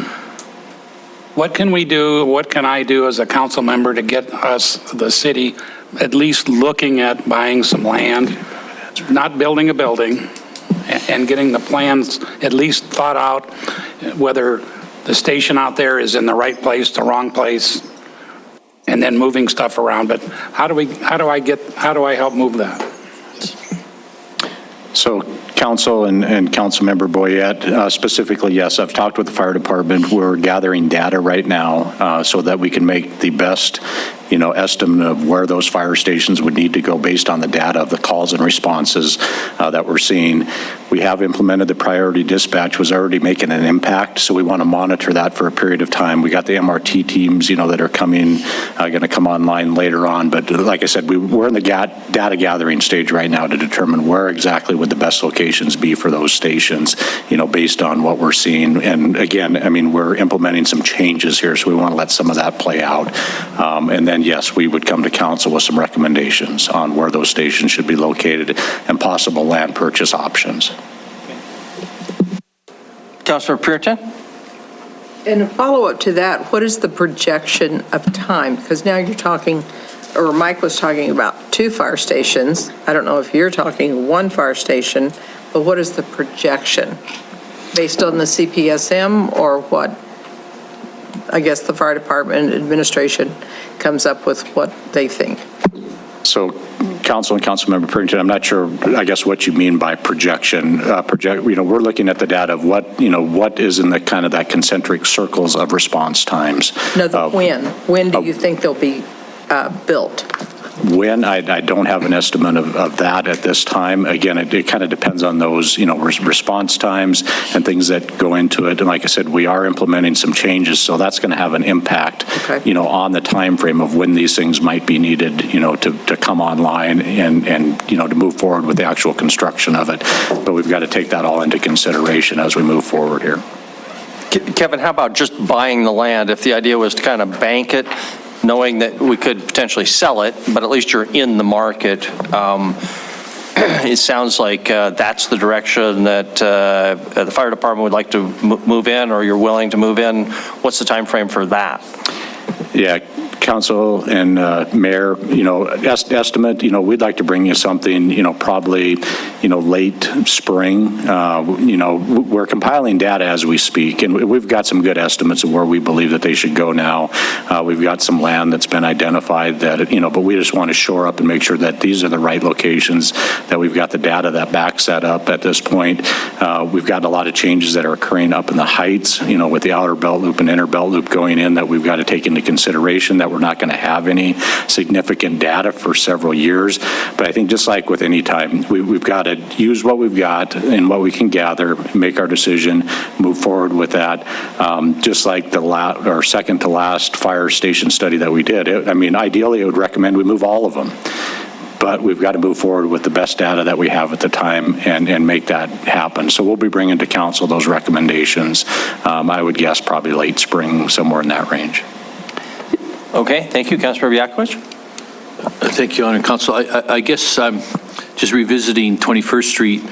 What can we do, what can I do as a council member to get us, the city, at least looking at buying some land, not building a building, and getting the plans at least thought out, whether the station out there is in the right place, the wrong place, and then moving stuff around. But how do I help move that? So Council and Councilmember Boyette, specifically, yes, I've talked with the fire department. We're gathering data right now so that we can make the best, estimate of where those fire stations would need to go based on the data of the calls and responses that we're seeing. We have implemented the priority dispatch, was already making an impact, so we want to monitor that for a period of time. We got the MRT teams, that are going to come online later on. But like I said, we're in the data gathering stage right now to determine where exactly would the best locations be for those stations, based on what we're seeing. And again, we're implementing some changes here, so we want to let some of that play out. And then, yes, we would come to council with some recommendations on where those stations should be located and possible land purchase options. Councilor Purington? And a follow-up to that, what is the projection of time? Because now you're talking, or Mike was talking about 2 fire stations. I don't know if you're talking 1 fire station, but what is the projection? Based on the CPSM or what? I guess the fire department administration comes up with what they think. So Council and Councilmember Purington, I'm not sure, I guess, what you mean by projection. We're looking at the data of what is in the kind of that concentric circles of response times. No, when do you think they'll be built? When, I don't have an estimate of that at this time. Again, it kind of depends on those, response times and things that go into it. And like I said, we are implementing some changes, so that's going to have an impact, on the time frame of when these things might be needed, to come online and to move forward with the actual construction of it. But we've got to take that all into consideration as we move forward here. Kevin, how about just buying the land? If the idea was to kind of bank it, knowing that we could potentially sell it, but at least you're in the market. It sounds like that's the direction that the fire department would like to move in, or you're willing to move in. What's the time frame for that? Yeah, Council and Mayor, estimate, we'd like to bring you something, probably, late spring. We're compiling data as we speak, and we've got some good estimates of where we believe that they should go now. We've got some land that's been identified that, but we just want to shore up and make sure that these are the right locations, that we've got the data that backs that up at this point. We've got a lot of changes that are occurring up in the heights, with the outer belt loop and inner belt loop going in, that we've got to take into consideration, that we're not going to have any significant data for several years. But I think just like with any time, we've got to use what we've got and what we can gather, make our decision, move forward with that. Just like the second to last fire station study that we did. Ideally, I would recommend we move all of them. But we've got to move forward with the best data that we have at the time and make that happen. So we'll be bringing to council those recommendations. I would guess probably late spring, somewhere in that range. Okay, thank you, Councilmember Yakovich. Thank you, Honor Council. I guess I'm just revisiting 21st Street.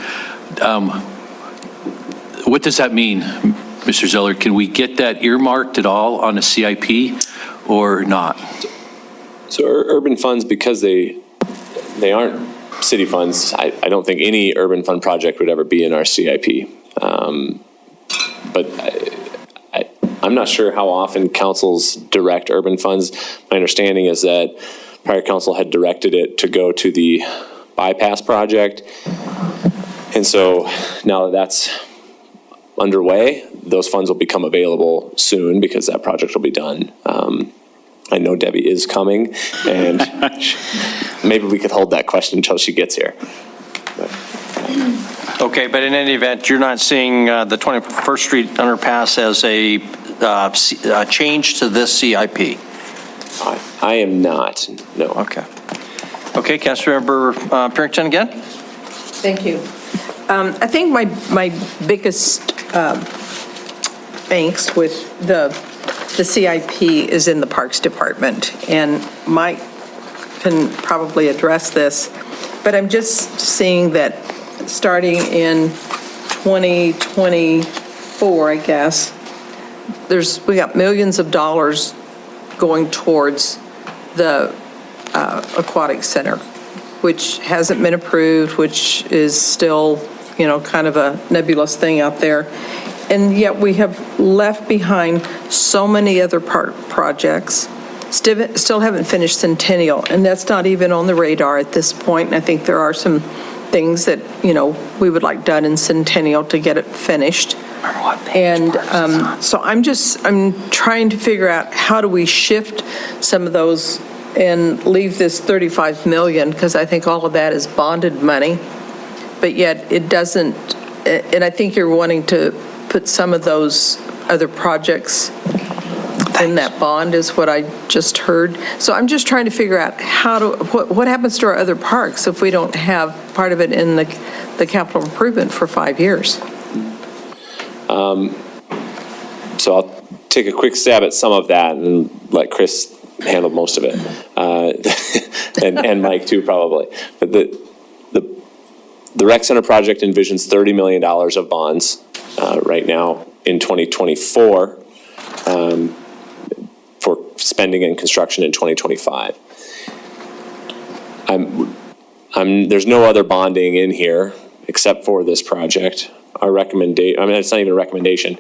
What does that mean, Mr. Zeller? Can we get that earmarked at all on a CIP or not? So urban funds, because they aren't city funds, I don't think any urban fund project would ever be in our CIP. But I'm not sure how often councils direct urban funds. My understanding is that prior council had directed it to go to the bypass project. And so now that that's underway, those funds will become available soon because that project will be done. I know Debbie is coming, and maybe we could hold that question until she gets here. Okay, but in any event, you're not seeing the 21st Street underpass as a change to this CIP? I am not, no. Okay. Okay, Councilmember Purington again? Thank you. I think my biggest angst with the CIP is in the Parks Department, and Mike can probably address this, but I'm just seeing that starting in 2024, I guess, we got millions of dollars going towards the aquatic center, which hasn't been approved, which is still, kind of a nebulous thing out there. And yet we have left behind so many other projects, still haven't finished Centennial, and that's not even on the radar at this point. And I think there are some things that, we would like done in Centennial to get it finished. And so I'm trying to figure out how do we shift some of those and leave this 35 million, because I think all of that is bonded money, but yet it doesn't, and I think you're wanting to put some of those other projects in that bond is what I just heard. So I'm just trying to figure out what happens to our other parks if we don't have part of it in the capital improvement for 5 years. So I'll take a quick stab at some of that and let Chris handle most of it, and Mike too probably. But the rec center project envisions $30 million of bonds right now in 2024 for spending and construction in 2025. There's no other bonding in here except for this project. Our recommendation, it's not even a recommendation.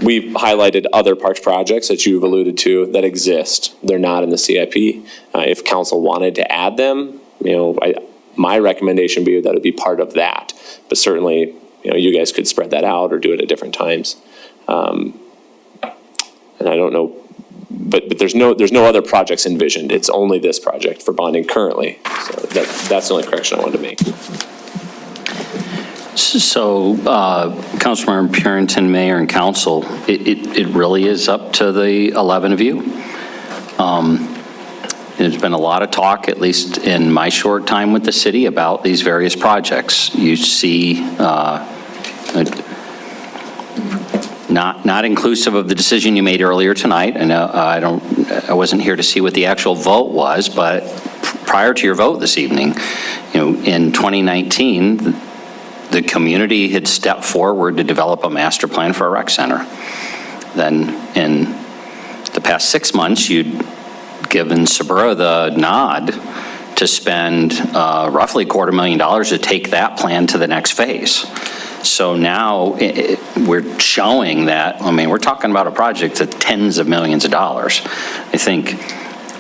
We've highlighted other parks projects that you've alluded to that exist. They're not in the CIP. If council wanted to add them, my recommendation would be that it be part of that. But certainly, you guys could spread that out or do it at different times. And I don't know, but there's no other projects envisioned. It's only this project for bonding currently. So that's the only correction I wanted to make. So, Councilmember Purington, Mayor, and Council, it really is up to the 11 of you. There's been a lot of talk, at least in my short time with the city, about these various projects. You see, not inclusive of the decision you made earlier tonight. And I wasn't here to see what the actual vote was, but prior to your vote this evening, in 2019. The community had stepped forward to develop a master plan for a rec center. Then in the past 6 months, you'd given Sabura the nod to spend roughly $250,000 to take that plan to the next phase. So now we're showing that, I mean, we're talking about a project that's tens of millions of dollars. I think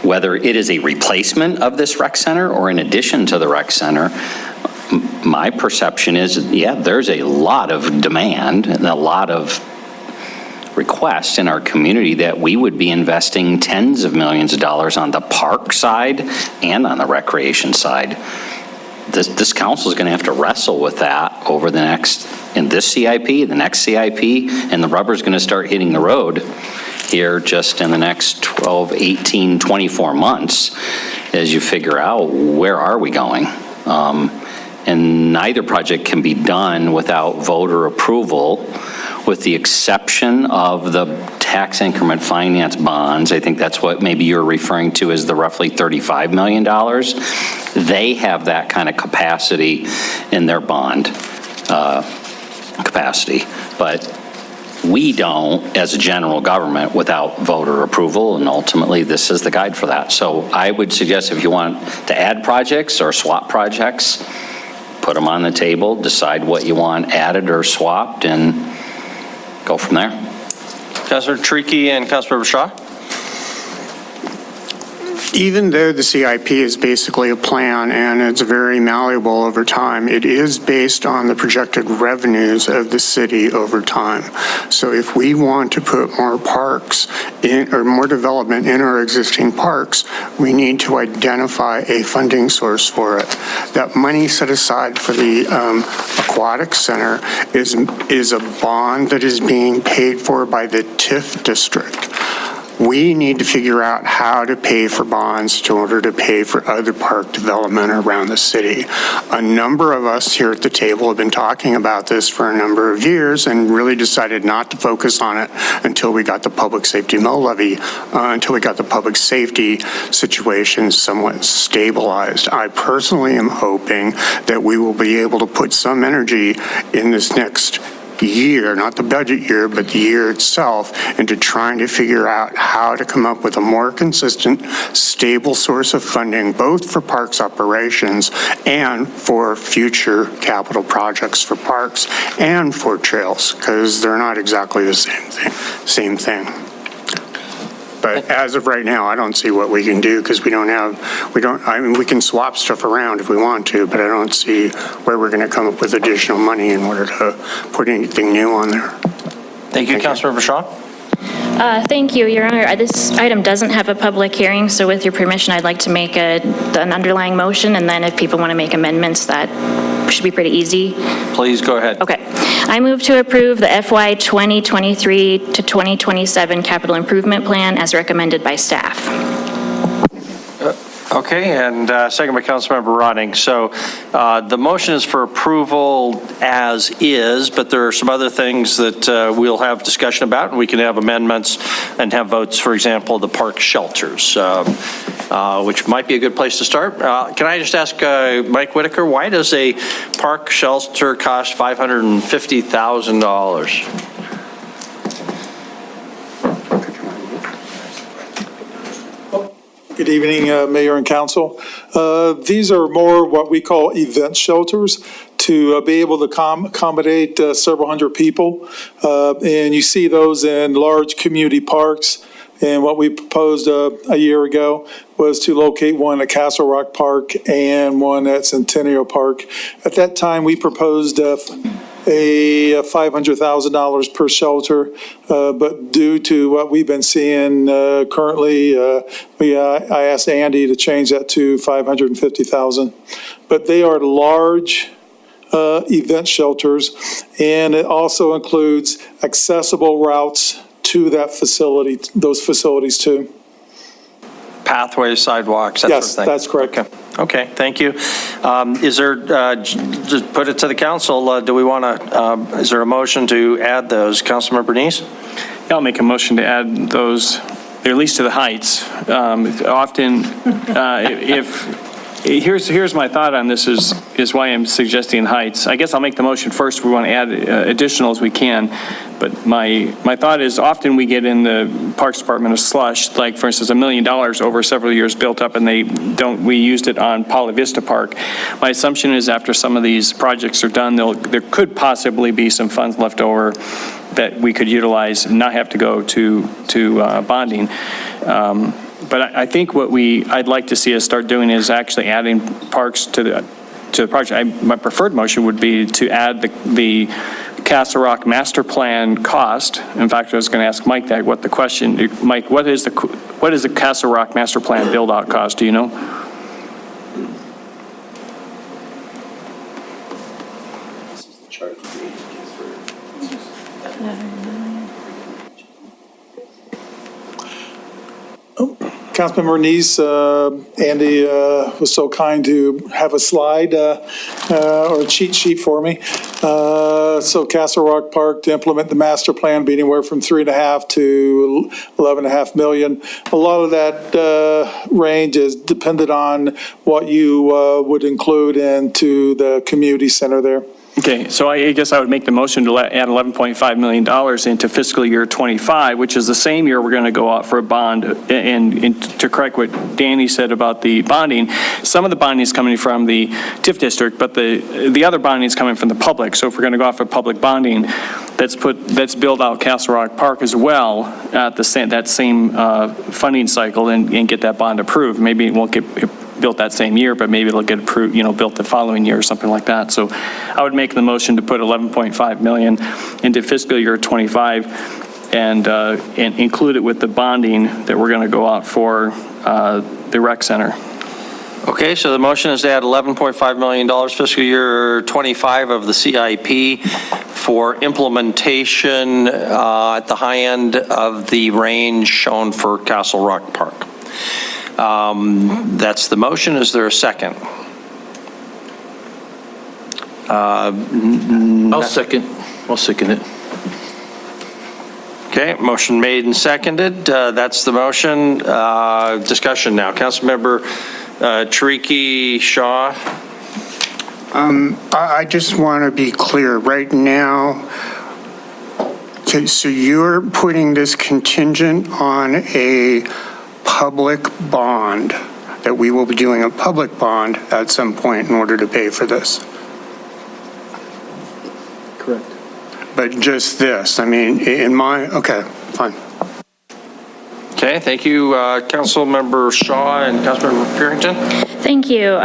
whether it is a replacement of this rec center or in addition to the rec center, my perception is, yeah, there's a lot of demand and a lot of requests in our community that we would be investing tens of millions of dollars on the park side and on the recreation side. This council is going to have to wrestle with that over the next, in this CIP, the next CIP, and the rubber's going to start hitting the road here just in the next 12, 18, 24 months as you figure out where are we going. And neither project can be done without voter approval, with the exception of the tax increment finance bonds. I think that's what maybe you're referring to as the roughly $35 million. They have that kind of capacity in their bond capacity, but we don't as a general government without voter approval, and ultimately this is the guide for that. So I would suggest if you want to add projects or swap projects, put them on the table, decide what you want added or swapped, and go from there. Councilor Tricky and Councilor Shaw. Even though the CIP is basically a plan and it's very malleable over time, it is based on the projected revenues of the city over time. So if we want to put more parks in, or more development in our existing parks, we need to identify a funding source for it. That money set aside for the aquatic center is a bond that is being paid for by the TIF district. We need to figure out how to pay for bonds in order to pay for other park development around the city. A number of us here at the table have been talking about this for a number of years and really decided not to focus on it until we got the public safety mill levy, until we got the public safety situation somewhat stabilized. I personally am hoping that we will be able to put some energy in this next year, not the budget year, but the year itself, into trying to figure out how to come up with a more consistent, stable source of funding, both for parks operations and for future capital projects for parks and for trails, because they're not exactly the same thing. But as of right now, I don't see what we can do, because I mean, we can swap stuff around if we want to, but I don't see where we're going to come up with additional money in order to put anything new on there. Thank you, Councilor Shaw. Thank you, Your Honor. This item doesn't have a public hearing, so with your permission, I'd like to make an underlying motion, and then if people want to make amendments, that should be pretty easy. Please go ahead. Okay. I move to approve the FY 2023 to 2027 capital improvement plan as recommended by staff. Okay, and second by Councilmember Ronning. So the motion is for approval as is, but there are some other things that we'll have discussion about, and we can have amendments and have votes, for example, the park shelters, which might be a good place to start. Can I just ask Mike Whitaker, why does a park shelter cost $550,000? Good evening, Mayor and Council. These are more what we call event shelters to be able to accommodate several hundred people. And you see those in large community parks. And what we proposed a year ago was to locate one at Castle Rock Park and one at Centennial Park. At that time, we proposed a $500,000 per shelter, but due to what we've been seeing currently, I asked Andy to change that to $550,000. But they are large event shelters, and it also includes accessible routes to that facility, those facilities too. Pathways, sidewalks, that Yes, sort of thing? that's correct. Okay, thank you. Is there, just put it to the council, do we want to, is there a motion to add those? Councilmember Bernice? Yeah, I'll make a motion to add those, at least to the heights. Often, if Here's my thought on this is why I'm suggesting heights. I guess I'll make the motion first if we want to add additional as we can. But my thought is often we get in the Parks Department a slush, like for instance, $1 million over several years built up and we used it on Paula Vista Park. My assumption is after some of these projects are done, there could possibly be some funds left over that we could utilize and not have to go to bonding. But I think what I'd like to see us start doing is actually adding parks to the project. My preferred motion would be to add the Castle Rock master plan cost. In fact, I was going to ask Mike that. Mike, what is the Castle Rock master plan build out cost? Do you know? Councilmember Neese, Andy was so kind to have a slide or a cheat sheet for me. So Castle Rock Park to implement the master plan be anywhere from 3.5 to 11.5 million. A lot of that range is dependent on what you would include into the community center there. Okay, so I guess I would make the motion to add $11.5 million into fiscal year 25, which is the same year we're going to go out for a bond. And to correct what Danny said about the bonding, some of the bonding is coming from the TIF district, but the other bonding is coming from the public. So if we're going to go out for public bonding, let's build out Castle Rock Park as well at that same funding cycle and get that bond approved. Maybe it won't get built that same year, but maybe it'll get approved, built the following year or something like that. So I would make the motion to put 11.5 million into fiscal year 25 and include it with the bonding that we're going to go out for the rec center. Okay, so the motion is to add $11.5 million fiscal year 25 of the CIP for implementation at the high end of the range shown for Castle Rock Park. That's the motion. Is there a second? I'll second it. Okay, motion made and seconded. That's the motion. Discussion now. Councilmember Tariki Shaw. I just want to be clear right now. Okay, so you're putting this contingent on a public bond, that we will be doing a public bond at some point in order to pay for this. Correct. But just this, okay, fine. Okay, thank you, Councilmember Shaw and Councilmember Purington. Thank you.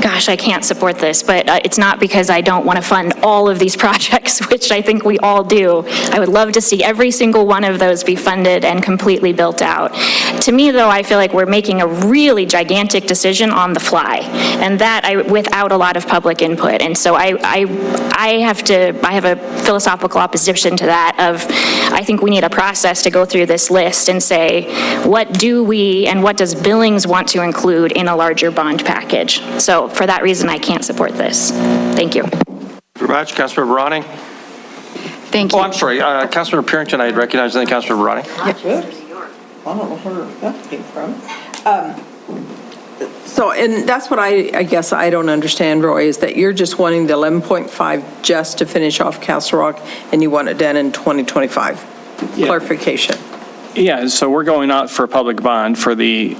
Gosh, I can't support this, but it's not because I don't want to fund all of these projects, which I think we all do. I would love to see every single one of those be funded and completely built out. To me, though, I feel like we're making a really gigantic decision on the fly, and that without a lot of public input. And so I have a philosophical opposition to that of, I think we need a process to go through this list and say, what do we and what does Billings want to include in a larger bond package? So for that reason, I can't support this. Thank you. Very much. Councilmember Ronning. Thank you. Oh, I'm sorry. Councilmember Purington, I had recognized, and then Councilmember Ronning. I don't know where that came from. So, and that's what I guess I don't understand, Roy, is that you're just wanting the 11.5 just to finish off Castle Rock, and you want it done in 2025. Yeah. Clarification. Yeah, so we're going out for a public bond for we've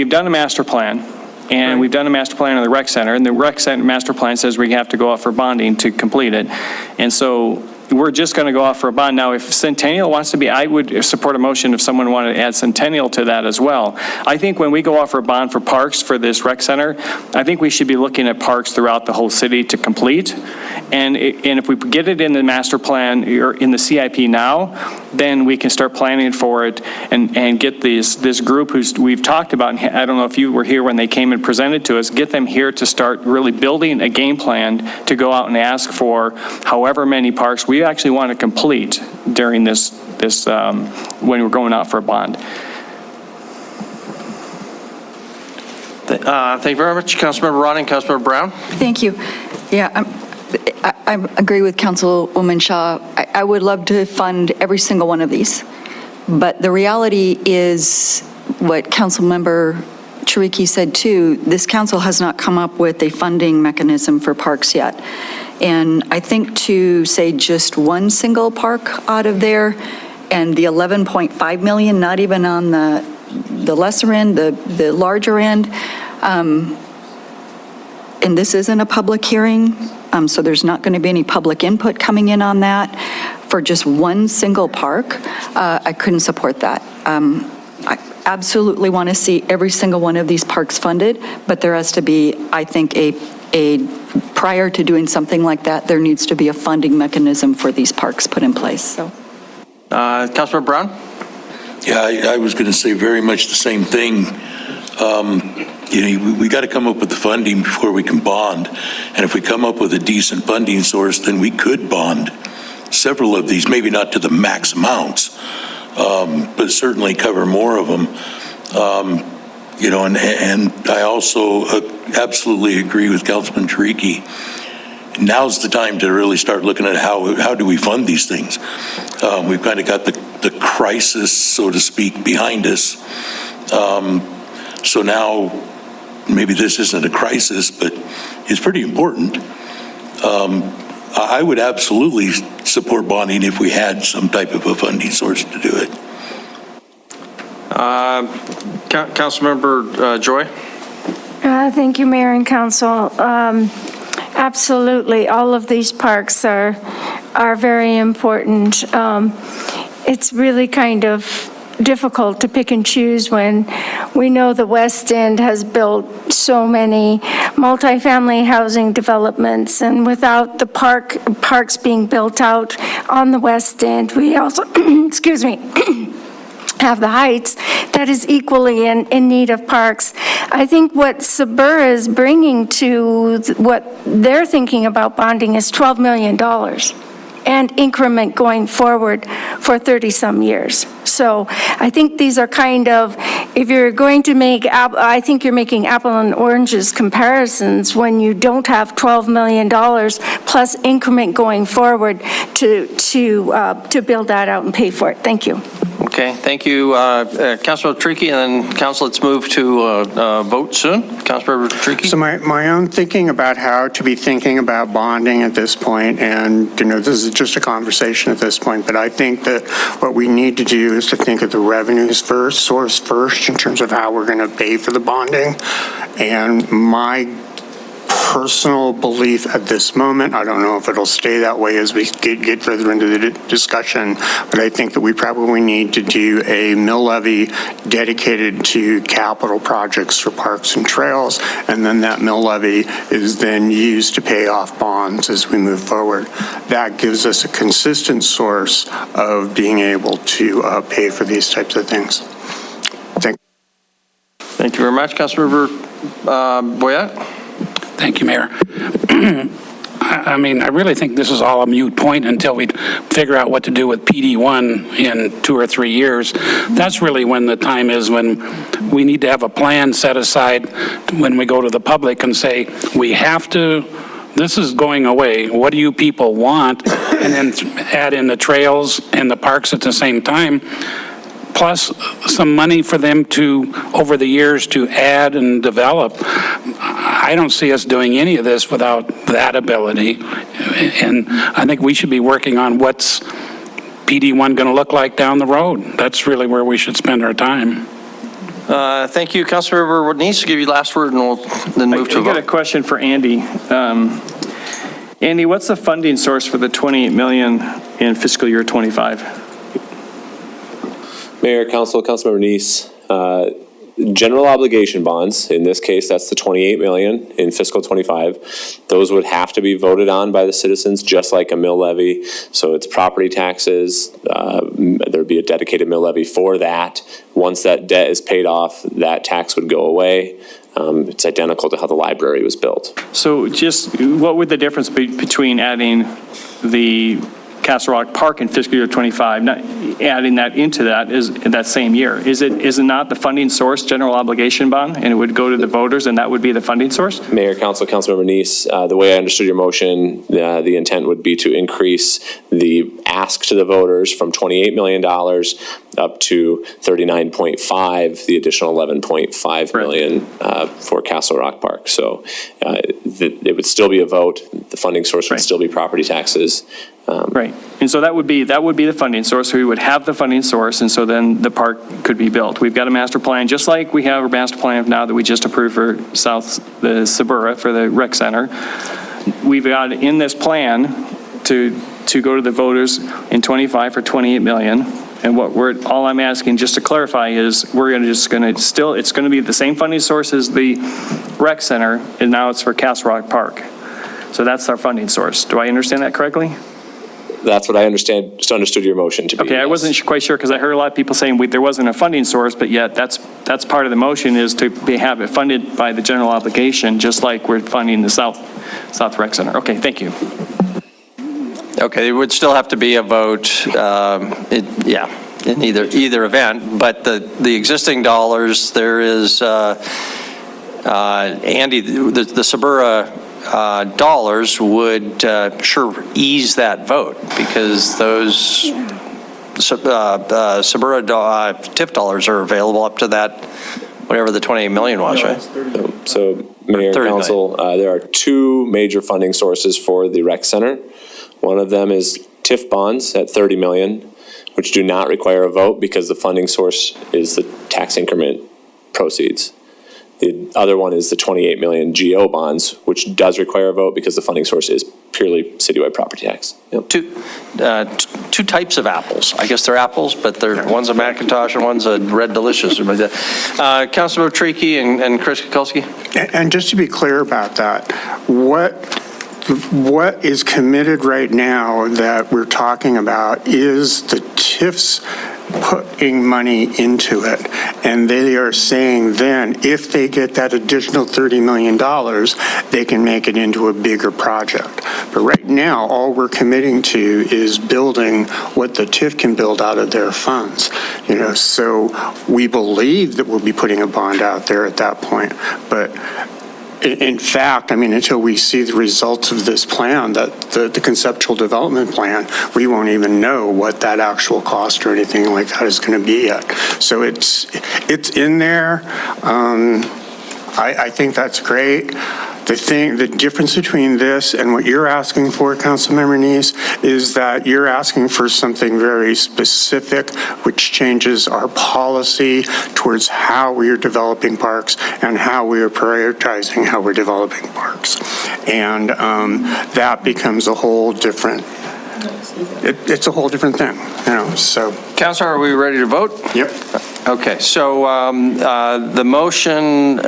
done a master plan, and we've done a master plan on the rec center, and the rec center master plan says we have to go out for bonding to complete it. And so we're just going to go off for a bond. Now, if Centennial wants to be, I would support a motion if someone wanted to add Centennial to that as well. I think when we go off for a bond for parks for this rec center, I think we should be looking at parks throughout the whole city to complete. And if we get it in the master plan or in the CIP now, then we can start planning for it and get this group we've talked about. And I don't know if you were here when they came and presented to us, get them here to start really building a game plan to go out and ask for however many parks we actually want to complete during this when we're going out for a bond. Thank you very much, Councilmember Ronning. Councilmember Brown. Thank you. Yeah, I agree with Councilwoman Shaw. I would love to fund every single one of these, but the reality is what Councilmember Chiricky said too, this council has not come up with a funding mechanism for parks yet. And I think to say just one single park out of there and the 11.5 million, not even on the lesser end, the larger end, and this isn't a public hearing, so there's not going to be any public input coming in on that, for just one single park, I couldn't support that. I absolutely want to see every single one of these parks funded, but there has to be, I think, prior to doing something like that, there needs to be a funding mechanism for these parks put in place. So, Councilor Brown? Yeah, I was going to say very much the same thing. We got to come up with the funding before we can bond. And if we come up with a decent funding source, then we could bond several of these, maybe not to the max amounts, but certainly cover more of them. And I also absolutely agree with Councilman Chiricky. Now's the time to really start looking at how do we fund these things. We've kind of got the crisis, so to speak, behind us. So now maybe this isn't a crisis, but it's pretty important. I would absolutely support bonding if we had some type of a funding source to do it. Councilmember Joy? Thank you, Mayor and Council. Absolutely, all of these parks are very important. It's really kind of difficult to pick and choose when we know the West End has built so many multifamily housing developments, and without the parks being built out on the West End, we also, excuse me, have the Heights that is equally in need of parks. I think what Sabur is bringing to what they're thinking about bonding is $12 million and increment going forward for 30-some years. So I think these are kind of, if you're going to make, I think you're making apple and oranges comparisons when you don't have $12 million plus increment going forward to build that out and pay for it. Thank you. Okay, thank you, Councilor Chiricky, and then Council, let's move to vote soon. Councilor Chiricky? So my own thinking about how to be thinking about bonding at this point, and this is just a conversation at this point, but I think that what we need to do is to think of the revenues first, source first, in terms of how we're going to pay for the bonding. And my personal belief at this moment, I don't know if it'll stay that way as we get further into the discussion, but I think that we probably need to do a mill levy dedicated to capital projects for parks and trails, and then that mill levy is then used to pay off bonds as we move forward. That gives us a consistent source of being able to pay for these types of things. Thank you very much. Councilmember Boyette? Thank you, Mayor. I mean, I really think this is all a moot point until we figure out what to do with PD1 in 2 or 3 years. That's really when the time is when we need to have a plan set aside when we go to the public and say, we have to, this is going away. What do you people want? And then add in the trails and the parks at the same time, plus some money for them to, over the years, to add and develop. I don't see us doing any of this without that ability. And I think we should be working on what's PD1 going to look like down the road. That's really where we should spend our time. Thank you, Councilmember Neese. Give you the last word, and we'll then move to a vote. I got a question for Andy. Andy, what's the funding source for the $28 million in fiscal year 25? Mayor, Council, Councilmember Neese, general obligation bonds, in this case, that's the $28 million in fiscal 25. Those would have to be voted on by the citizens, just like a mill levy. So it's property taxes. There'd be a dedicated mill levy for that. Once that debt is paid off, that tax would go away. It's identical to how the library was built. So just what would the difference be between adding the Castle Rock Park in fiscal year '25, not adding that into that is that same year. Is it not the funding source, general obligation bond, and it would go to the voters, and that would be the funding source? Mayor, Councilmember Neese, the way I understood your motion, the intent would be to increase the ask to the voters from $28 million up to 39.5, the additional 11.5 million for Castle Rock Park. So it would still be a vote. The funding source would still be property taxes. Right, and so that would be the funding source. We would have the funding source, and so then the park could be built. We've got a master plan, just like we have a master plan now that we just approved for the Sabura for the rec center. We've got in this plan to go to the voters in '25 for $28 million. And all I'm asking, just to clarify, is it's going to be the same funding source as the rec center, and now it's for Castle Rock Park. So that's our funding source. Do I understand that correctly? That's what I understood your motion to be. Okay, I wasn't quite sure because I heard a lot of people saying there wasn't a funding source, but yet that's part of the motion is to have it funded by the general obligation, just like we're funding the South Rec Center. Okay, thank you. Okay, it would still have to be a vote, in either event, but the existing dollars, there is, Andy, the Sabura dollars would sure ease that vote, because those Sabura TIF dollars are available up to that, whatever the 28 million was, right? So Mayor and Council, there are two major funding sources for the rec center. One of them is TIF bonds at 30 million, which do not require a vote because the funding source is the tax increment proceeds. The other one is the 28 million GO bonds, which does require a vote because the funding source is purely citywide property tax. Yep. Two types of apples. I guess they're apples, but one's a Macintosh and one's a Red Delicious. Councilmember Treaky and Chris Kukulski. And just to be clear about that, what is committed right now that we're talking about is the TIFs putting money into it. And they are saying then if they get that additional $30 million, they can make it into a bigger project. But right now, all we're committing to is building what the TIF can build out of their funds. So we believe that we'll be putting a bond out there at that point. But in fact, until we see the results of this plan, the conceptual development plan, we won't even know what that actual cost or anything like that is going to be yet. So it's in there. I think that's great. The difference between this and what you're asking for, Councilmember Neese, is that you're asking for something very specific, which changes our policy towards how we are developing parks and how we are prioritizing how we're developing parks. And that becomes a whole different, it's a whole different thing, so. Councilor, are we ready to vote? Yep. Okay, so the motion,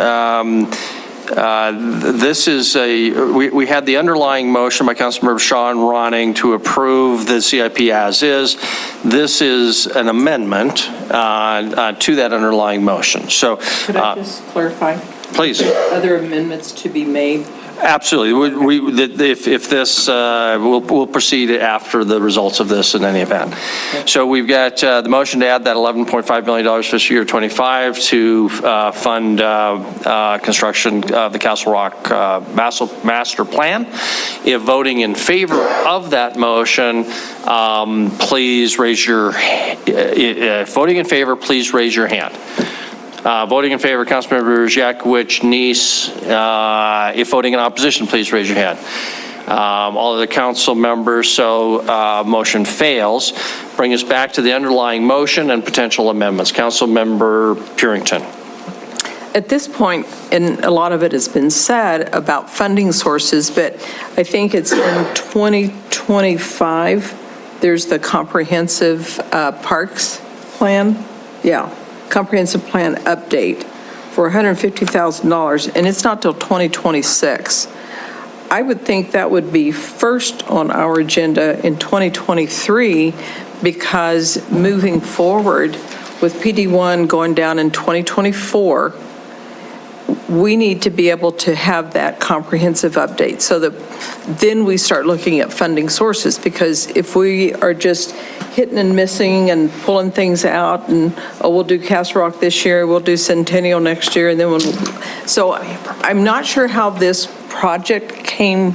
this is we had the underlying motion by Councilmember Shaw and Ronning to approve the CIP as is. This is an amendment to that underlying motion. So could I just clarify? Please. Other amendments to be made? Absolutely. If this, we'll proceed after the results of this in any event. So we've got the motion to add that $11.5 million fiscal year 25 to fund construction of the Castle Rock master plan. If voting in favor of that motion, please raise your, voting in favor, please raise your hand. Voting in favor, Councilmembers Yakowicz, Neese. If voting in opposition, please raise your hand. All of the council members, so motion fails. Bring us back to the underlying motion and potential amendments. Councilmember Purington. At this point, and a lot of it has been said about funding sources, but I think it's in 2025, there's the comprehensive parks plan. Yeah. Comprehensive plan update for $150,000, and it's not till 2026. I would think that would be first on our agenda in 2023, because moving forward with PD1 going down in 2024, we need to be able to have that comprehensive update so that then we start looking at funding sources, because if we are just hitting and missing and pulling things out and, oh, we'll do Castle Rock this year, we'll do Centennial next year, and then so I'm not sure how this project came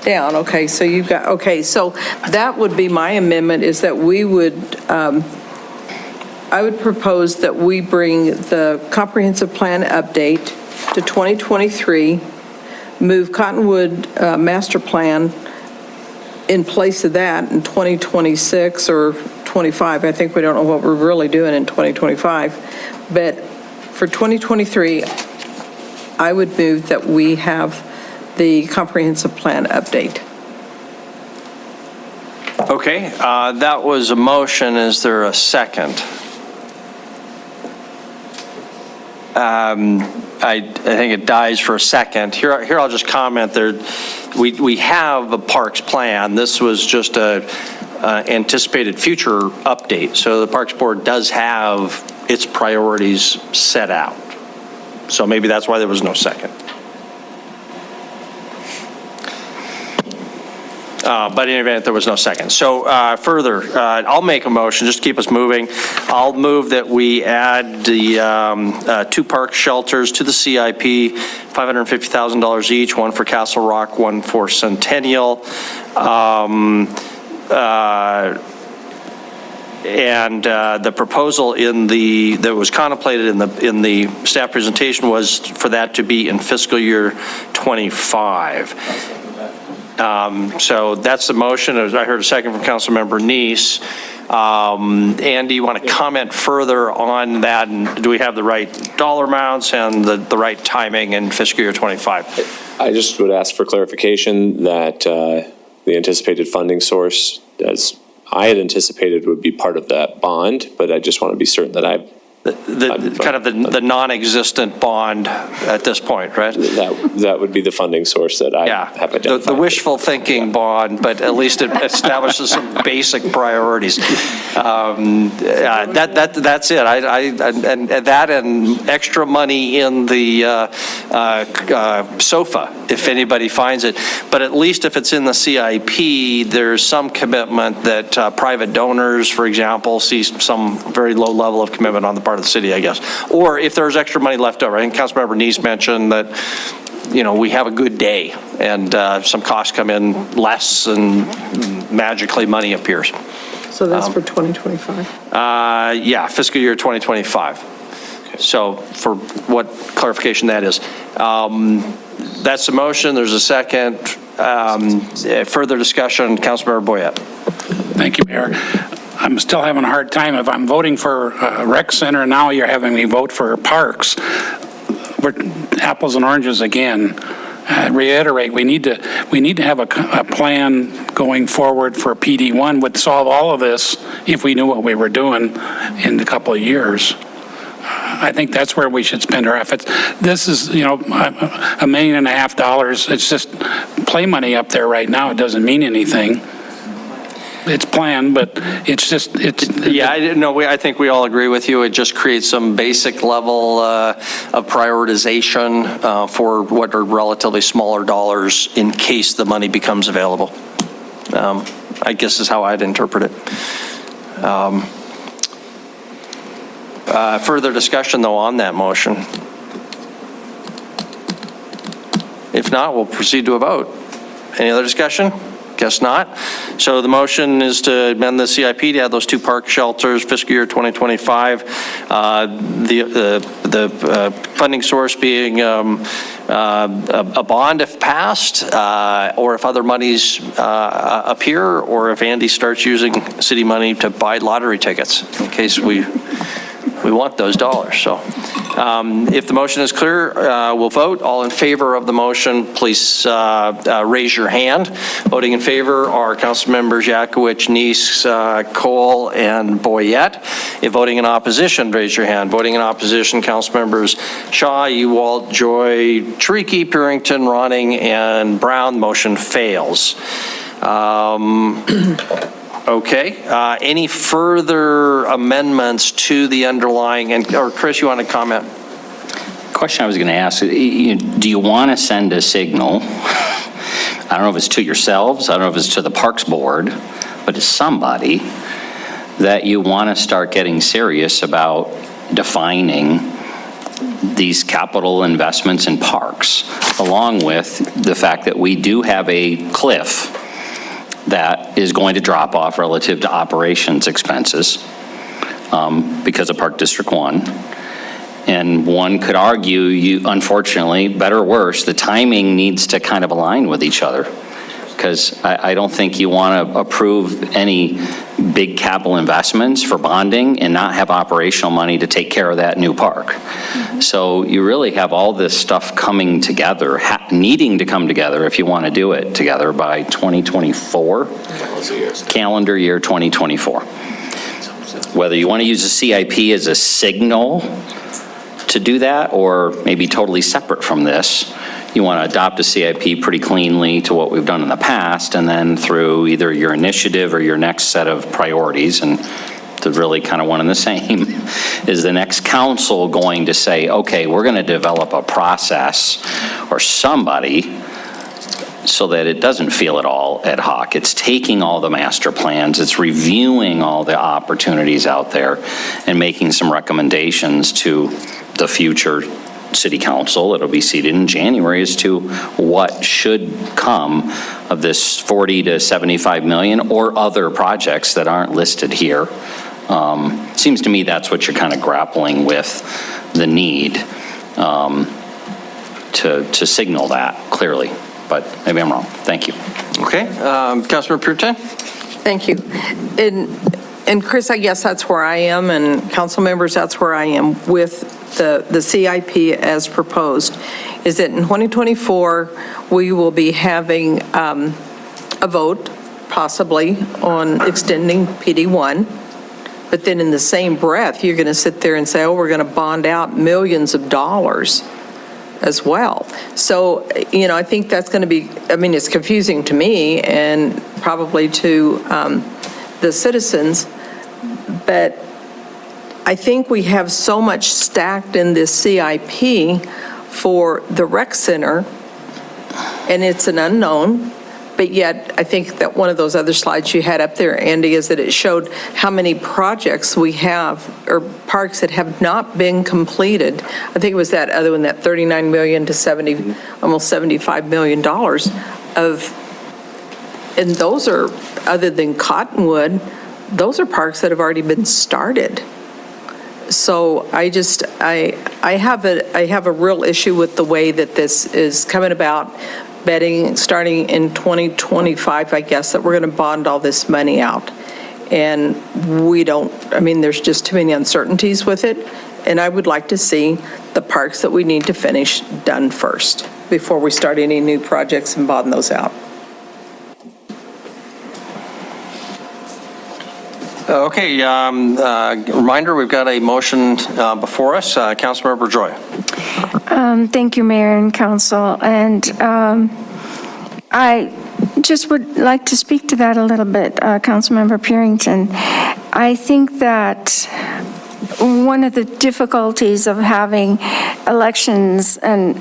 down. Okay, so you've got, okay, so that would be my amendment, is that we would, I would propose that we bring the comprehensive plan update to 2023, move Cottonwood master plan in place of that in 2026 or 25. I think we don't know what we're really doing in 2025. But for 2023, I would move that we have the comprehensive plan update. Okay, that was a motion. Is there a second? I think it dies for a second. Here I'll just comment there. We have a parks plan. This was just a anticipated future update. So the Parks Board does have its priorities set out. So maybe that's why there was no second. But in any event, there was no second. So further, I'll make a motion, just to keep us moving. I'll move that we add the 2 park shelters to the CIP, $550,000 each, one for Castle Rock, one for Centennial. And the proposal that was contemplated in the staff presentation was for that to be in fiscal year 25. So that's the motion. I heard a second from Councilmember Neese. Andy, you want to comment further on that? And do we have the right dollar amounts and the right timing in fiscal year 25? I just would ask for clarification that the anticipated funding source, as I had anticipated, would be part of that bond, but I just want to be certain that the non-existent bond at this point, right? That would be the funding source that I have identified. The wishful thinking bond, but at least it establishes some basic priorities. That's it. And that and extra money in the SOFA, if anybody finds it. But at least if it's in the CIP, there's some commitment that private donors, for example, see some very low level of commitment on the part of the city, I guess. Or if there's extra money left over. I think Councilmember Neese mentioned that, we have a good day and some costs come in less and magically money appears. So that's for 2025? Yeah, fiscal year 2025. Okay. So for what clarification that is. That's the motion. There's a second. Further discussion, Councilmember Boyette. Thank you, Mayor. I'm still having a hard time. If I'm voting for rec center, now you're having me vote for parks. We're apples and oranges again. Reiterate, we need to have a plan going forward for PD1 would solve all of this if we knew what we were doing in a couple of years. I think that's where we should spend our efforts. This is, $1.5 million. It's just play money up there right now. It doesn't mean anything. It's planned, but it's just, Yeah, I think we all agree with you. It just creates some basic level of prioritization for what are relatively smaller dollars in case the money becomes available. I guess is how I'd interpret it. Further discussion, though, on that motion? If not, we'll proceed to a vote. Any other discussion? Guess not. So the motion is to amend the CIP to add those 2 park shelters, fiscal year 2025. The funding source being a bond if passed, or if other monies appear, or if Andy starts using city money to buy lottery tickets in case we want those dollars. So if the motion is clear, we'll vote. All in favor of the motion, please raise your hand. Voting in favor are Council Members Yakowicz, Neese, Cole, and Boyette. If voting in opposition, raise your hand. Voting in opposition, Council Members Shaw, Ewald, Joy, Tariki, Purington, Ronning, and Brown. Motion fails. Okay. Any further amendments to the underlying, or Chris, you want to comment? question I was going to ask, do you want to send a signal? I don't know if it's to yourselves, I don't know if it's to the Parks Board, but to somebody that you want to start getting serious about defining these capital investments in parks, along with the fact that we do have a cliff that is going to drop off relative to operations expenses because of Park District 1. And one could argue, unfortunately, better or worse, the timing needs to kind of align with each other. Because I don't think you want to approve any big capital investments for bonding and not have operational money to take care of that new park. So you really have all this stuff coming together, needing to come together if you want to do it together by 2024, calendar year 2024. Whether you want to use the CIP as a signal to do that, or maybe totally separate from this, you want to adopt a CIP pretty cleanly to what we've done in the past, and then through either your initiative or your next set of priorities, and to really kind of one and the same, is the next council going to say, okay, we're going to develop a process or somebody so that it doesn't feel at all ad hoc. It's taking all the master plans, it's reviewing all the opportunities out there and making some recommendations to the future city council that'll be seated in January as to what should come of this 40 to 75 million or other projects that aren't listed here. Seems to me that's what you're kind of grappling with, the need to signal that clearly, but maybe I'm wrong. Thank you. Okay, Councilmember Purton? Thank you. And Chris, I guess that's where I am, and council members, that's where I am with the CIP as proposed, is that in 2024, we will be having a vote, possibly, on extending PD1, but then in the same breath, you're going to sit there and say, oh, we're going to bond out millions of dollars as well. So, I think that's going to be, it's confusing to me and probably to the citizens, but I think we have so much stacked in this CIP for the rec center, and it's an unknown, but yet I think that one of those other slides you had up there, Andy, is that it showed how many projects we have, or parks that have not been completed. I think it was that other one, that 39 million to almost $75 million and those are, other than Cottonwood, those are parks that have already been started. So I have a real issue with the way that this is coming about, betting starting in 2025, I guess, that we're going to bond all this money out. And we don't, there's just too many uncertainties with it. And I would like to see the parks that we need to finish done first before we start any new projects and bond those out. Okay, reminder, we've got a motion before us. Councilmember Joy. Thank you, Mayor and Council. And I just would like to speak to that a little bit, Councilmember Purington. I think that one of the difficulties of having elections and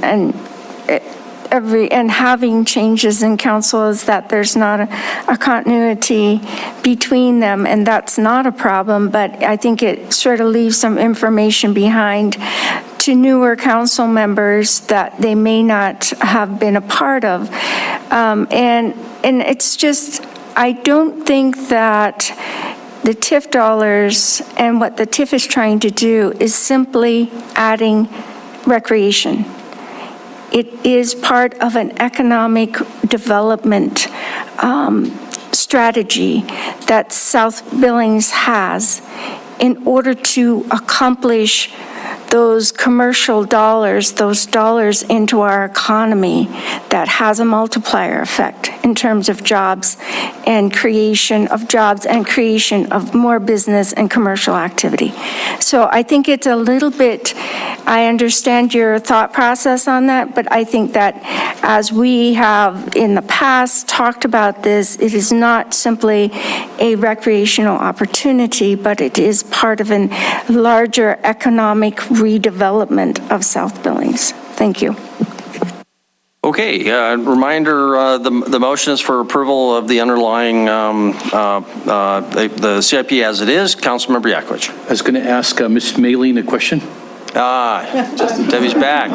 having changes in council is that there's not a continuity between them, and that's not a problem, but I think it sort of leaves some information behind to newer council members that they may not have been a part of. And it's just, I don't think that the TIF dollars and what the TIF is trying to do is simply adding recreation. It is part of an economic development strategy that South Billings has in order to accomplish those commercial dollars, those dollars into our economy that has a multiplier effect in terms of jobs and creation of more business and commercial activity. So I think it's a little bit, I understand your thought process on that, but I think that as we have in the past talked about this, it is not simply a recreational opportunity, but it is part of a larger economic redevelopment of South Billings. Thank you. Okay, reminder, the motion is for approval of the underlying, the CIP as it is. Councilmember Yakovich. I was going to ask Ms. Maylene a question. Debbie's back.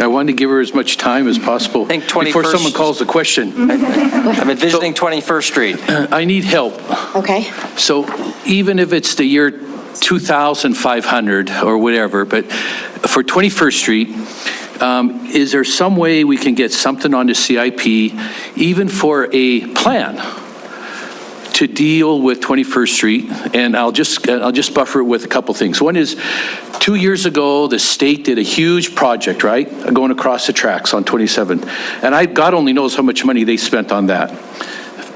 I wanted to give her as much time as possible before someone calls the question. I've been visiting 21st Street. I need help. Okay. So even if it's the year 2,500 or whatever, but for 21st Street, is there some way we can get something on the CIP, even for a plan to deal with 21st Street? And I'll just buffer it with a couple things. One is, 2 years ago, the state did a huge project, right? Going across the tracks on 27. And God only knows how much money they spent on that.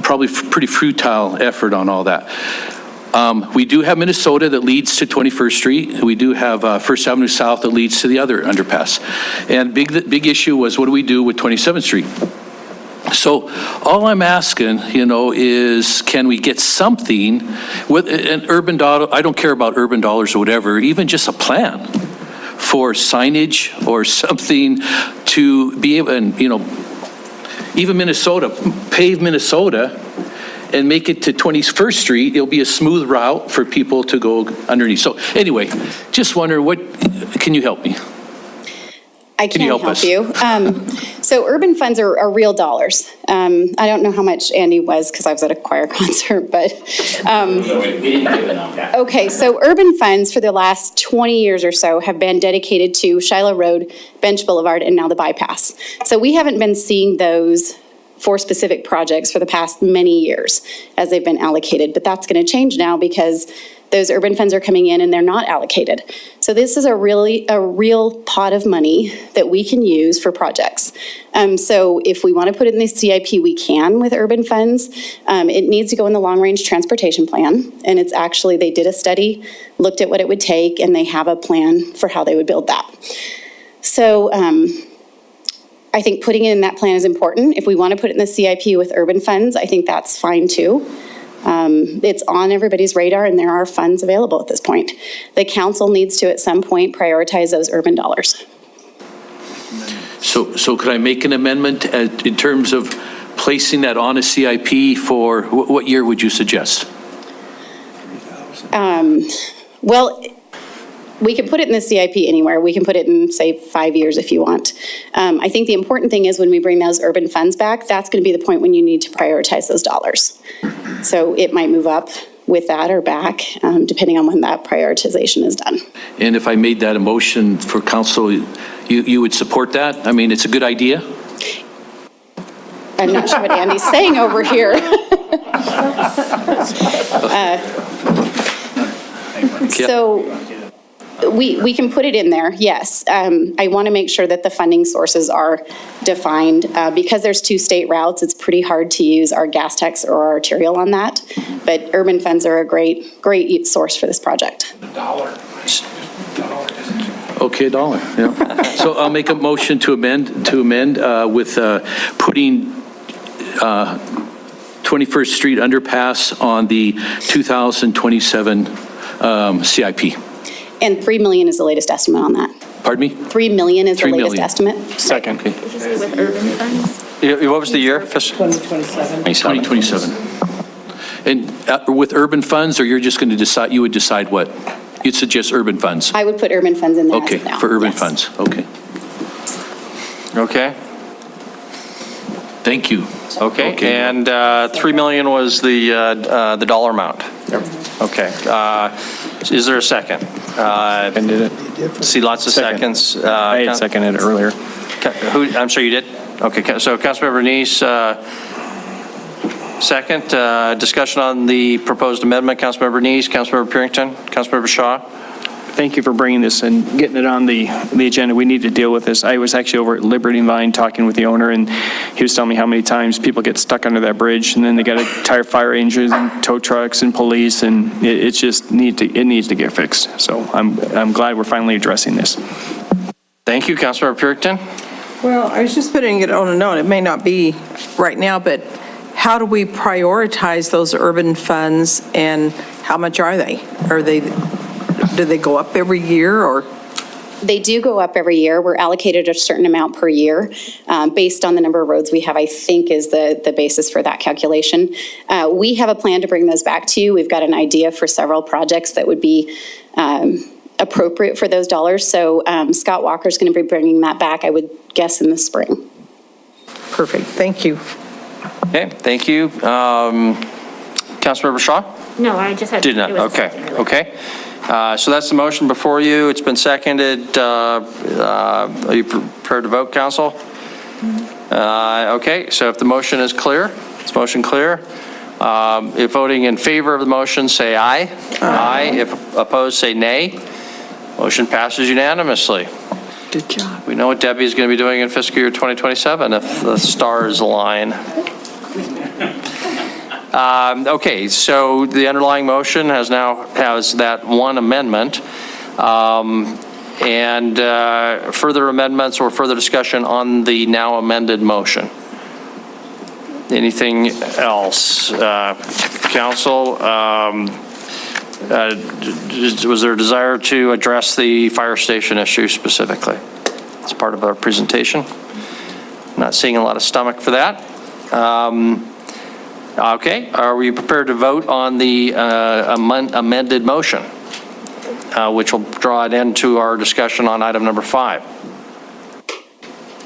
Probably pretty futile effort on all that. We do have Minnesota that leads to 21st Street. We do have First Avenue South that leads to the other underpass. And big issue was, what do we do with 27th Street? So all I'm asking, is can we get something with an urban dollar? I don't care about urban dollars or whatever, even just a plan for signage or something to be able, and even Minnesota, pave Minnesota and make it to 21st Street. It'll be a smooth route for people to go underneath. So anyway, just wonder, can you help me? I can help you. So urban funds are real dollars. I don't know how much Andy was because I was at a choir concert, but okay. So urban funds for the last 20 years or so have been dedicated to Shiloh Road, Bench Boulevard, and now the bypass. So we haven't been seeing those for specific projects for the past many years as they've been allocated, but that's going to change now because those urban funds are coming in and they're not allocated. So this is a real pot of money that we can use for projects. So if we want to put it in the CIP, we can with urban funds. It needs to go in the long-range transportation plan. And it's actually, they did a study, looked at what it would take, and they have a plan for how they would build that. So I think putting it in that plan is important. If we want to put it in the CIP with urban funds, I think that's fine too. It's on everybody's radar and there are funds available at this point. The council needs to at some point prioritize those urban dollars. So could I make an amendment in terms of placing that on a CIP for, what year would you suggest? Well, we can put it in the CIP anywhere. We can put it in, say, 5 years if you want. I think the important thing is when we bring those urban funds back, that's going to be the point when you need to prioritize those dollars. So it might move up with that or back, depending on when that prioritization is done. And if I made that a motion for council, you would support that? I mean, it's a good idea? I'm not sure what Andy's saying over here. So we can put it in there, yes. I want to make sure that the funding sources are defined. Because there's two state routes, it's pretty hard to use our gas tax or our arterial on that. But urban funds are a great source for this project. Okay, $1, yeah. So I'll make a motion to amend with putting 21st Street underpass on the 2027 CIP. And $3 million is the latest estimate on that. Pardon me? $3 million is the latest estimate. Second. Okay. With urban funds? What was the year? 2027. 2027. And with urban funds, or you're just going to decide, you would decide what? You'd suggest urban funds? I would put urban funds in there Okay, as of now. for urban Yes. funds, okay. Okay. Thank you. Okay, and 3 million was the dollar amount? Yep. Okay, is there a second? I did it. See lots of seconds. I had seconded it earlier. I'm sure you did? Okay, so Councilmember Neese, second. Discussion on the proposed amendment. Councilmember Neese, Councilmember Purington, Councilmember Shaw? thank you for bringing this and getting it on the agenda. We need to deal with this. I was actually over at Liberty Line talking with the owner, and he was telling me how many times people get stuck under that bridge, and then they got to tire fire engines and tow trucks and police, and it just needs to get fixed. So I'm glad we're finally addressing this. Thank you, Councilmember Purington. Well, I was just putting it on a note. It may not be right now, but how do we prioritize those urban funds, and how much are they? Do they go up every year, or? They do go up every year. We're allocated a certain amount per year based on the number of roads we have, I think, is the basis for that calculation. We have a plan to bring those back to you. We've got an idea for several projects that would be appropriate for those dollars. So Scott Walker's going to be bringing that back, I would guess, in the spring. Perfect. Thank you. Okay, thank you. Councilmember Shaw? No, I just had. Did not, okay, okay. So that's the motion before you. It's been seconded. Are you prepared to vote, council? Okay, so if the motion is clear, is motion clear? If voting in favor of the motion, say aye. Aye. If opposed, say nay. Motion passes unanimously. Good job. We know what Debbie is going to be doing in fiscal year 2027 if the stars align. Okay, so the underlying motion has that one amendment. And further amendments or further discussion on the now amended motion? Anything else? Council, was there a desire to address the fire station issue specifically? It's part of our presentation. Not seeing a lot of stomach for that. Okay, are we prepared to vote on the amended motion, which will draw it into our discussion on item number 5?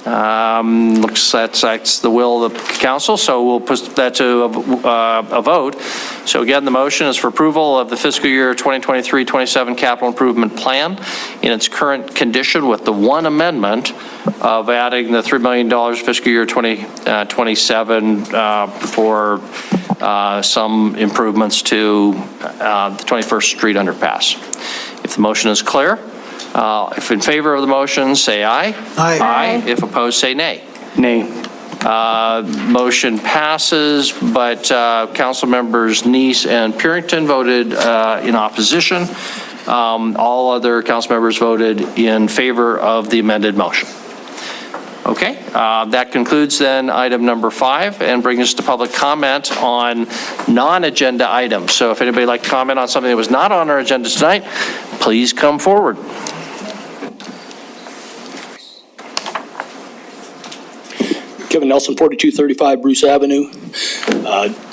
Looks that's the will of the council, so we'll put that to a vote. So again, the motion is for approval of the fiscal year 2023-27 capital improvement plan in its current condition, with the one amendment of adding the $3 million fiscal year 2027 for some improvements to the 21st Street underpass. If the motion is clear, if in favor of the motion, say aye. Aye. Aye. If opposed, say nay. Nay. Motion passes, but council members Neese and Purington voted in opposition. All other council members voted in favor of the amended motion. Okay, that concludes then item number 5 and brings us to public comment on non-agenda items. So if anybody would like to comment on something that was not on our agenda tonight, please come forward. Kevin Nelson, 4235 Bruce Avenue.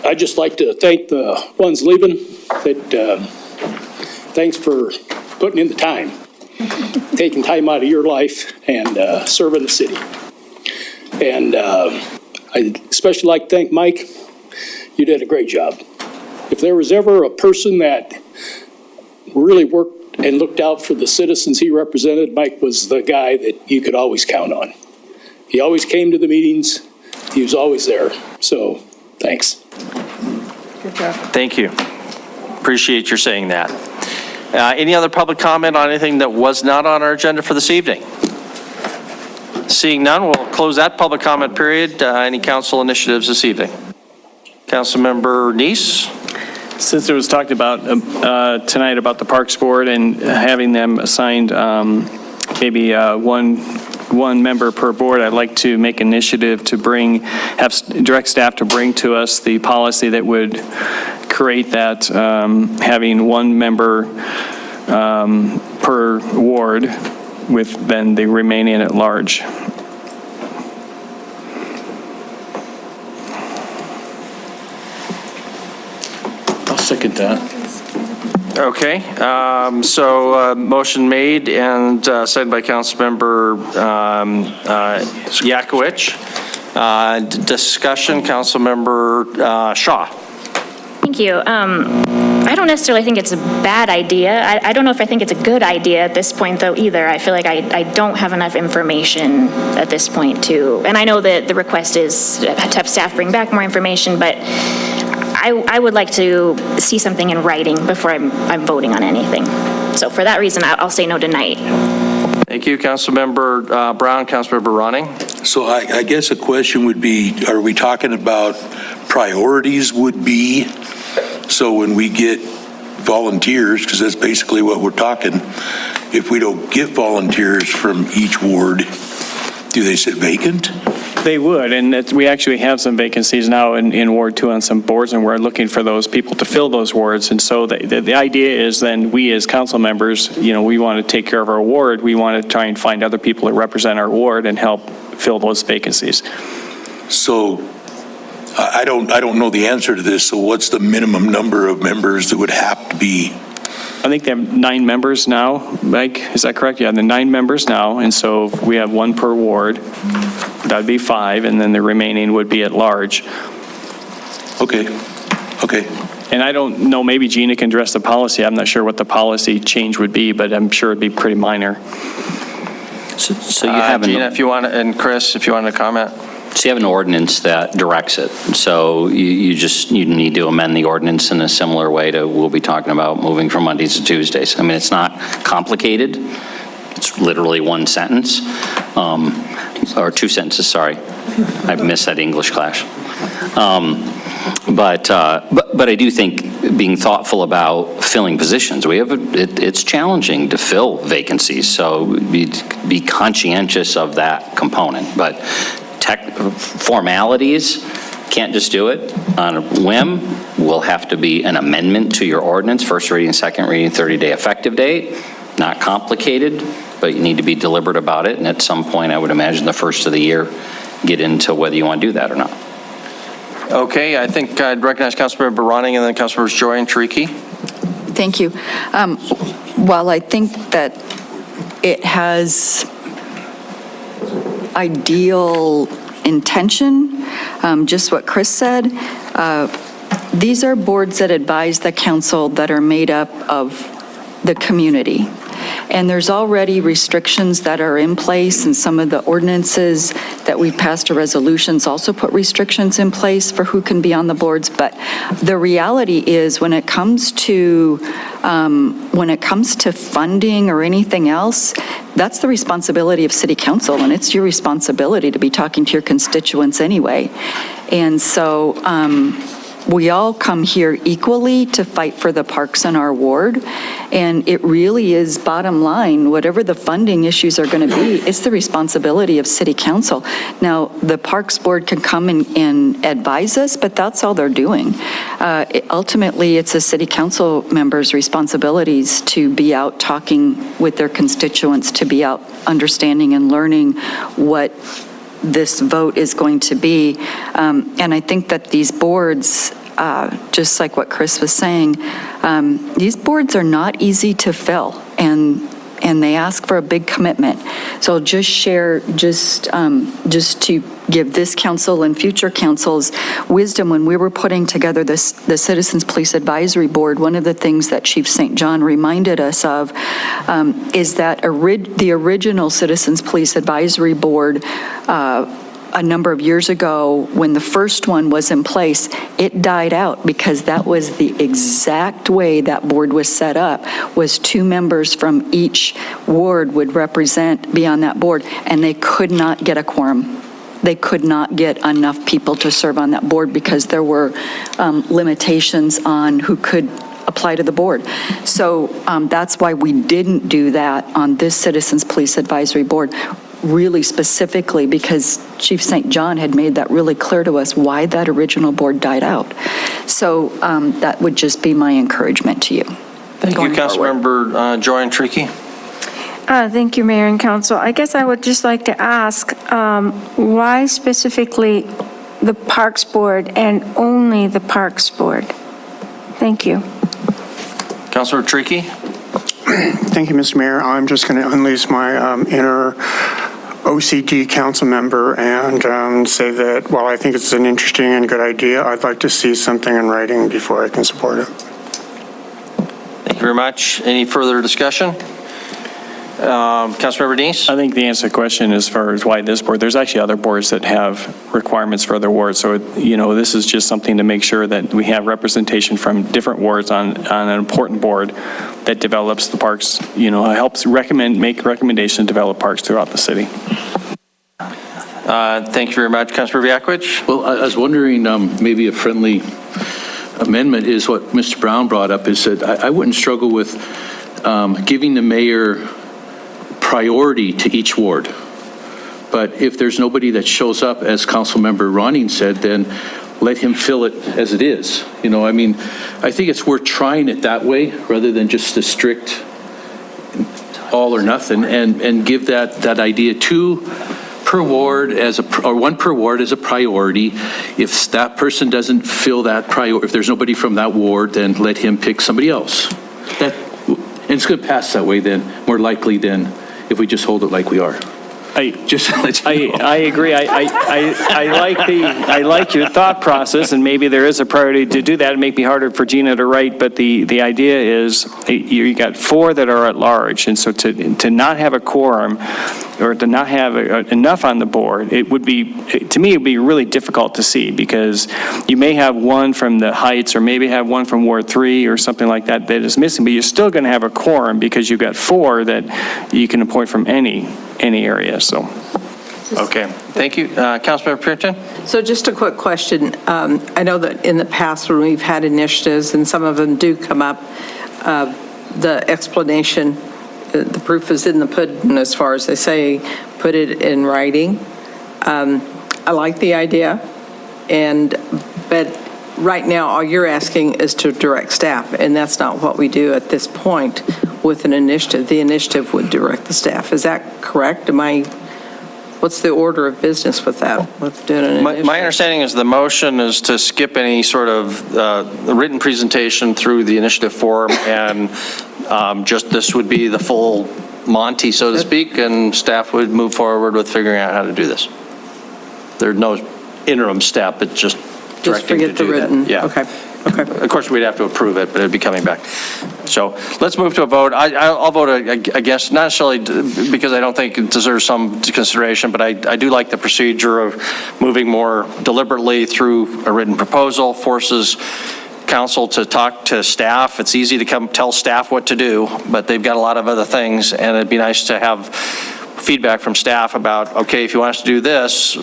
I'd just like to thank the ones leaving. Thanks for putting in the time, taking time out of your life and serving the city. And I'd especially like to thank Mike. You did a great job. If there was ever a person that really worked and looked out for the citizens he represented, Mike was the guy that you could always count on. He always came to the meetings. He was always there. So, thanks. Good job. Thank you. Appreciate your saying that. Any other public comment on anything that was not on our agenda for this evening? Seeing none, we'll close that public comment period. Any council initiatives this evening? Councilmember Neese? Since it was talked about tonight about the Parks Board and having them assigned maybe one member per board, I'd like to make initiative to have direct staff to bring to us the policy that would create that, having one member per ward, with then the remaining at large. I'll second that. Okay, so motion made and seconded by Councilmember Yakowicz. Discussion, Councilmember Shaw. Thank you. I don't necessarily think it's a bad idea. I don't know if I think it's a good idea at this point, though, either. I feel like I don't have enough information at this point to, and I know that the request is to have staff bring back more information, but I would like to see something in writing before I'm voting on anything. So for that reason, I'll say no tonight. Thank you, Councilmember Brown. Councilmember Ronning. So I guess a question would be, are we talking about priorities would be? So when we get volunteers, because that's basically what we're talking, if we don't get volunteers from each ward, do they sit vacant? They would, and we actually have some vacancies now in Ward 2 on some boards, and we're looking for those people to fill those wards. And so the idea is then we as council members, we want to take care of our ward. We want to try and find other people that represent our ward and help fill those vacancies. So I don't know the answer to this. So what's the minimum number of members that would have to be? I think they have 9 members now, Mike, is that correct? Yeah, the 9 members now, and so we have 1 per ward. That'd be 5, and then the remaining would be at large. Okay. And I don't know, maybe Gina can address the policy. I'm not sure what the policy change would be, but I'm sure it'd be pretty minor. So you have Gina, if you want to, and Chris, if you want to comment. So you have an ordinance that directs it. So you need to amend the ordinance in a similar way to we'll be talking about moving from Mondays to Tuesdays. I mean, it's not complicated. It's literally 1 sentence, or 2 sentences, sorry. I missed that English class. But I do think being thoughtful about filling positions, it's challenging to fill vacancies, so be conscientious of that component. But formalities, can't just do it on a whim. Will have to be an amendment to your ordinance, first reading, second reading, 30-day effective date. Not complicated, but you need to be deliberate about it. And at some point, I would imagine the first of the year, get into whether you want to do that or not. Okay, I think I'd recognize Councilmember Ronning and then Councilmembers Joy and Tariki. Thank you. While I think that it has ideal intention, just what Chris said, these are boards that advise the council that are made up of the community. And there's already restrictions that are in place, and some of the ordinances that we've passed or resolutions also put restrictions in place for who can be on the boards. But the reality is when it comes to funding or anything else, that's the responsibility of city council, and it's your responsibility to be talking to your constituents anyway. And so we all come here equally to fight for the parks in our ward, and it really is bottom line, whatever the funding issues are going to be, it's the responsibility of city council. Now, the Parks Board can come and advise us, but that's all they're doing. Ultimately, it's a city council member's responsibilities to be out talking with their constituents, to be out understanding and learning what this vote is going to be. And I think that these boards, just like what Chris was saying, these boards are not easy to fill, and they ask for a big commitment. So I'll just share, just to give this council and future councils wisdom, when we were putting together the Citizens Police Advisory Board, one of the things that Chief St. John reminded us of is that the original Citizens Police Advisory Board, a number of years ago, when the first one was in place, it died out because that was the exact way that board was set up, was 2 members from each ward would be on that board, and they could not get a quorum. They could not get enough people to serve on that board because there were limitations on who could apply to the board. So that's why we didn't do that on this Citizens Police Advisory Board, really specifically because Chief St. John had made that really clear to us why that original board died out. So that would just be my encouragement to you. Thank you, Councilmember Joy and Tariki. Thank you, Mayor and Council. I guess I would just like to ask, why specifically the Parks Board and only the Parks Board? Thank you. Councilor Tariki. Thank you, Mr. Mayor. I'm just going to unleash my inner OCD council member and say that while I think it's an interesting and good idea, I'd like to see something in writing before I can support it. Thank you very much. Any further discussion? Councilmember Dees? I think the answer to the question as far as why this board, there's actually other boards that have requirements for other wards. So, this is just something to make sure that we have representation from different wards on an important board that develops the parks, helps make recommendations to develop parks throughout the city. Thank you very much. Councilmember Yakwich? Well, I was wondering, maybe a friendly amendment is what Mr. Brown brought up, is that I wouldn't struggle with giving the mayor priority to each ward. But if there's nobody that shows up, as Councilmember Ronning said, then let him fill it as it is. I think it's worth trying it that way rather than just the strict all or nothing, and give that idea two per ward or one per ward as a priority. If that person doesn't fill that priority, if there's nobody from that ward, then let him pick somebody else. And it's going to pass that way then, more likely than if we just hold it like we are. I agree. I like your thought process, and maybe there is a priority to do that. It may be harder for Gina to write, but the idea is you got 4 that are at large, and so to not have a quorum or to not have enough on the board, to me, it would be really difficult to see, because you may have one from the Heights or maybe have one from Ward 3 or something like that is missing, but you're still going to have a quorum because you've got 4 that you can appoint from any area. So, okay, thank you. Councilmember Purinton? So just a quick question. I know that in the past when we've had initiatives, and some of them do come up, the explanation, the proof is in the pudding, as far as they say, put it in writing. I like the idea, but right now all you're asking is to direct staff, and that's not what we do at this point with an initiative. The initiative would direct the staff. Is that correct? What's the order of business with that? With doing an initiative? My understanding is the motion is to skip any sort of written presentation through the initiative form, and just this would be the full Monty, so to speak, and staff would move forward with figuring out how to do this. There's no interim step, it's just directing to do that. Just forget the written. Yeah. Okay. Of course, we'd have to approve it, but it'd be coming back. So let's move to a vote. I'll vote against, not necessarily because I don't think it deserves some consideration, but I do like the procedure of moving more deliberately through a written proposal, forces council to talk to staff. It's easy to come tell staff what to do, but they've got a lot of other things, and it'd be nice to have feedback from staff about, okay, if you want us to do this,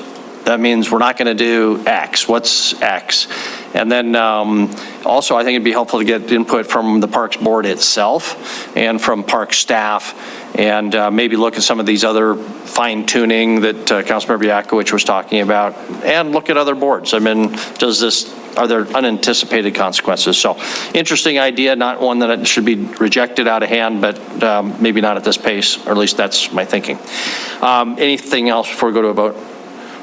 that means we're not going to do X. What's X? And then also, I think it'd be helpful to get input from the Parks Board itself and from Park staff, and maybe look at some of these other fine tuning that Councilmember Yakwich was talking about, and look at other boards. I mean, are there unanticipated consequences? So, interesting idea, not one that should be rejected out of hand, but maybe not at this pace, or at least that's my thinking. Anything else before we go to a vote?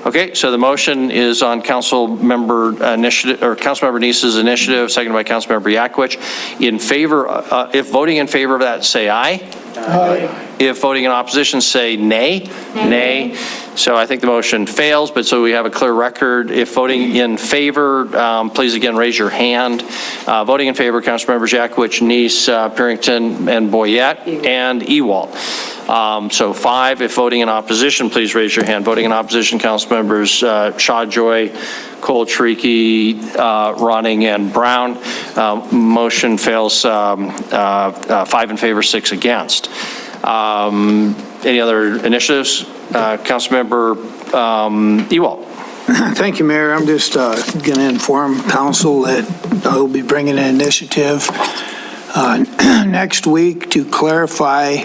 Okay, so the motion is on Councilmember Neese's initiative, seconded by Councilmember Yakwich. In favor, if voting in favor of that, say aye. Aye. If voting in opposition, say nay. Nay. So I think the motion fails, but so we have a clear record. If voting in favor, please again raise your hand. Voting in favor, Councilmembers Yakwich, Neese, Purinton, and Boyette, and Ewald. So 5. If voting in opposition, please raise your hand. Voting in opposition, Councilmembers Shawjoy, Cole-Trickey, Ronning, and Brown. Motion fails 5 in favor, 6 against. Any other initiatives? Councilmember Ewald. Thank you, Mayor. I'm just going to inform council that I'll be bringing an initiative next week to clarify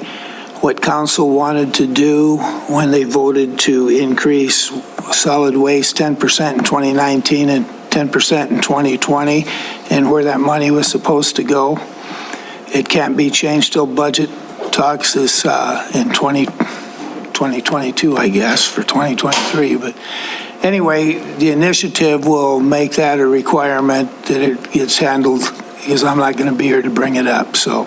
what council wanted to do when they voted to increase solid waste 10% in 2019 and 10% in 2020, and where that money was supposed to go. It can't be changed till budget talks is in 2022, I guess, for 2023. But anyway, the initiative will make that a requirement that it gets handled, because I'm not going to be here to bring it up. So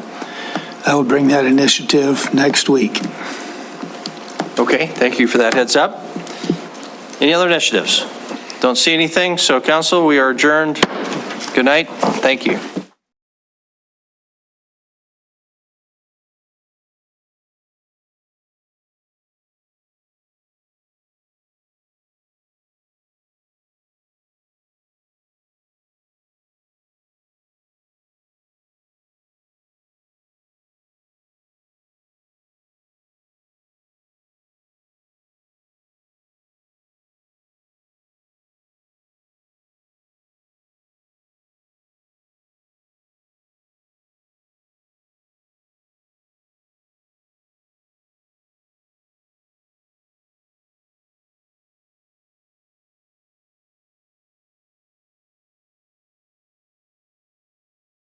I will bring that initiative next week. Okay, thank you for that heads up. Any other initiatives? Don't see anything. So council, we are adjourned. Good night. Thank you.